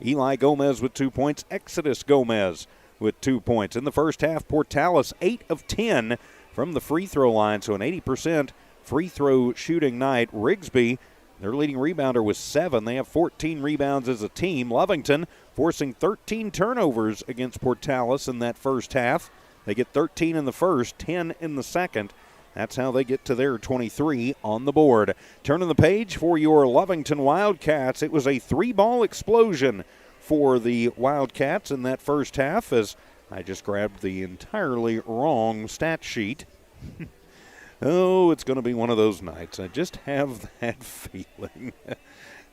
Eli Gomez with 2 points. Exodus Gomez with 2 points. In the first half, Portales 8 of 10 from the free throw line, so an 80% free throw shooting night. Rigsby, their leading rebounder, was 7. They have 14 rebounds as a team. Lovington forcing 13 turnovers against Portales in that first half. They get 13 in the first, 10 in the second. That's how they get to their 23 on the board. Turning the page for your Lovington Wildcats. It was a 3-ball explosion for the Wildcats in that first half, as I just grabbed the entirely wrong stat sheet. Oh, it's going to be one of those nights. I just have that feeling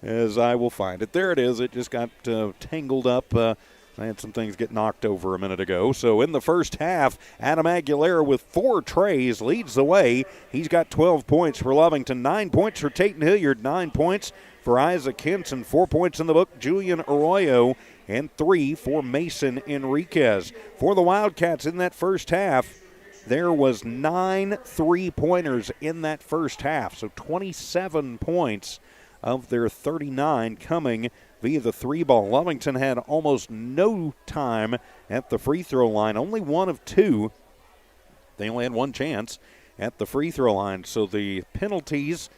as I will find it. There it is. It just got tangled up. I had some things get knocked over a minute ago. So in the first half, Adam Aguilera with 4 trays leads the way. He's got 12 points for Lovington, 9 points for Tatum Hilliard, 9 points for Isaac Henson, 4 points in the book, Julian Arroyo, and 3 for Mason Enriquez. For the Wildcats in that first half, there was 9 3-pointers in that first half, so 27 points of their 39 coming via the 3-ball. Lovington had almost no time at the free throw line, only 1 of 2. They only had 1 chance at the free throw line, so the penalties,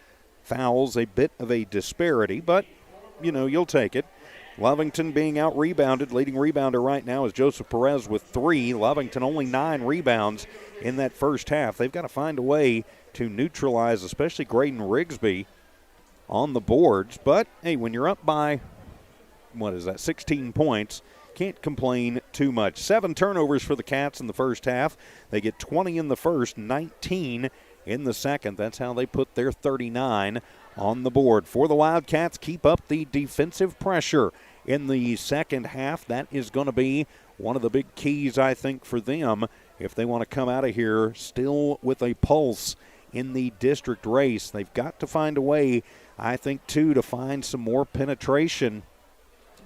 fouls, a bit of a disparity, but, you'll take it. Lovington being out-rebounded. Leading rebounder right now is Joseph Perez with 3. Lovington only 9 rebounds in that first half. They've got to find a way to neutralize, especially Graydon Rigsby, on the boards. But, hey, when you're up by, 16 points, can't complain too much. 7 turnovers for the Cats in the first half. They get 20 in the first, 19 in the second. That's how they put their 39 on the board. For the Wildcats, keep up the defensive pressure in the second half. That is going to be one of the big keys, I think, for them if they want to come out of here still with a pulse in the district race. They've got to find a way, I think, too, to find some more penetration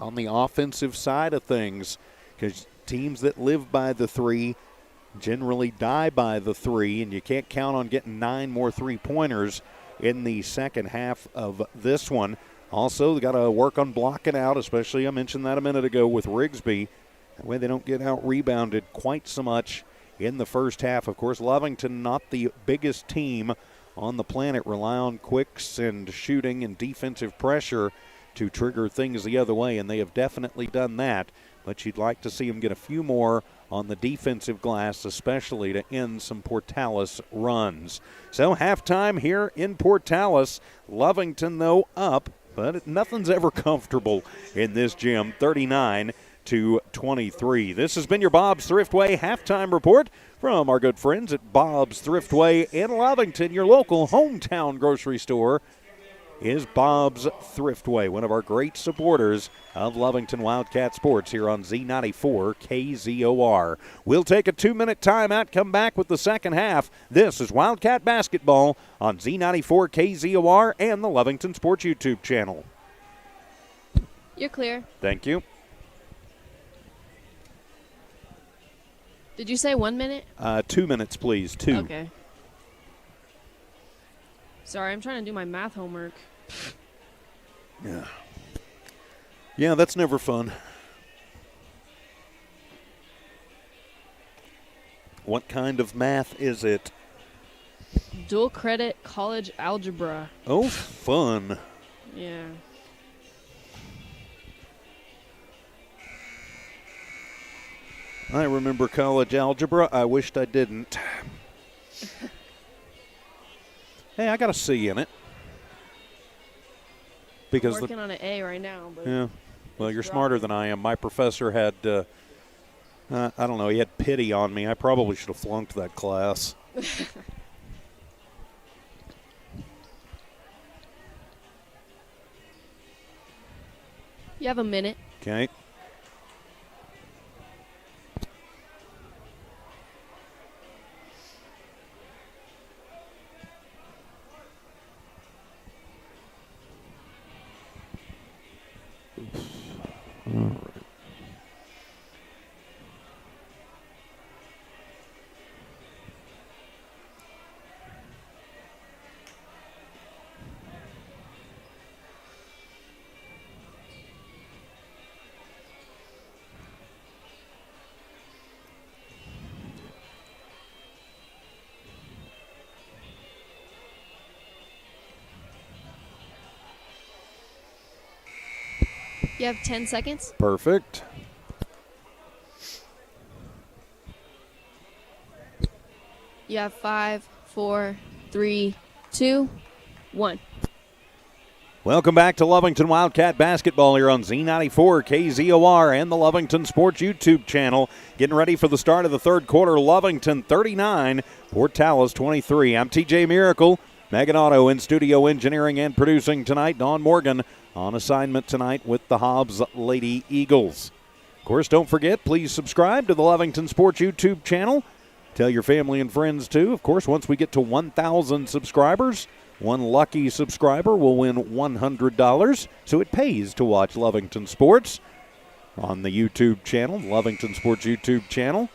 on the offensive side of things, because teams that live by the 3 generally die by the 3, and you can't count on getting 9 more 3-pointers in the second half of this one. Also, they got to work on blocking out, especially I mentioned that a minute ago with Rigsby. That way they don't get out-rebounded quite so much in the first half. Of course, Lovington, not the biggest team on the planet, rely on quicks and shooting and defensive pressure to trigger things the other way, and they have definitely done that. But you'd like to see them get a few more on the defensive glass, especially to end some Portales runs. So halftime here in Portales. Lovington, though, up, but nothing's ever comfortable in this gym, 39-23. This has been your Bob's Thriftway halftime report from our good friends at Bob's Thriftway in Lovington. Your local hometown grocery store is Bob's Thriftway, one of our great supporters of Lovington Wildcat Sports here on Z94 KZOR. We'll take a 2-minute timeout, come back with the second half. This is Wildcat Basketball on Z94 KZOR and the Lovington Sports YouTube channel. You're clear. Thank you. Did you say 1 minute? 2 minutes, please. 2. Okay. Sorry, I'm trying to do my math homework. Yeah, that's never fun. What kind of math is it? Dual credit college algebra. Oh, fun. Yeah. I remember college algebra. I wished I didn't. Hey, I got a C in it. Because I'm working on an A right now. But yeah. Well, you're smarter than I am. My professor had, I don't know, he had pity on me. I probably should have flunked that class. You have a minute. Okay. All right. You have 10 seconds. Perfect. You have 5, 4, 3, 2, 1. Welcome back to Lovington Wildcat basketball here on Z94, KZOR, and the Lovington Sports YouTube channel. Getting ready for the start of the third quarter. Lovington 39, Portales 23. I'm TJ Miracle. Megan Otto in studio engineering and producing tonight. Dawn Morgan on assignment tonight with the Hobbs Lady Eagles. Of course, don't forget, please subscribe to the Lovington Sports YouTube channel. Tell your family and friends too. Of course, once we get to 1,000 subscribers, one lucky subscriber will win $100, so it pays to watch Lovington Sports on the YouTube channel, Lovington Sports YouTube channel.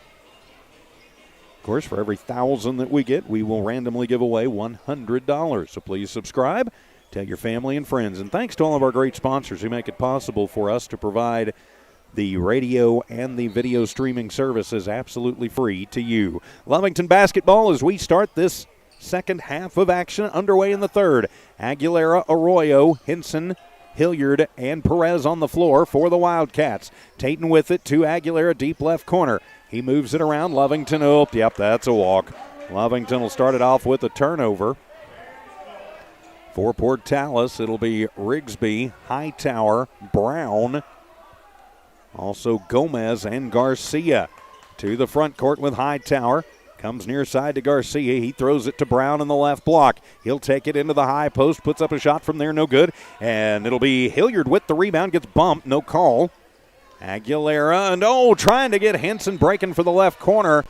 Of course, for every 1,000 that we get, we will randomly give away $100. So please subscribe, tell your family and friends. And thanks to all of our great sponsors who make it possible for us to provide the radio and the video streaming services absolutely free to you. Lovington basketball as we start this second half of action underway in the third. Aguilera, Arroyo, Hinson, Hilliard, and Perez on the floor for the Wildcats. Tayton with it to Aguilera, deep left corner. He moves it around. Lovington, yep, that's a walk. Lovington will start it off with a turnover. For Portales, it'll be Rigsby, Hightower, Brown, also Gomez and Garcia. To the front court with Hightower. Comes near side to Garcia. He throws it to Brown in the left block. He'll take it into the high post, puts up a shot from there, no good. And it'll be Hilliard with the rebound, gets bumped, no call. Aguilera, and trying to get Henson breaking for the left corner.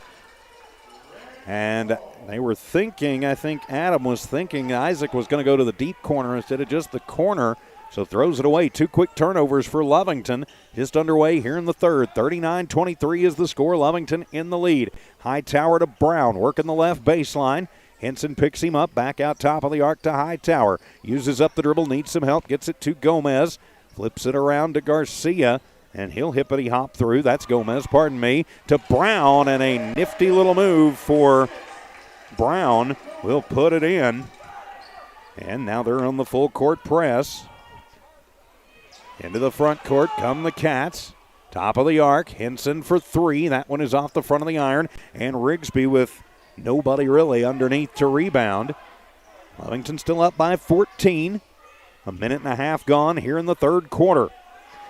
And they were thinking, I think Adam was thinking Isaac was going to go to the deep corner instead of just the corner. So throws it away. Two quick turnovers for Lovington. Just underway here in the third. 39-23 is the score. Lovington in the lead. Hightower to Brown. Working the left baseline. Henson picks him up. Back out top of the arc to Hightower. Uses up the dribble. Needs some help. Gets it to Gomez. Flips it around to Garcia. And he'll hippity hop through. That's Gomez, pardon me. To Brown. And a nifty little move for Brown. Will put it in. And now they're on the full court press. Into the front court come the Cats. Top of the arc. Henson for three. That one is off the front of the iron. And Rigsby with nobody really underneath to rebound. Lovington still up by 14. A minute and a half gone here in the third quarter.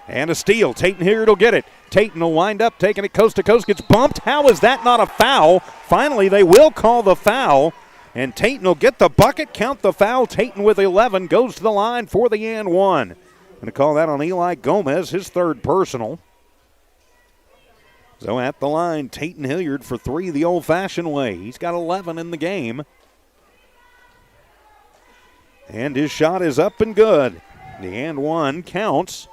And a steal. Tayton Hilliard will get it. Tayton will wind up taking it coast to coast. Gets bumped. How is that not a foul? Finally, they will call the foul. And Tayton will get the bucket. Count the foul. Tayton with 11 goes to the line for the and one. Going to call that on Eli Gomez, his third personal. So at the line, Tayton Hilliard for three the old-fashioned way. He's got 11 in the game. And his shot is up and good. The and one counts.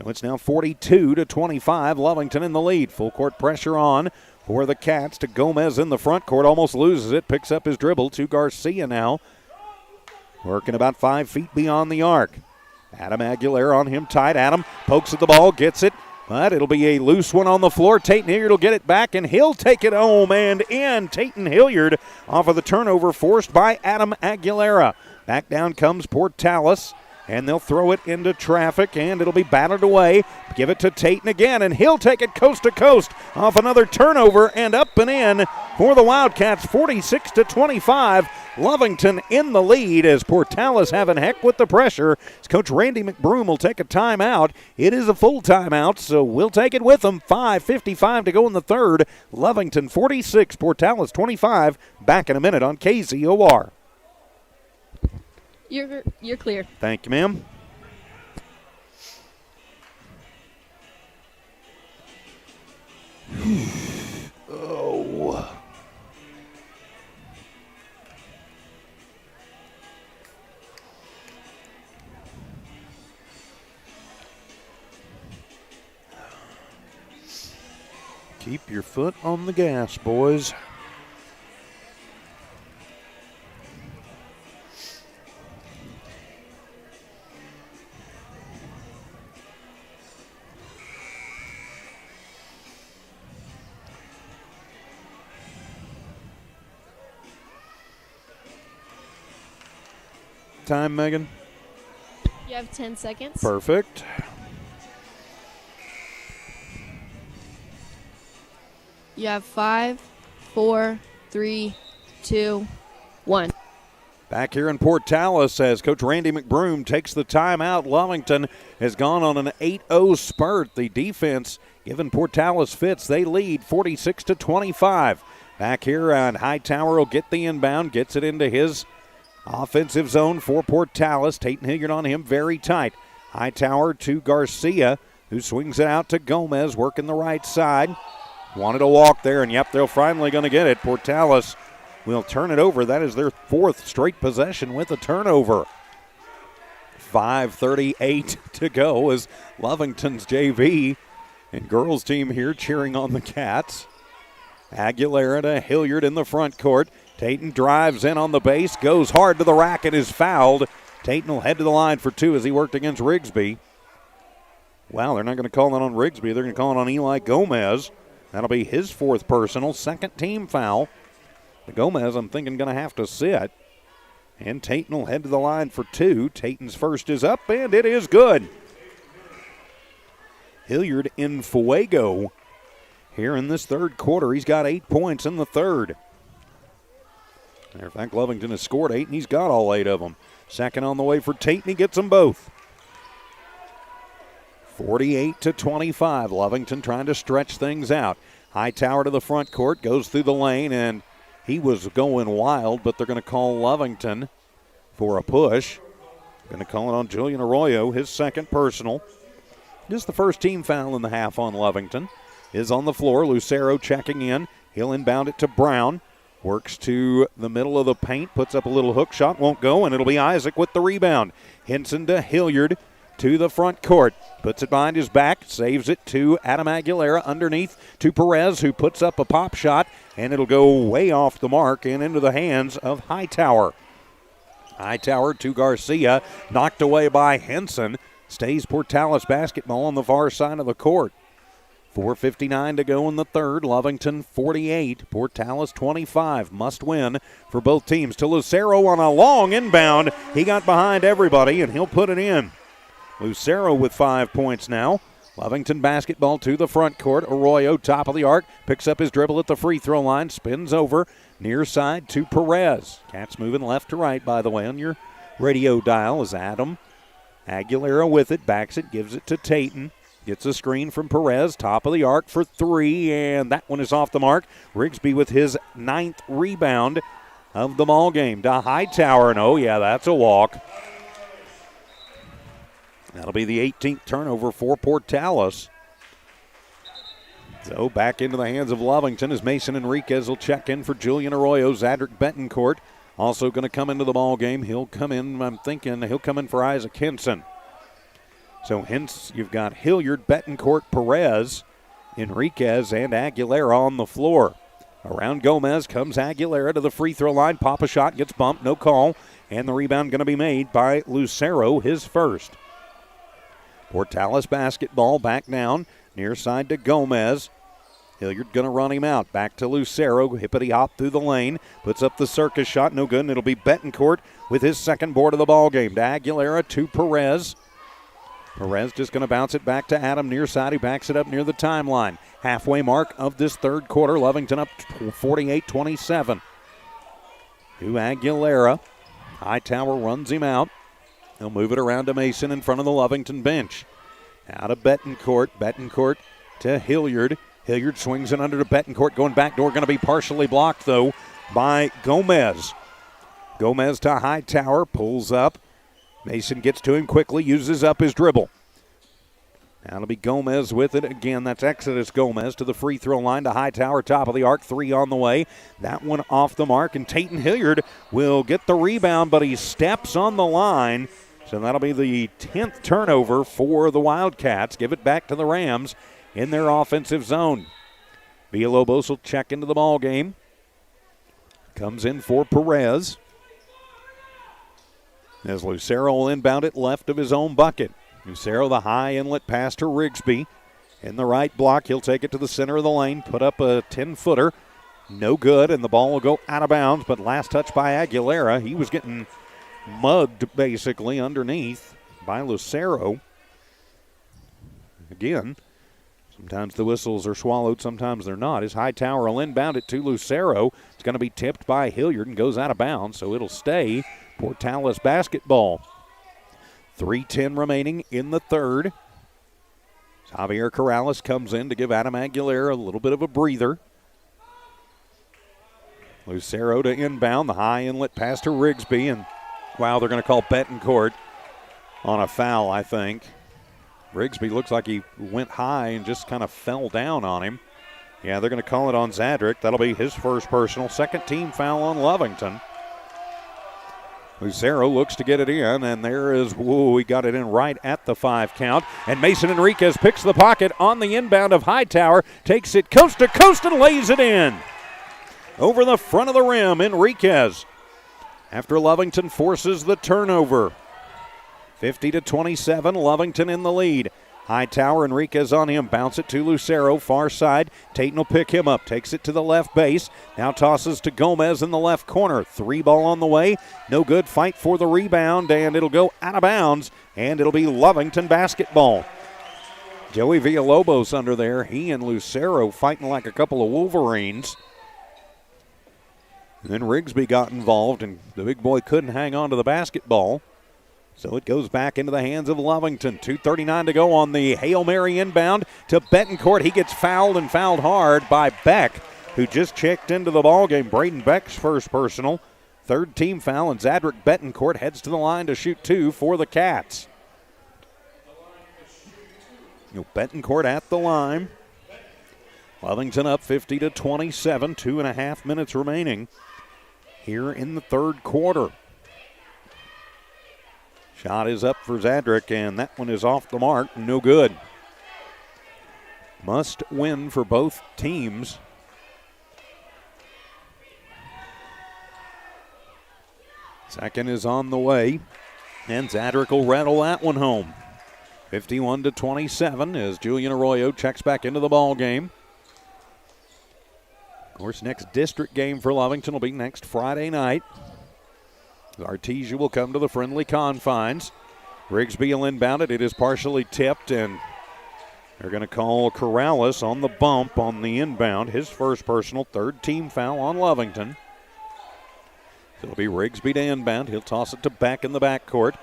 So it's now 42-25. Lovington in the lead. Full court pressure on for the Cats to Gomez in the front court. Almost loses it. Picks up his dribble to Garcia now. Working about 5 feet beyond the arc. Adam Aguilera on him tight. Adam pokes at the ball, gets it, but it'll be a loose one on the floor. Tayton Hilliard will get it back, and he'll take it home and in. Tayton Hilliard off of the turnover forced by Adam Aguilera. Back down comes Portales, and they'll throw it into traffic, and it'll be batted away. Give it to Tayton again, and he'll take it coast to coast off another turnover and up and in for the Wildcats, 46-25. Lovington in the lead as Portales having heck with the pressure. As Coach Randy McBroom will take a timeout. It is a full timeout, so we'll take it with them. 5:55 to go in the third. Lovington 46, Portales 25. Back in a minute on KZOR. You're clear. Thank you, ma'am. Oh. Keep your foot on the gas, boys. Time, Megan? You have 10 seconds. Perfect. You have 5, 4, 3, 2, 1. Back here in Portales as Coach Randy McBroom takes the timeout. Lovington has gone on an 8-0 spurt. The defense giving Portales fits. They lead 46-25. Back here on Hightower will get the inbound, gets it into his offensive zone for Portales. Tate and Hilliard on him very tight. Hightower to Garcia, who swings it out to Gomez, working the right side. Wanted a walk there, and yep, they're finally going to get it. Portales will turn it over. That is their 4th straight possession with a turnover. 5:38 to go as Lovington's JV and girls team here cheering on the Cats. Aguilera to Hilliard in the front court. Tatum drives in on the base, goes hard to the rack, and is fouled. Tatum will head to the line for 2 as he worked against Rigsby. Wow, they're not going to call it on Rigsby. They're going to call it on Eli Gomez. That'll be his 4th personal, 2nd team foul. The Gomez, I'm thinking, going to have to sit. And Tatum will head to the line for 2. Tatum's first is up, and it is good. Hilliard in fuego here in this 3rd quarter. He's got 8 points in the 3rd. Matter of fact, Lovington has scored 8, and he's got all 8 of them. Second on the way for Tate, and he gets them both. 48-25. Lovington trying to stretch things out. Hightower to the front court, goes through the lane, and he was going wild, but they're going to call Lovington for a push. Going to call it on Julian Arroyo, his 2nd personal. This is the 1st team foul in the half on Lovington. Is on the floor. Lucero checking in. He'll inbound it to Brown. Works to the middle of the paint. Puts up a little hook shot. Won't go, and it'll be Isaac with the rebound. Henson to Hilliard to the front court. Puts it behind his back. Saves it to Adam Aguilera underneath to Perez, who puts up a pop shot, and it'll go way off the mark and into the hands of Hightower. Hightower to Garcia. Knocked away by Henson. Stays Portales basketball on the far side of the court. 4:59 to go in the 3rd. Lovington 48, Portales 25. Must win for both teams. To Lucero on a long inbound. He got behind everybody, and he'll put it in. Lucero with 5 points now. Lovington basketball to the front court. Arroyo, top of the arc, picks up his dribble at the free throw line, spins over, near side to Perez. Cats moving left to right, by the way, on your radio dial is Adam Aguilera with it, backs it, gives it to Tatum. Gets a screen from Perez, top of the arc for 3, and that one is off the mark. Rigsby with his 9th rebound of the ball game. To Hightower, and oh yeah, that's a walk. That'll be the 18th turnover for Portales. So back into the hands of Lovington as Mason Enriquez will check in for Julian Arroyo. Zadrick Betancourt also going to come into the ball game. He'll come in, I'm thinking, he'll come in for Isaac Henson. So hence you've got Hilliard, Betancourt, Perez, Enriquez, and Aguilera on the floor. Around Gomez comes Aguilera to the free throw line. Pop a shot, gets bumped, no call. And the rebound going to be made by Lucero, his 1st. Portales basketball back down, near side to Gomez. Hilliard going to run him out. Back to Lucero, hippity hop through the lane. Puts up the circus shot, no good, and it'll be Betancourt with his 2nd board of the ball game. To Aguilera, to Perez. Perez just going to bounce it back to Adam near side. He backs it up near the timeline. Halfway mark of this 3rd quarter. Lovington up 48-27. To Aguilera. Hightower runs him out. He'll move it around to Mason in front of the Lovington bench. Out of Betancourt. Betancourt to Hilliard. Hilliard swings it under to Betancourt. Going back door. Going to be partially blocked, though, by Gomez. Gomez to Hightower. Pulls up. Mason gets to him quickly, uses up his dribble. Now it'll be Gomez with it again. That's Exodus Gomez to the free throw line to Hightower, top of the arc, 3 on the way. That one off the mark, and Tatum Hilliard will get the rebound, but he steps on the line. So that'll be the 10th turnover for the Wildcats. Give it back to the Rams in their offensive zone. Villalobos will check into the ball game. Comes in for Perez. As Lucero will inbound it left of his own bucket. Lucero, the high inlet pass to Rigsby. In the right block, he'll take it to the center of the lane, put up a 10-footer. No good, and the ball will go out of bounds, but last touch by Aguilera. He was getting mugged, basically, underneath by Lucero. Again, sometimes the whistles are swallowed, sometimes they're not. His Hightower will inbound it to Lucero. It's going to be tipped by Hilliard and goes out of bounds, so it'll stay Portales basketball. 3:10 remaining in the third. Javier Corrales comes in to give Adam Aguilera a little bit of a breather. Lucero to inbound, the high inlet pass to Rigsby, and wow, they're going to call Betancourt on a foul, I think. Rigsby looks like he went high and just kind of fell down on him. Yeah, they're going to call it on Zadrick. That'll be his first personal. Second team foul on Lovington. Lucero looks to get it in, and there is, he got it in right at the 5 count. And Mason Enriquez picks the pocket on the inbound of Hightower, takes it coast to coast and lays it in. Over the front of the rim, Enriquez. After Lovington forces the turnover. 50-27, Lovington in the lead. Hightower, Enriquez on him, bounce it to Lucero, far side. Tatum will pick him up, takes it to the left base. Now tosses to Gomez in the left corner. 3 ball on the way, no good, fight for the rebound, and it'll go out of bounds, and it'll be Lovington basketball. Joey Villalobos under there, he and Lucero fighting like a couple of Wolverines. And then Rigsby got involved, and the big boy couldn't hang on to the basketball. So it goes back into the hands of Lovington. 2:39 to go on the Hail Mary inbound to Betancourt. He gets fouled and fouled hard by Beck, who just checked into the ballgame. Braden Beck's first personal. Third team foul, and Zadrick Betancourt heads to the line to shoot 2 for the Cats. Betancourt at the line. Lovington up 50-27, 2.5 minutes remaining here in the third quarter. Shot is up for Zadrick, and that one is off the mark. No good. Must win for both teams. Second is on the way, and Zadrick will rattle that one home. 51-27 as Julian Arroyo checks back into the ball game. Of course, next district game for Lovington will be next Friday night. Artesia will come to the friendly confines. Rigsby will inbound it. It is partially tipped, and they're going to call Corrales on the bump on the inbound. His first personal, third team foul on Lovington. It'll be Rigsby to inbound. He'll toss it to Beck in the backcourt.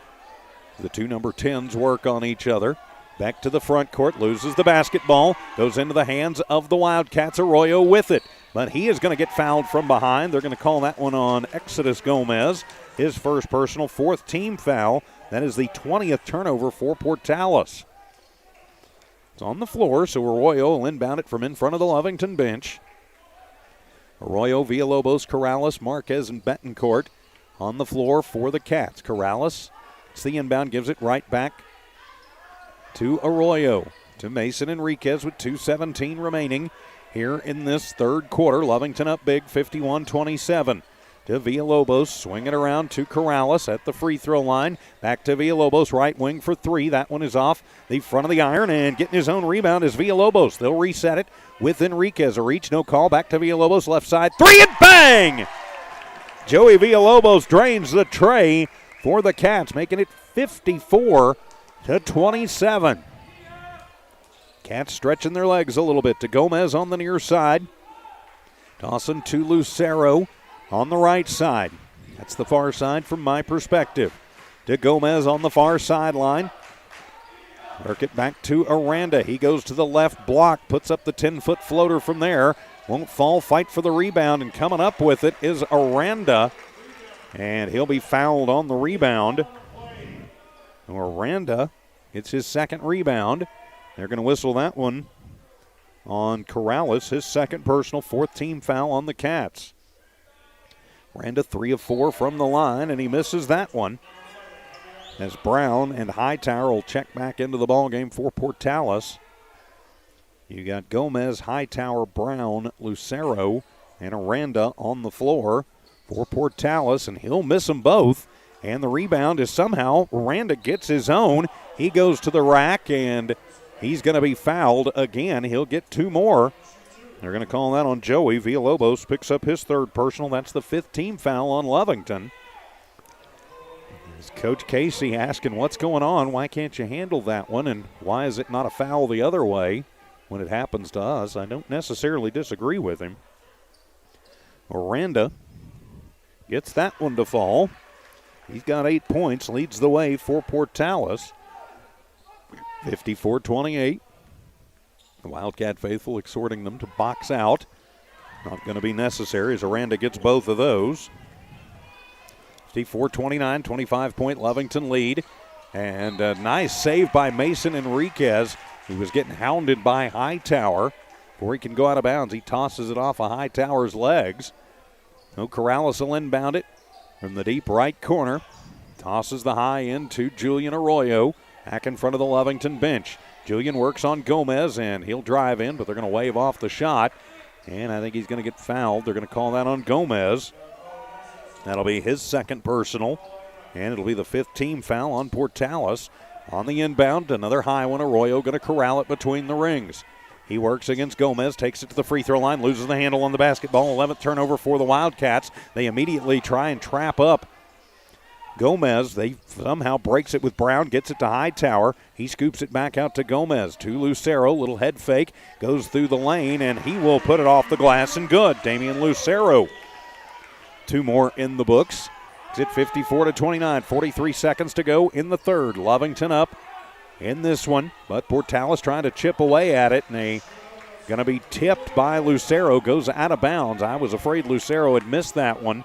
The two number 10s work on each other. Back to the front court, loses the basketball, goes into the hands of the Wildcats. Arroyo with it, but he is going to get fouled from behind. They're going to call that one on Exodus Gomez. His first personal, fourth team foul. That is the 20th turnover for Portales. It's on the floor, so Arroyo will inbound it from in front of the Lovington bench. Arroyo, Villalobos, Corrales, Marquez, and Betancourt on the floor for the Cats. Corrales, it's the inbound, gives it right back to Arroyo. To Mason Enriquez with 2:17 remaining here in this third quarter. Lovington up big, 51-27. To Villalobos, swing it around to Corrales at the free throw line. Back to Villalobos, right wing for 3. That one is off the front of the iron, and getting his own rebound is Villalobos. They'll reset it with Enriquez. A reach, no call. Back to Villalobos, left side. 3 and bang! Joey Villalobos drains the tray for the Cats, making it 54-27. Cats stretching their legs a little bit to Gomez on the near side. Tossing to Lucero on the right side. That's the far side from my perspective. To Gomez on the far sideline. Work it back to Aranda. He goes to the left block, puts up the 10-foot floater from there. Won't fall, fight for the rebound, and coming up with it is Aranda. And he'll be fouled on the rebound. Aranda, it's his second rebound. They're going to whistle that one on Corrales, his second personal, fourth team foul on the Cats. Aranda 3 of 4 from the line, and he misses that one. As Brown and Hightower will check back into the ballgame for Portales. You got Gomez, Hightower, Brown, Lucero, and Aranda on the floor for Portales, and he'll miss them both. And the rebound is somehow Aranda gets his own. He goes to the rack, and he's going to be fouled again. He'll get 2 more. They're going to call that on Joey. Villalobos picks up his third personal. That's the 5th team foul on Lovington. It's Coach Casey asking what's going on. Why can't you handle that one? And why is it not a foul the other way when it happens to us? I don't necessarily disagree with him. Aranda gets that one to fall. He's got 8 points, leads the way for Portales. 54-28. The Wildcat faithful exhorting them to box out. Not going to be necessary as Aranda gets both of those. 54-29, 25-point Lovington lead. And a nice save by Mason Enriquez. He was getting hounded by Hightower. Before he can go out of bounds, he tosses it off of Hightower's legs. No, Corrales will inbound it from the deep right corner. Tosses the high into Julian Arroyo. Back in front of the Lovington bench. Julian works on Gomez, and he'll drive in, but they're going to wave off the shot. And I think he's going to get fouled. They're going to call that on Gomez. That'll be his second personal. And it'll be the 5th team foul on Portales. On the inbound, another high one. Arroyo going to corral it between the rings. He works against Gomez, takes it to the free throw line, loses the handle on the basketball. 11th turnover for the Wildcats. They immediately try and trap up Gomez. They somehow breaks it with Brown, gets it to Hightower. He scoops it back out to Gomez. To Lucero, little head fake, goes through the lane, and he will put it off the glass and good. Damian Lucero. 2 more in the books. It's at 54-29, 43 seconds to go in the third. Lovington up in this one, but Portales trying to chip away at it, and they going to be tipped by Lucero. Goes out of bounds. I was afraid Lucero had missed that one.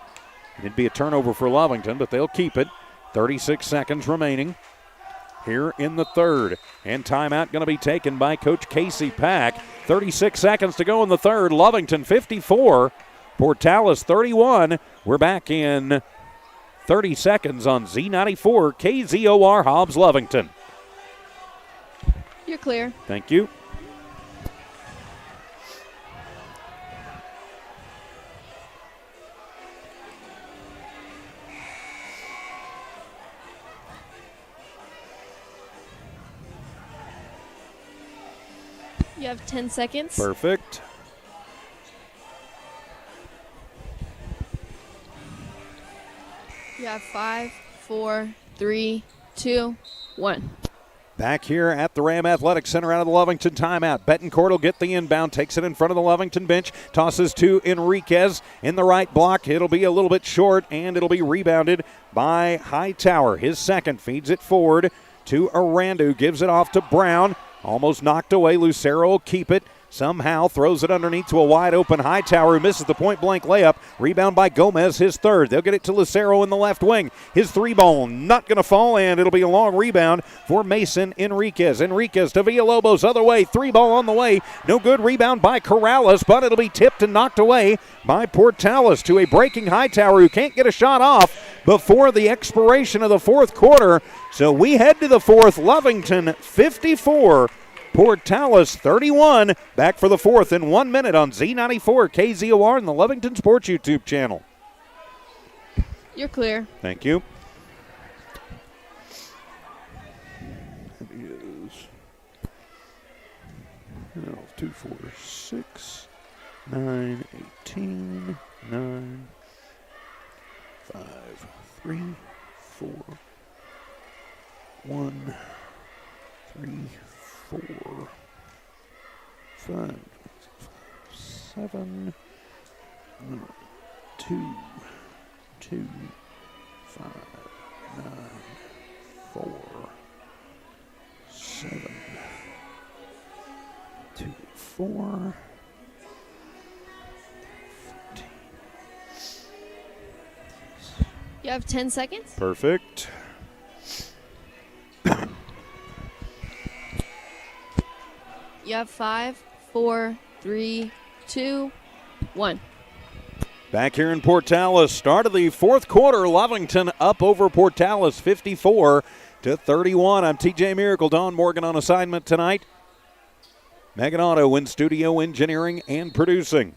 It'd be a turnover for Lovington, but they'll keep it. 36 seconds remaining here in the third. And timeout going to be taken by Coach Casey Pack. 36 seconds to go in the third. Lovington 54, Portales 31. We're back in 30 seconds on Z94 KZOR Hobbs Lovington. You're clear. Thank you. You have 10 seconds. Perfect. You have 5, 4, 3, 2, 1. Back here at the Ram Athletic Center out of the Lovington timeout. Betancourt will get the inbound, takes it in front of the Lovington bench, tosses to Enriquez in the right block. It'll be a little bit short, and it'll be rebounded by Hightower. His second feeds it forward to Arandu, gives it off to Brown. Almost knocked away. Lucero will keep it. Somehow throws it underneath to a wide open Hightower who misses the point blank layup. Rebound by Gomez, his third. They'll get it to Lucero in the left wing. His 3-ball not going to fall, and it'll be a long rebound for Mason Enriquez. Enriquez to Villalobos, other way. 3-ball on the way. No good. Rebound by Corrales, but it'll be tipped and knocked away by Portales to a breaking Hightower who can't get a shot off before the expiration of the fourth quarter. So we head to the fourth. Lovington 54. Portales 31. Back for the fourth in 1 minute on Z94 KZOR and the Lovington Sports YouTube channel. You're clear. Thank you. It is 2, 4, 6, 9, 18, 9, 5, 3, 4, 1, 3, 4, 5, 7, 2, 2, 5, 9, 4, 7, 2, 4, 15. You have 10 seconds. Perfect. You have 5, 4, 3, 2, 1. Back here in Portales, start of the fourth quarter. Lovington up over Portales 54-31. I'm TJ Miracle. Don Morgan on assignment tonight. Megan Otto in studio engineering and producing.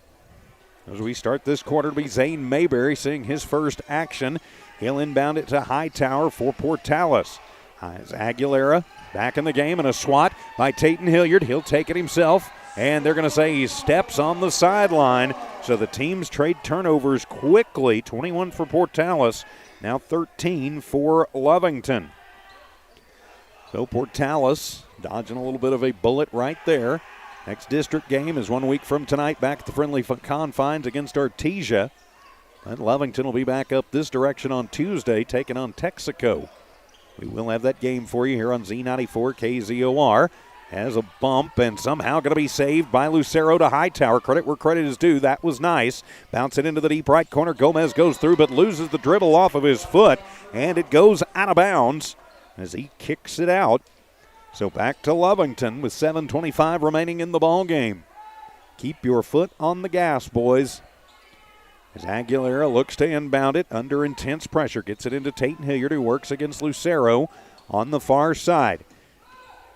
As we start this quarter, to be Zane Mayberry seeing his first action. He'll inbound it to Hightower for Portales. As Aguilera back in the game, and a swat by Tayton Hilliard. He'll take it himself, and they're going to say he steps on the sideline. So the teams trade turnovers quickly. 21 for Portales, now 13 for Lovington. So Portales dodging a little bit of a bullet right there. Next district game is 1 week from tonight, back at the friendly confines against Artesia. And Lovington will be back up this direction on Tuesday, taking on Texaco. We will have that game for you here on Z94 KZOR. Has a bump and somehow going to be saved by Lucero to Hightower. Credit where credit is due. That was nice. Bounce it into the deep right corner. Gomez goes through but loses the dribble off of his foot, and it goes out of bounds as he kicks it out. So back to Lovington with 7:25 remaining in the ball game. Keep your foot on the gas, boys. As Aguilera looks to inbound it under intense pressure. Gets it into Tayton Hilliard, who works against Lucero on the far side.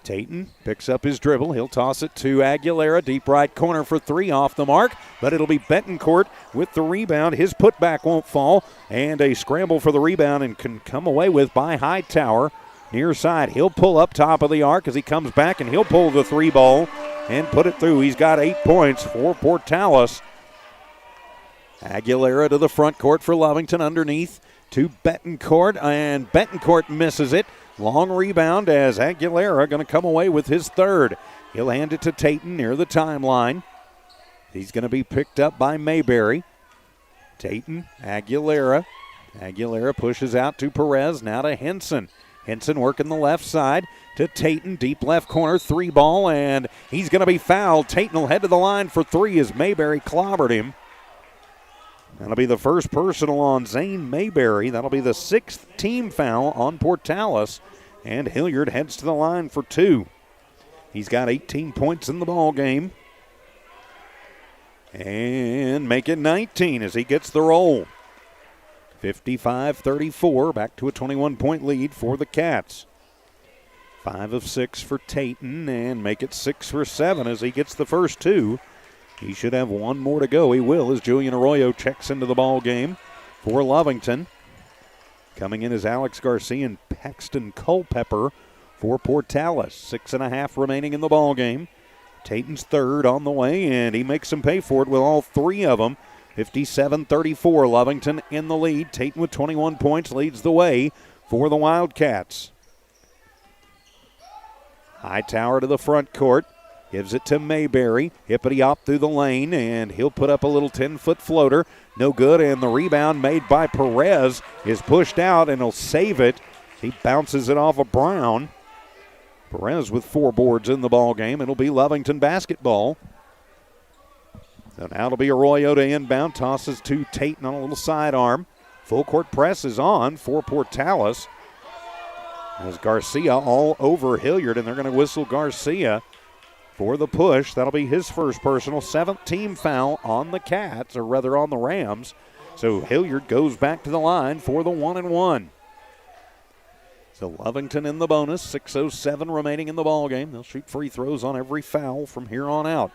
Tayton picks up his dribble. He'll toss it to Aguilera. Deep right corner for three, off the mark. But it'll be Betancourt with the rebound. His putback won't fall. And a scramble for the rebound and can come away with by Hightower. Near side, he'll pull up top of the arc as he comes back, and he'll pull the three ball and put it through. He's got 8 points for Portales. Aguilera to the front court for Lovington, underneath to Betancourt, and Betancourt misses it. Long rebound as Aguilera going to come away with his third. He'll hand it to Tayton near the timeline. He's going to be picked up by Mayberry. Tayton, Aguilera. Aguilera pushes out to Perez, now to Henson. Henson working the left side to Tayton, deep left corner, three ball, and he's going to be fouled. Tayton will head to the line for three as Mayberry clobbered him. That'll be the first personal on Zane Mayberry. That'll be the 6th team foul on Portales. And Hilliard heads to the line for two. He's got 18 points in the ball game. And make it 19 as he gets the roll. 55-34, back to a 21-point lead for the Cats. 5 of 6 for Tayton, and make it 6 for 7 as he gets the first two. He should have one more to go. He will as Julian Arroyo checks into the ball game for Lovington. Coming in is Alex Garcia and Paxton Culpepper for Portales. 6.5 remaining in the ball game. Tayton's third on the way, and he makes them pay for it with all three of them. 57-34, Lovington in the lead. Tayton with 21 points leads the way for the Wildcats. Hightower to the front court. Gives it to Mayberry. Hippity-hop through the lane, and he'll put up a little 10-foot floater. No good, and the rebound made by Perez is pushed out, and he'll save it. He bounces it off of Brown. Perez with 4 boards in the ball game. It'll be Lovington basketball. So now it'll be Arroyo to inbound. Tosses to Tayton on a little sidearm. Full court press is on for Portales. As Garcia all over Hilliard, and they're going to whistle Garcia for the push. That'll be his first personal. 7th team foul on the Cats, or rather on the Rams. So Hilliard goes back to the line for the 1-and-1. So Lovington in the bonus. 6:07 remaining in the ballgame. They'll shoot free throws on every foul from here on out.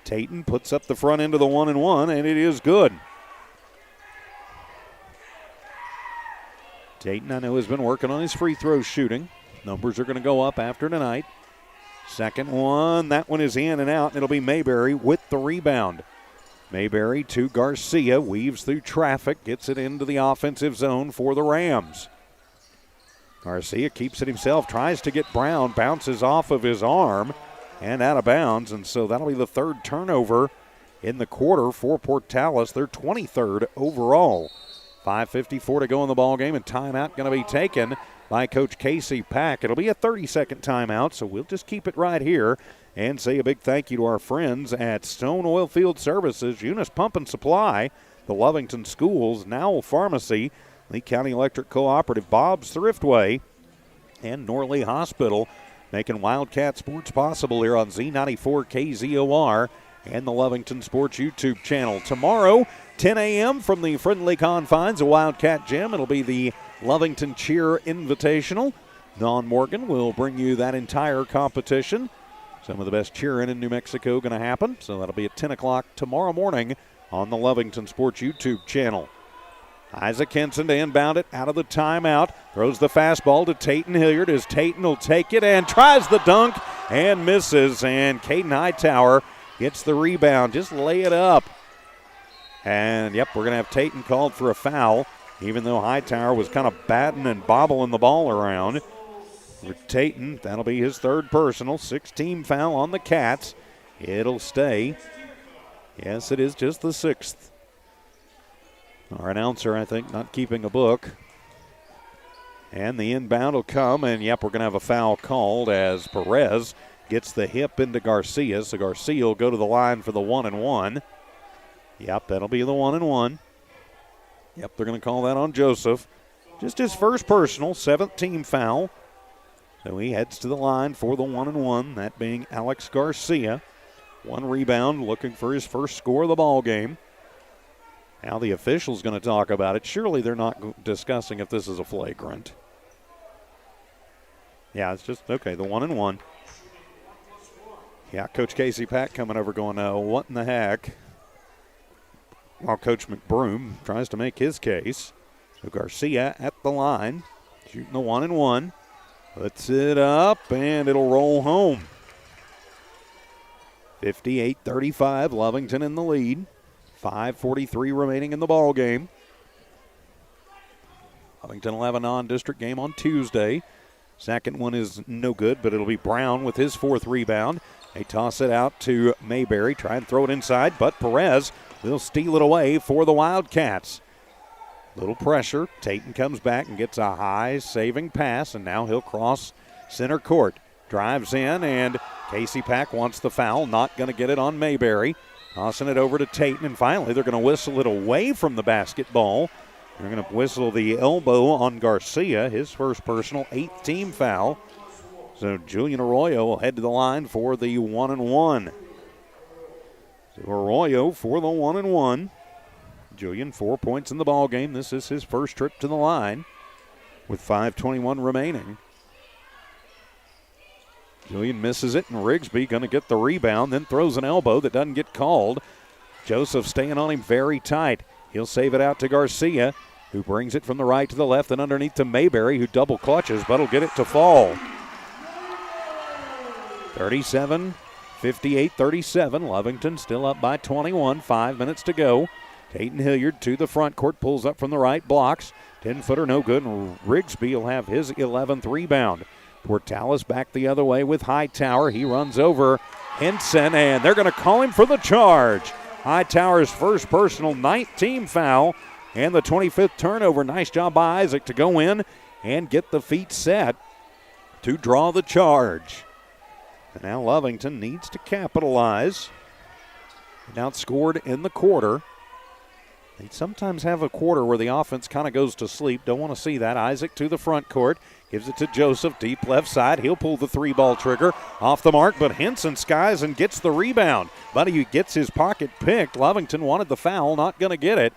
Tayton puts up the front end of the 1-and-1, and it is good. Tayton, I know, has been working on his free throw shooting. Numbers are going to go up after tonight. Second one, that one is in and out, and it'll be Mayberry with the rebound. Mayberry to Garcia, weaves through traffic, gets it into the offensive zone for the Rams. Garcia keeps it himself, tries to get Brown, bounces off of his arm and out of bounds, and so that'll be the third turnover in the quarter for Portales, their 23rd overall. 5:54 to go in the ball game, and timeout going to be taken by Coach Casey Pack. It'll be a 30-second timeout, so we'll just keep it right here and say a big thank you to our friends at Stone Oilfield Services, Eunice Pump and Supply, the Lovington Schools, Nowell Pharmacy, Lee County Electric Cooperative, Bob's Thriftway, and Norley Hospital, making Wildcat Sports possible here on Z94 KZOR and the Lovington Sports YouTube channel. Tomorrow, 10 a.m. from the friendly confines of Wildcat Gym, it'll be the Lovington Cheer Invitational. Don Morgan will bring you that entire competition. Some of the best cheering in New Mexico going to happen, so that'll be at 10 o'clock tomorrow morning on the Lovington Sports YouTube channel. Isaac Henson to inbound it out of the timeout. Throws the fastball to Tayton Hilliard as Tayton will take it and tries the dunk and misses. And Caden Hightower gets the rebound. Just lay it up. And, yep, we're going to have Tayton called for a foul, even though Hightower was kind of batting and bobbling the ball around. For Tayton, that'll be his third personal. 6-team foul on the Cats. It'll stay. Yes, it is just the 6th. Our announcer, I think, not keeping a book. And the inbound will come, and yep, we're going to have a foul called as Perez gets the hip into Garcia. So Garcia will go to the line for the 1-1. Yep, that'll be the 1-1. Yep, they're going to call that on Joseph. Just his first personal, 7th team foul. So he heads to the line for the 1-1, that being Alex Garcia. 1 rebound, looking for his first score of the ball game. Now the official's going to talk about it. Surely they're not discussing if this is a flagrant. Yeah, it's just, okay, the 1-1. Yeah, Coach Casey Pack coming over going, what in the heck? While Coach McBroom tries to make his case. So Garcia at the line, shooting the 1-1. Puts it up, and it'll roll home. 58-35, Lovington in the lead. 5:43 remaining in the ball game. Lovington will have a non-district game on Tuesday. Second one is no good, but it'll be Brown with his 4th rebound. They toss it out to Mayberry, try and throw it inside, but Perez will steal it away for the Wildcats. Little pressure. Tayton comes back and gets a high saving pass, and now he'll cross center court. Drives in, and Casey Pack wants the foul. Not going to get it on Mayberry. Tossing it over to Tayton, and finally they're going to whistle it away from the basketball. They're going to whistle the elbow on Garcia, his first personal, 8th team foul. So Julian Arroyo will head to the line for the 1-1. So Arroyo for the 1-1. Julian, 4 points in the ball game. This is his first trip to the line with 5:21 remaining. Julian misses it, and Rigsby going to get the rebound, then throws an elbow that doesn't get called. Joseph staying on him very tight. He'll save it out to Garcia, who brings it from the right to the left and underneath to Mayberry, who double clutches, but will get it to fall. 58-37, Lovington still up by 21, 5 minutes to go. Tayton Hilliard to the front court, pulls up from the right, blocks. 10-footer no good, and Rigsby will have his 11th rebound. Portales back the other way with Hightower. He runs over Henson, and they're going to call him for the charge. Hightower's first personal, 19th foul, and the 25th turnover. Nice job by Isaac to go in and get the feet set to draw the charge. And now Lovington needs to capitalize. And outscored in the quarter. They sometimes have a quarter where the offense kind of goes to sleep. Don't want to see that. Isaac to the front court. Gives it to Joseph, deep left side. He'll pull the 3-ball trigger. Off the mark, but Henson skies and gets the rebound. But he gets his pocket picked. Lovington wanted the foul, not going to get it.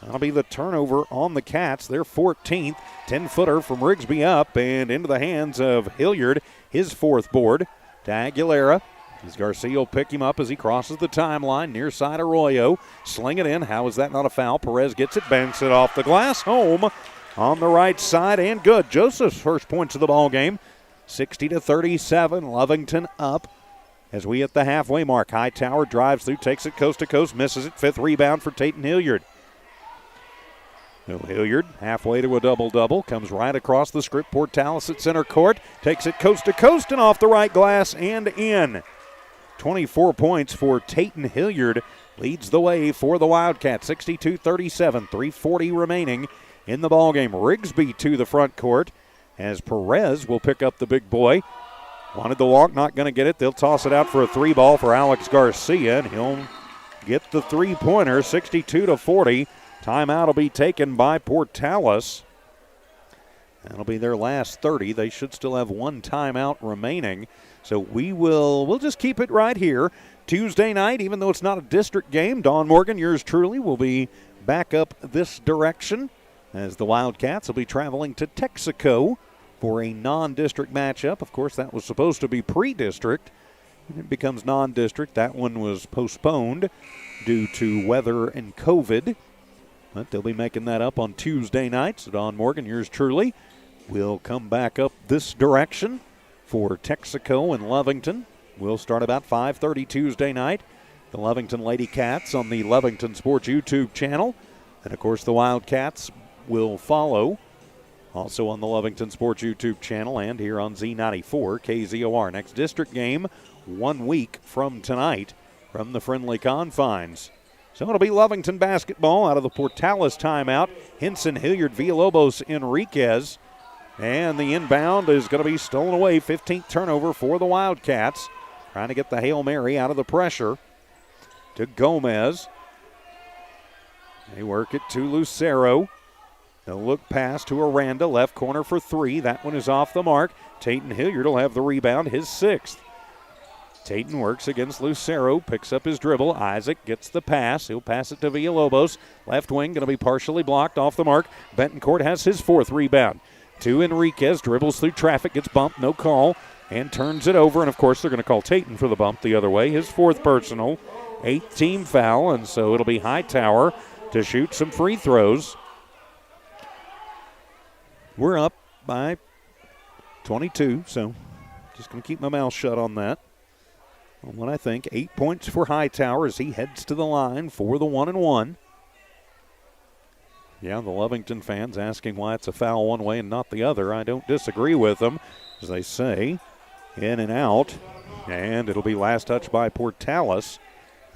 That'll be the turnover on the Cats. They're 14th. 10-footer from Rigsby up and into the hands of Hilliard. His 4th board to Aguilera. As Garcia will pick him up as he crosses the timeline. Near side Arroyo. Sling it in. How is that not a foul? Perez gets it, banks it off the glass. Home on the right side and good. Joseph's first points of the ball game. 60-37. Lovington up as we hit the halfway mark. Hightower drives through, takes it coast to coast, misses it. 5th rebound for Tayton Hilliard. Hilliard halfway to a double-double. Comes right across the script. Portales at center court. Takes it coast to coast and off the right glass and in. 24 points for Tayton Hilliard. Leads the way for the Wildcats. 62-37. 3:40 remaining in the ballgame. Rigsby to the front court as Perez will pick up the big boy. Wanted the walk, not going to get it. They'll toss it out for a 3-ball for Alex Garcia, and he'll get the 3-pointer. 62-40. Timeout will be taken by Portales. That'll be their last 30. They should still have 1 timeout remaining. So we'll just keep it right here. Tuesday night, even though it's not a district game, Don Morgan, yours truly, will be back up this direction as the Wildcats will be traveling to Texaco for a non-district matchup. Of course, that was supposed to be pre-district. It becomes non-district. That one was postponed due to weather and COVID. But they'll be making that up on Tuesday night. So Don Morgan, yours truly, will come back up this direction for Texaco and Lovington. We'll start about 5:30 Tuesday night. The Lovington Lady Cats on the Lovington Sports YouTube channel. And, of course, the Wildcats will follow also on the Lovington Sports YouTube channel and here on Z94 KZOR. Next district game 1 week from tonight from the friendly confines So it'll be Lovington basketball out of the Portales timeout. Henson, Hilliard, Villalobos, Enriquez. And the inbound is going to be stolen away. 15th turnover for the Wildcats. Trying to get the Hail Mary out of the pressure to Gomez. They work it to Lucero. They'll look pass to Aranda, left corner for three. That one is off the mark. Tayton Hilliard will have the rebound, his sixth. Tayton works against Lucero, picks up his dribble. Isaac gets the pass. He'll pass it to Villalobos. Left wing going to be partially blocked, off the mark. Betancourt has his fourth rebound. To Enriquez, dribbles through traffic, gets bumped, no call, and turns it over. And, of course, they're going to call Tayton for the bump the other way. His fourth personal, 8th team foul, and so it'll be Hightower to shoot some free throws. We're up by 22, so just going to keep my mouth shut on that. On what I think, 8 points for Hightower as he heads to the line for the 1-and-1. Yeah, the Lovington fans asking why it's a foul one way and not the other. I don't disagree with them, as they say. In and out, and it'll be last touch by Portales.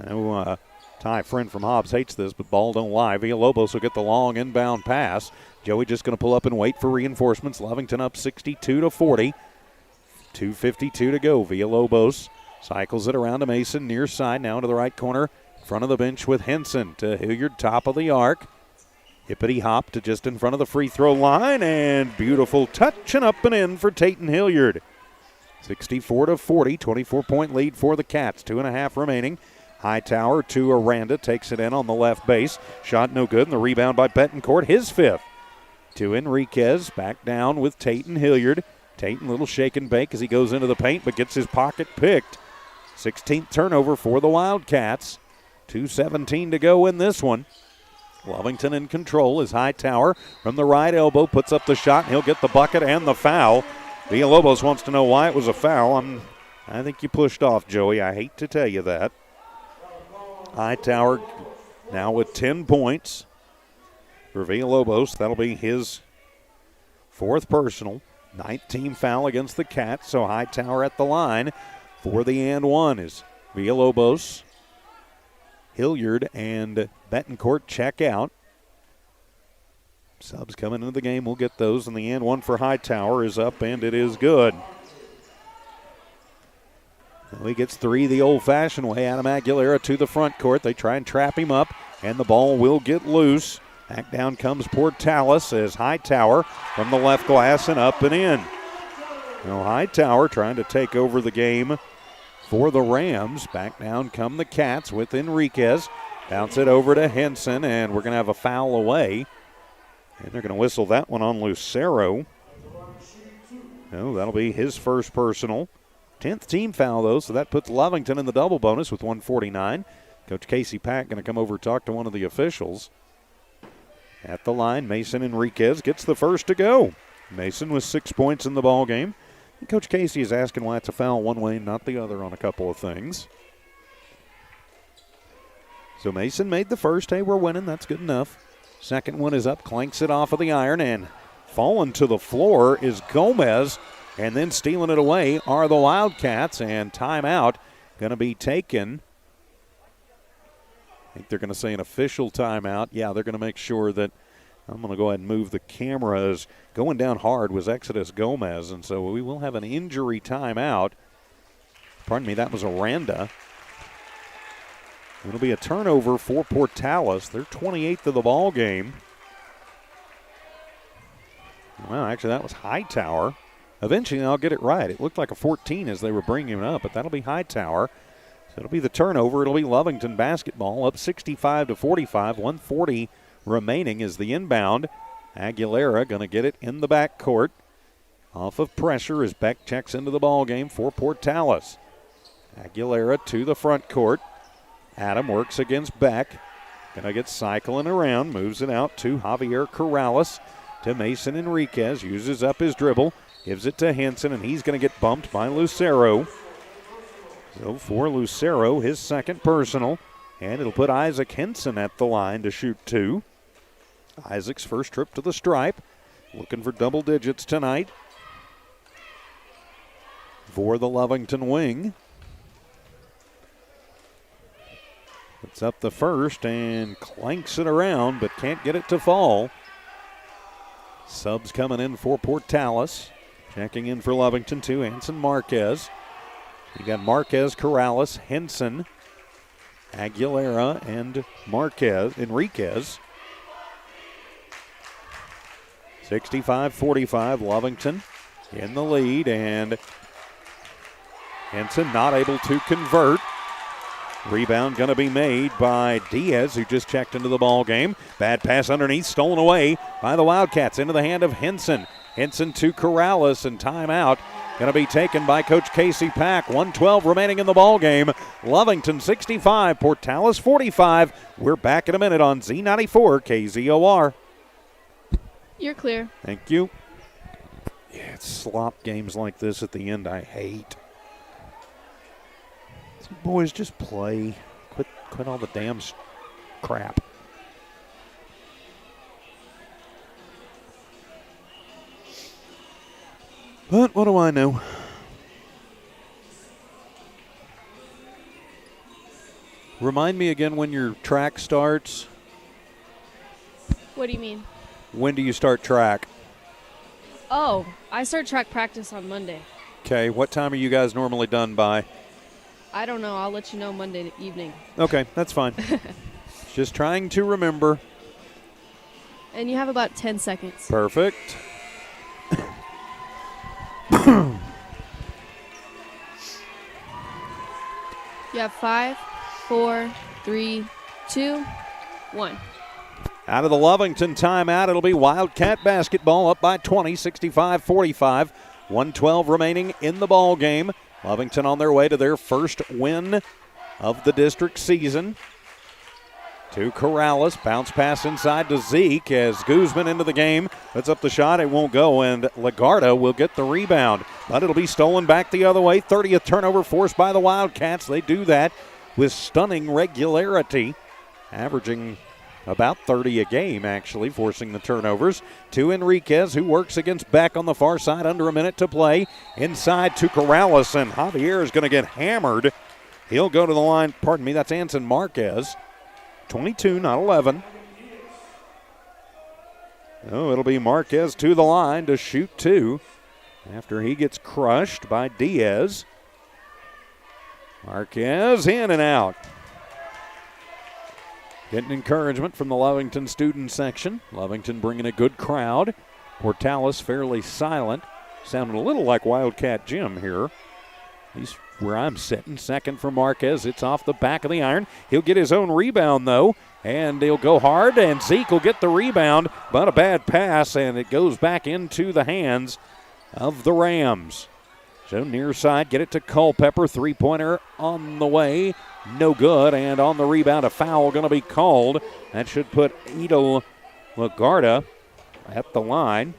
I know Ty Friend from Hobbs hates this, but ball don't lie. Villalobos will get the long inbound pass. Joey just going to pull up and wait for reinforcements. Lovington up 62-40. 2:52 to go. Villalobos cycles it around to Mason, near side, now to the right corner. Front of the bench with Henson to Hilliard, top of the arc. Hippity hop to just in front of the free throw line, and beautiful touch and up and in for Tayton Hilliard. 64-40, 24-point lead for the Cats. 2.5 remaining. Hightower to Aranda, takes it in on the left base. Shot no good, and the rebound by Betancourt, his fifth. To Enriquez, back down with Tayton Hilliard. Tayton, little shake and bake as he goes into the paint, but gets his pocket picked. 16th turnover for the Wildcats. 2:17 to go in this one. Lovington in control as Hightower from the right elbow puts up the shot, and he'll get the bucket and the foul. Villalobos wants to know why it was a foul. I think you pushed off, Joey. I hate to tell you that. Hightower now with 10 points for Villalobos. That'll be his fourth personal. 9th team foul against the Cats, so Hightower at the line for the and one is Villalobos, Hilliard, and Betancourt check out. Subs coming into the game, we'll get those, and the and one for Hightower is up, and it is good. Well, he gets three the old-fashioned way. Adam Aguilera to the front court. They try and trap him up, and the ball will get loose. Back down comes Portales as Hightower from the left glass and up and in. Now Hightower trying to take over the game for the Rams. Back down come the Cats with Enriquez. Bounce it over to Henson, and we're going to have a foul away. And they're going to whistle that one on Lucero. No, that'll be his first personal. 10th team foul, though, so that puts Lovington in the double bonus with 1:49. Coach Casey Pack going to come over and talk to one of the officials. At the line, Mason Enriquez gets the first to go. Mason with 6 points in the ball game. And Coach Casey is asking why it's a foul one way and not the other on a couple of things. So Mason made the first. Hey, we're winning. That's good enough. Second one is up, clanks it off of the iron, and falling to the floor is Gomez. And then stealing it away are the Wildcats, and timeout going to be taken. I think they're going to say an official timeout. Yeah, they're going to make sure that I'm going to go ahead and move the cameras. Going down hard was Exodus Gomez, and so we will have an injury timeout. Pardon me, that was Aranda. It'll be a turnover for Portales. They're 28th of the ball game. Well, actually, that was Hightower. Eventually, I'll get it right. It looked like a 14 as they were bringing him up, but that'll be Hightower. So it'll be the turnover. It'll be Lovington basketball up 65-45. 1:40 remaining is the inbound. Aguilera going to get it in the backcourt. Off of pressure as Beck checks into the ball game for Portales. Aguilera to the front court. Adam works against Beck. Going to get cycling around. Moves it out to Javier Corrales. To Mason Enriquez. Uses up his dribble. Gives it to Henson, and he's going to get bumped by Lucero. So for Lucero, his second personal. And it'll put Isaac Henson at the line to shoot two. Isaac's first trip to the stripe. Looking for double digits tonight for the Lovington wing. Puts up the first and clanks it around, but can't get it to fall. Subs coming in for Portales. Checking in for Lovington, too, Anson Marquez. You got Marquez, Corrales, Henson, Aguilera, and Enriquez. 65-45, Lovington in the lead, and Henson not able to convert. Rebound going to be made by Diaz, who just checked into the ball game. Bad pass underneath, stolen away by the Wildcats into the hand of Henson. Henson to Corrales, and timeout going to be taken by Coach Casey Pack. 1:12 remaining in the ball game. Lovington 65, Portales 45. We're back in a minute on Z94 KZOR. You're clear. Thank you. Yeah, it's slop games like this at the end I hate. Boys, just play. Quit all the damn crap. But what do I know? Remind me again when your track starts. What do you mean? When do you start track? Oh, I start track practice on Monday. Okay, what time are you guys normally done by? I don't know. I'll let you know Monday evening. Okay, that's fine. Just trying to remember. And you have about 10 seconds. Perfect. You have 5, 4, 3, 2, 1. Out of the Lovington timeout, it'll be Wildcat basketball up by 20, 65-45. 1:12 remaining in the ball game. Lovington on their way to their first win of the district season. To Corrales, bounce pass inside to Zeke as Guzman into the game. Puts up the shot, it won't go, and Lagarda will get the rebound. But it'll be stolen back the other way. 30th turnover forced by the Wildcats. They do that with stunning regularity, averaging about 30 a game, actually, forcing the turnovers. To Enriquez, who works against Beck on the far side, under a minute to play. Inside to Corrales, and Javier is going to get hammered. He'll go to the line. Pardon me, that's Anson Marquez. 22, not 11. Oh, it'll be Marquez to the line to shoot two after he gets crushed by Diaz. Marquez in and out. Getting encouragement from the Lovington student section. Lovington bringing a good crowd. Portales fairly silent. Sounding a little like Wildcat Jim here. He's where I'm sitting. Second for Marquez. It's off the back of the iron. He'll get his own rebound, though. And he'll go hard, and Zeke will get the rebound. But a bad pass, and it goes back into the hands of the Rams. So near side, get it to Culpepper. Three-pointer on the way. No good, and on the rebound, a foul going to be called. That should put Edo Lagarda at the line.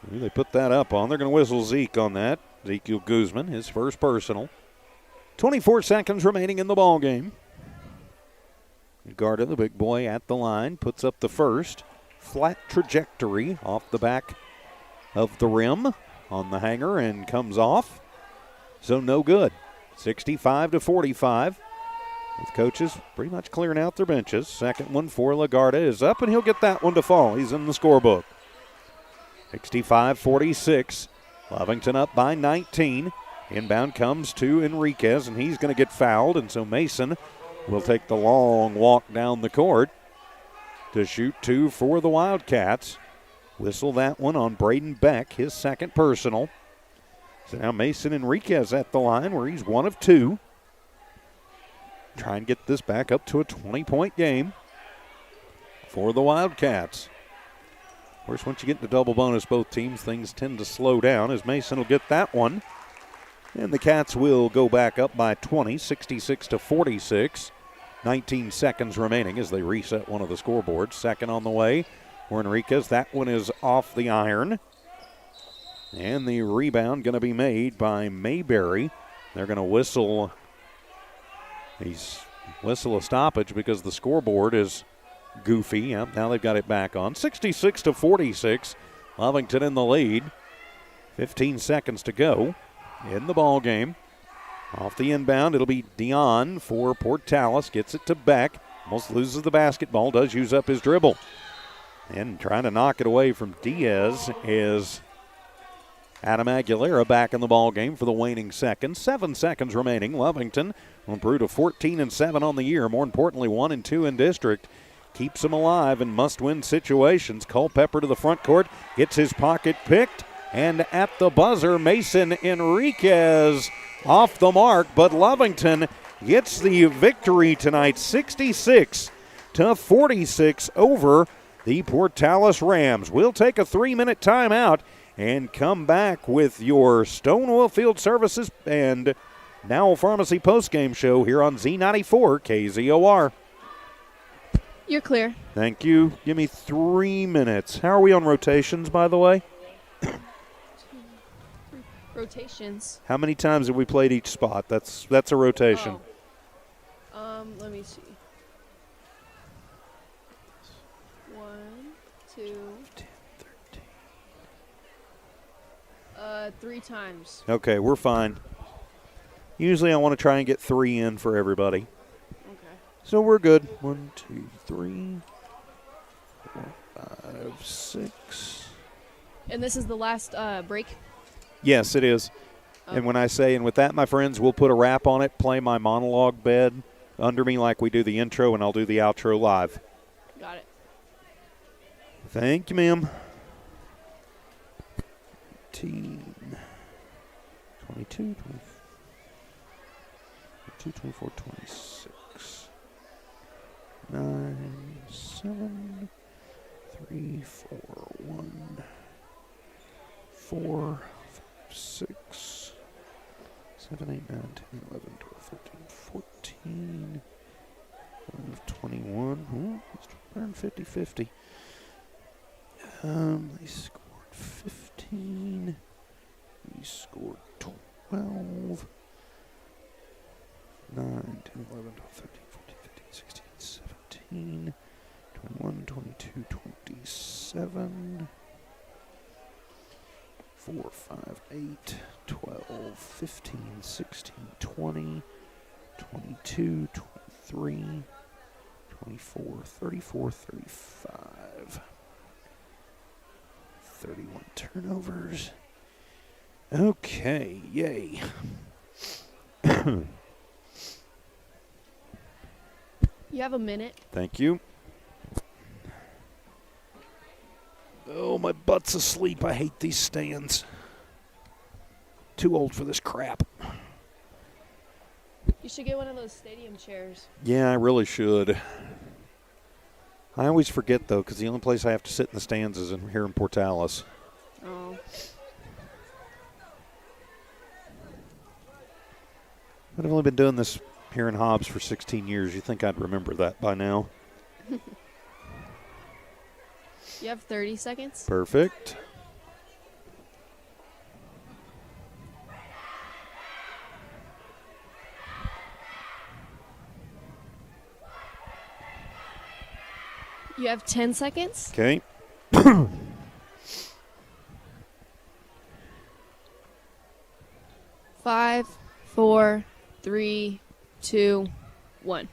They put that up on. They're going to whistle Zeke on that. Ezekiel Guzman, his first personal. 24 seconds remaining in the ball game. Lagarda, the big boy, at the line, puts up the first. Flat trajectory off the back of the rim on the hanger and comes off. So no good. 65-45. With coaches pretty much clearing out their benches. Second one for Lagarda is up, and he'll get that one to fall. He's in the scorebook. 65-46. Lovington up by 19. Inbound comes to Enriquez, and he's going to get fouled, and so Mason will take the long walk down the court to shoot two for the Wildcats. Whistle that one on Braden Beck, his second personal. So now Mason Enriquez at the line where he's 1 of 2. Try and get this back up to a 20-point game for the Wildcats. Of course, once you get into double bonus, both teams, things tend to slow down as Mason will get that one. And the Cats will go back up by 20, 66-46. 19 seconds remaining as they reset one of the scoreboards. Second on the way for Enriquez. That one is off the iron. And the rebound going to be made by Mayberry. They're going to whistle a stoppage because the scoreboard is goofy. Yep, now they've got it back on. 66-46. Lovington in the lead. 15 seconds to go in the ball game. Off the inbound, it'll be Dion for Portales. Gets it to Beck. Almost loses the basketball. Does use up his dribble. And trying to knock it away from Diaz is Adam Aguilera back in the ball game for the waning seconds. 7 seconds remaining. Lovington will improve to 14-7 on the year. More importantly, 1-2 in district. Keeps them alive in must-win situations. Culpepper to the front court. Gets his pocket picked. And at the buzzer, Mason Enriquez off the mark. But Lovington gets the victory tonight, 66-46 over the Portales Rams. We'll take a 3-minute timeout and come back with your Stonewall Field Services and Now Pharmacy postgame show here on Z94 KZOR. You're clear. Thank you. Give me 3 minutes. How are we on rotations, by the way? Rotations. How many times have we played each spot? That's a rotation. Let me see. 1, 2, 3 times. Okay, we're fine. Usually I want to try and get 3 in for everybody. Okay. So we're good. 1, 2, 3, 4, 5, 6. And this is the last break? Yes, it is. Oh. And when I say, and with that, my friends, we'll put a wrap on it, play my monologue bed under me like we do the intro, and I'll do the outro live. Got it. Thank you, ma'am. 18, 22, 24, 26, 9, 7, 3, 4, 1, 4, 6, 7, 8, 9, 10, 11, 12, 13, 14, 21. Let's turn 50-50. They scored 15. We scored 12. 9, 10, 11, 12, 13, 14, 15, 16, 17, 21, 22, 27. 4, 5, 8, 12, 15, 16, 20, 22, 23, 24, 34, 35. 31 turnovers. Okay, yay. You have a minute. Thank you. Oh, my butt's asleep. I hate these stands. Too old for this crap. You should get one of those stadium chairs. Yeah, I really should. I always forget, though, because the only place I have to sit in the stands is here in Portales. Oh. But I've only been doing this here in Hobbs for 16 years. You think I'd remember that by now? You have 30 seconds. Perfect. You have 10 seconds. Okay. 5, 4, 3, 2, 1.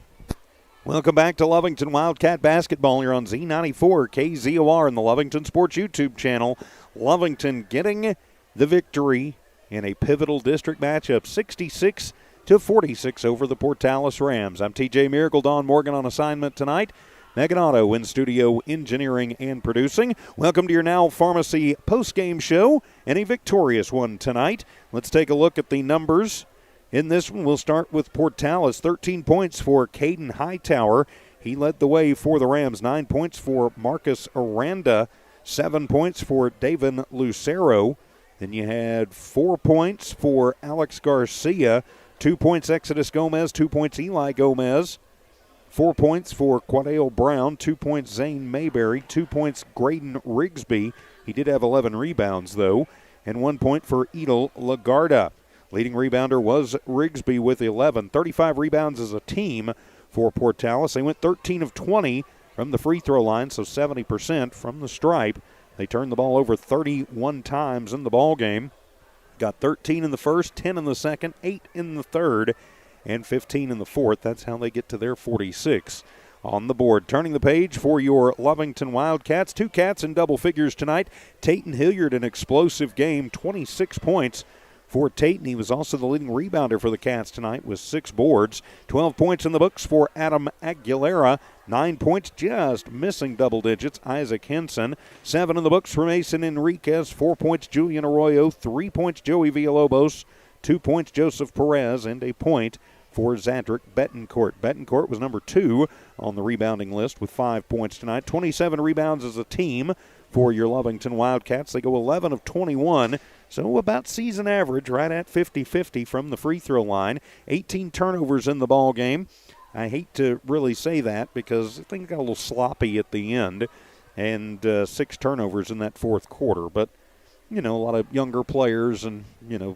Welcome back to Lovington Wildcat Basketball. You're on Z94 KZOR and the Lovington Sports YouTube channel. Lovington getting the victory in a pivotal district matchup, 66-46 over the Portales Rams. I'm TJ Miracle, Don Morgan on assignment tonight. Megan Otto in studio engineering and producing. Welcome to your Now Pharmacy postgame show, and a victorious one tonight. Let's take a look at the numbers. In this one, we'll start with Portales. 13 points for Caden Hightower. He led the way for the Rams. 9 points for Marcus Aranda. 7 points for David Lucero. Then you had 4 points for Alex Garcia. 2 points Exodus Gomez. 2 points Eli Gomez. 4 points for Quadale Brown. 2 points Zane Mayberry. 2 points Graydon Rigsby. He did have 11 rebounds, though. And 1 point for Edel Lagarda. Leading rebounder was Rigsby with 11. 35 rebounds as a team for Portales. They went 13 of 20 from the free throw line, so 70% from the stripe. They turned the ball over 31 times in the ball game. Got 13 in the first, 10 in the second, 8 in the third, and 15 in the fourth. That's how they get to their 46 on the board. Turning the page for your Lovington Wildcats. 2 Cats in double figures tonight. Tayton Hilliard, an explosive game, 26 points for Tayton. He was also the leading rebounder for the Cats tonight with 6 boards. 12 points in the books for Adam Aguilera. 9 points, just missing double digits, Isaac Henson. 7 in the books for Mason Enriquez. 4 points, Julian Arroyo. 3 points, Joey Villalobos. 2 points, Joseph Perez. And a point for Zadrick Betancourt. Betancourt was number 2 on the rebounding list with 5 points tonight. 27 rebounds as a team for your Lovington Wildcats. They go 11 of 21, so about season average, right at 50-50 from the free throw line. 18 turnovers in the ball game. I hate to really say that because things got a little sloppy at the end, and 6 turnovers in that fourth quarter. But, a lot of younger players and,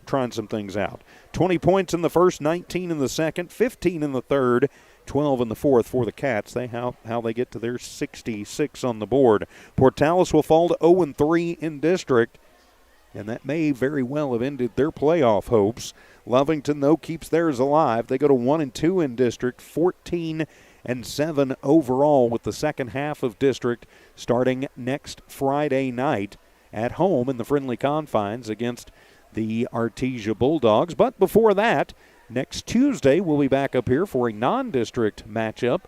trying some things out. 20 points in the first, 19 in the second, 15 in the third, 12 in the fourth for the Cats. How they get to their 66 on the board. Portales will fall to 0-3 in district, and that may very well have ended their playoff hopes. Lovington, though, keeps theirs alive. They go to 1-2 in district, 14-7 overall, with the second half of district starting next Friday night at home in the friendly confines against the Artesia Bulldogs. But before that, next Tuesday, we'll be back up here for a non-district matchup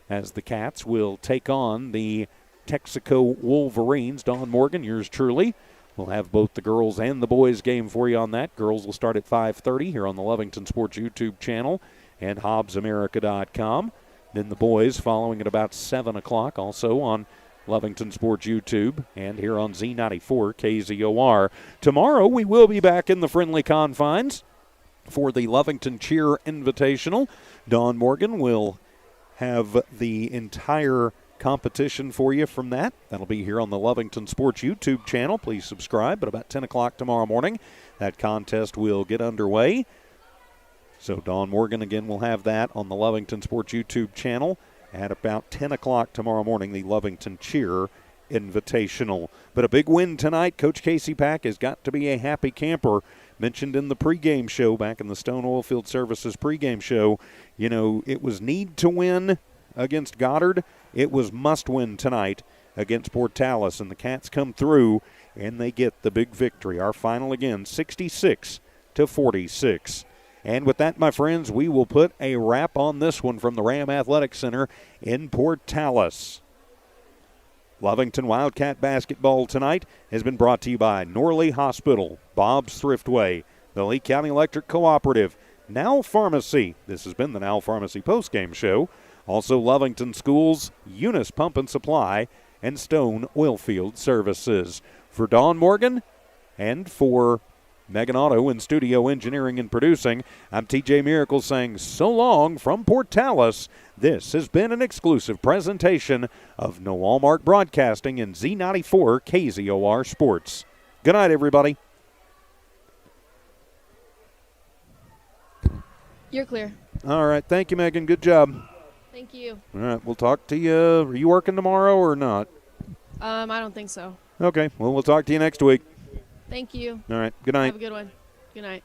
as the Cats will take on the Texaco Wolverines. Don Morgan, yours truly, will have both the girls and the boys game for you on that. Girls will start at 5:30 here on the Lovington Sports YouTube channel and HobbsAmerica.com. Then the boys following at about 7 o'clock, also on Lovington Sports YouTube and here on Z94 KZOR. Tomorrow we will be back in the friendly confines for the Lovington Cheer Invitational. Don Morgan will have the entire competition for you from that. That'll be here on the Lovington Sports YouTube channel. Please subscribe. But about 10 o'clock tomorrow morning, that contest will get underway. So Don Morgan, again, will have that on the Lovington Sports YouTube channel at about 10 o'clock tomorrow morning, the Lovington Cheer Invitational. But a big win tonight. Coach Casey Pack has got to be a happy camper. Mentioned in the pregame show, back in the Stone Oilfield Services pregame show, it was need to win against Goddard. It was must win tonight against Portales, and the Cats come through and they get the big victory. Our final again, 66-46. And with that, my friends, we will put a wrap on this one from the Ram Athletic Center in Portales. Lovington Wildcat basketball tonight has been brought to you by Norley Hospital, Bob's Thriftway, the Lee County Electric Cooperative, Now Pharmacy. This has been the Now Pharmacy postgame show. Also Lovington Schools, Eunice Pump and Supply, and Stone Oilfield Services. For Don Morgan and for Megan Otto in studio engineering and producing, I'm TJ Miracle saying so long from Portales. This has been an exclusive presentation of No Walmart Broadcasting and Z94 KZOR Sports. Good night, everybody. You're clear. All right. Thank you, Megan. Good job. Thank you. All right. We'll talk to you. Are you working tomorrow or not? I don't think so. Okay. Well, we'll talk to you next week. Thank you. All right. Good night. Have a good one. Good night.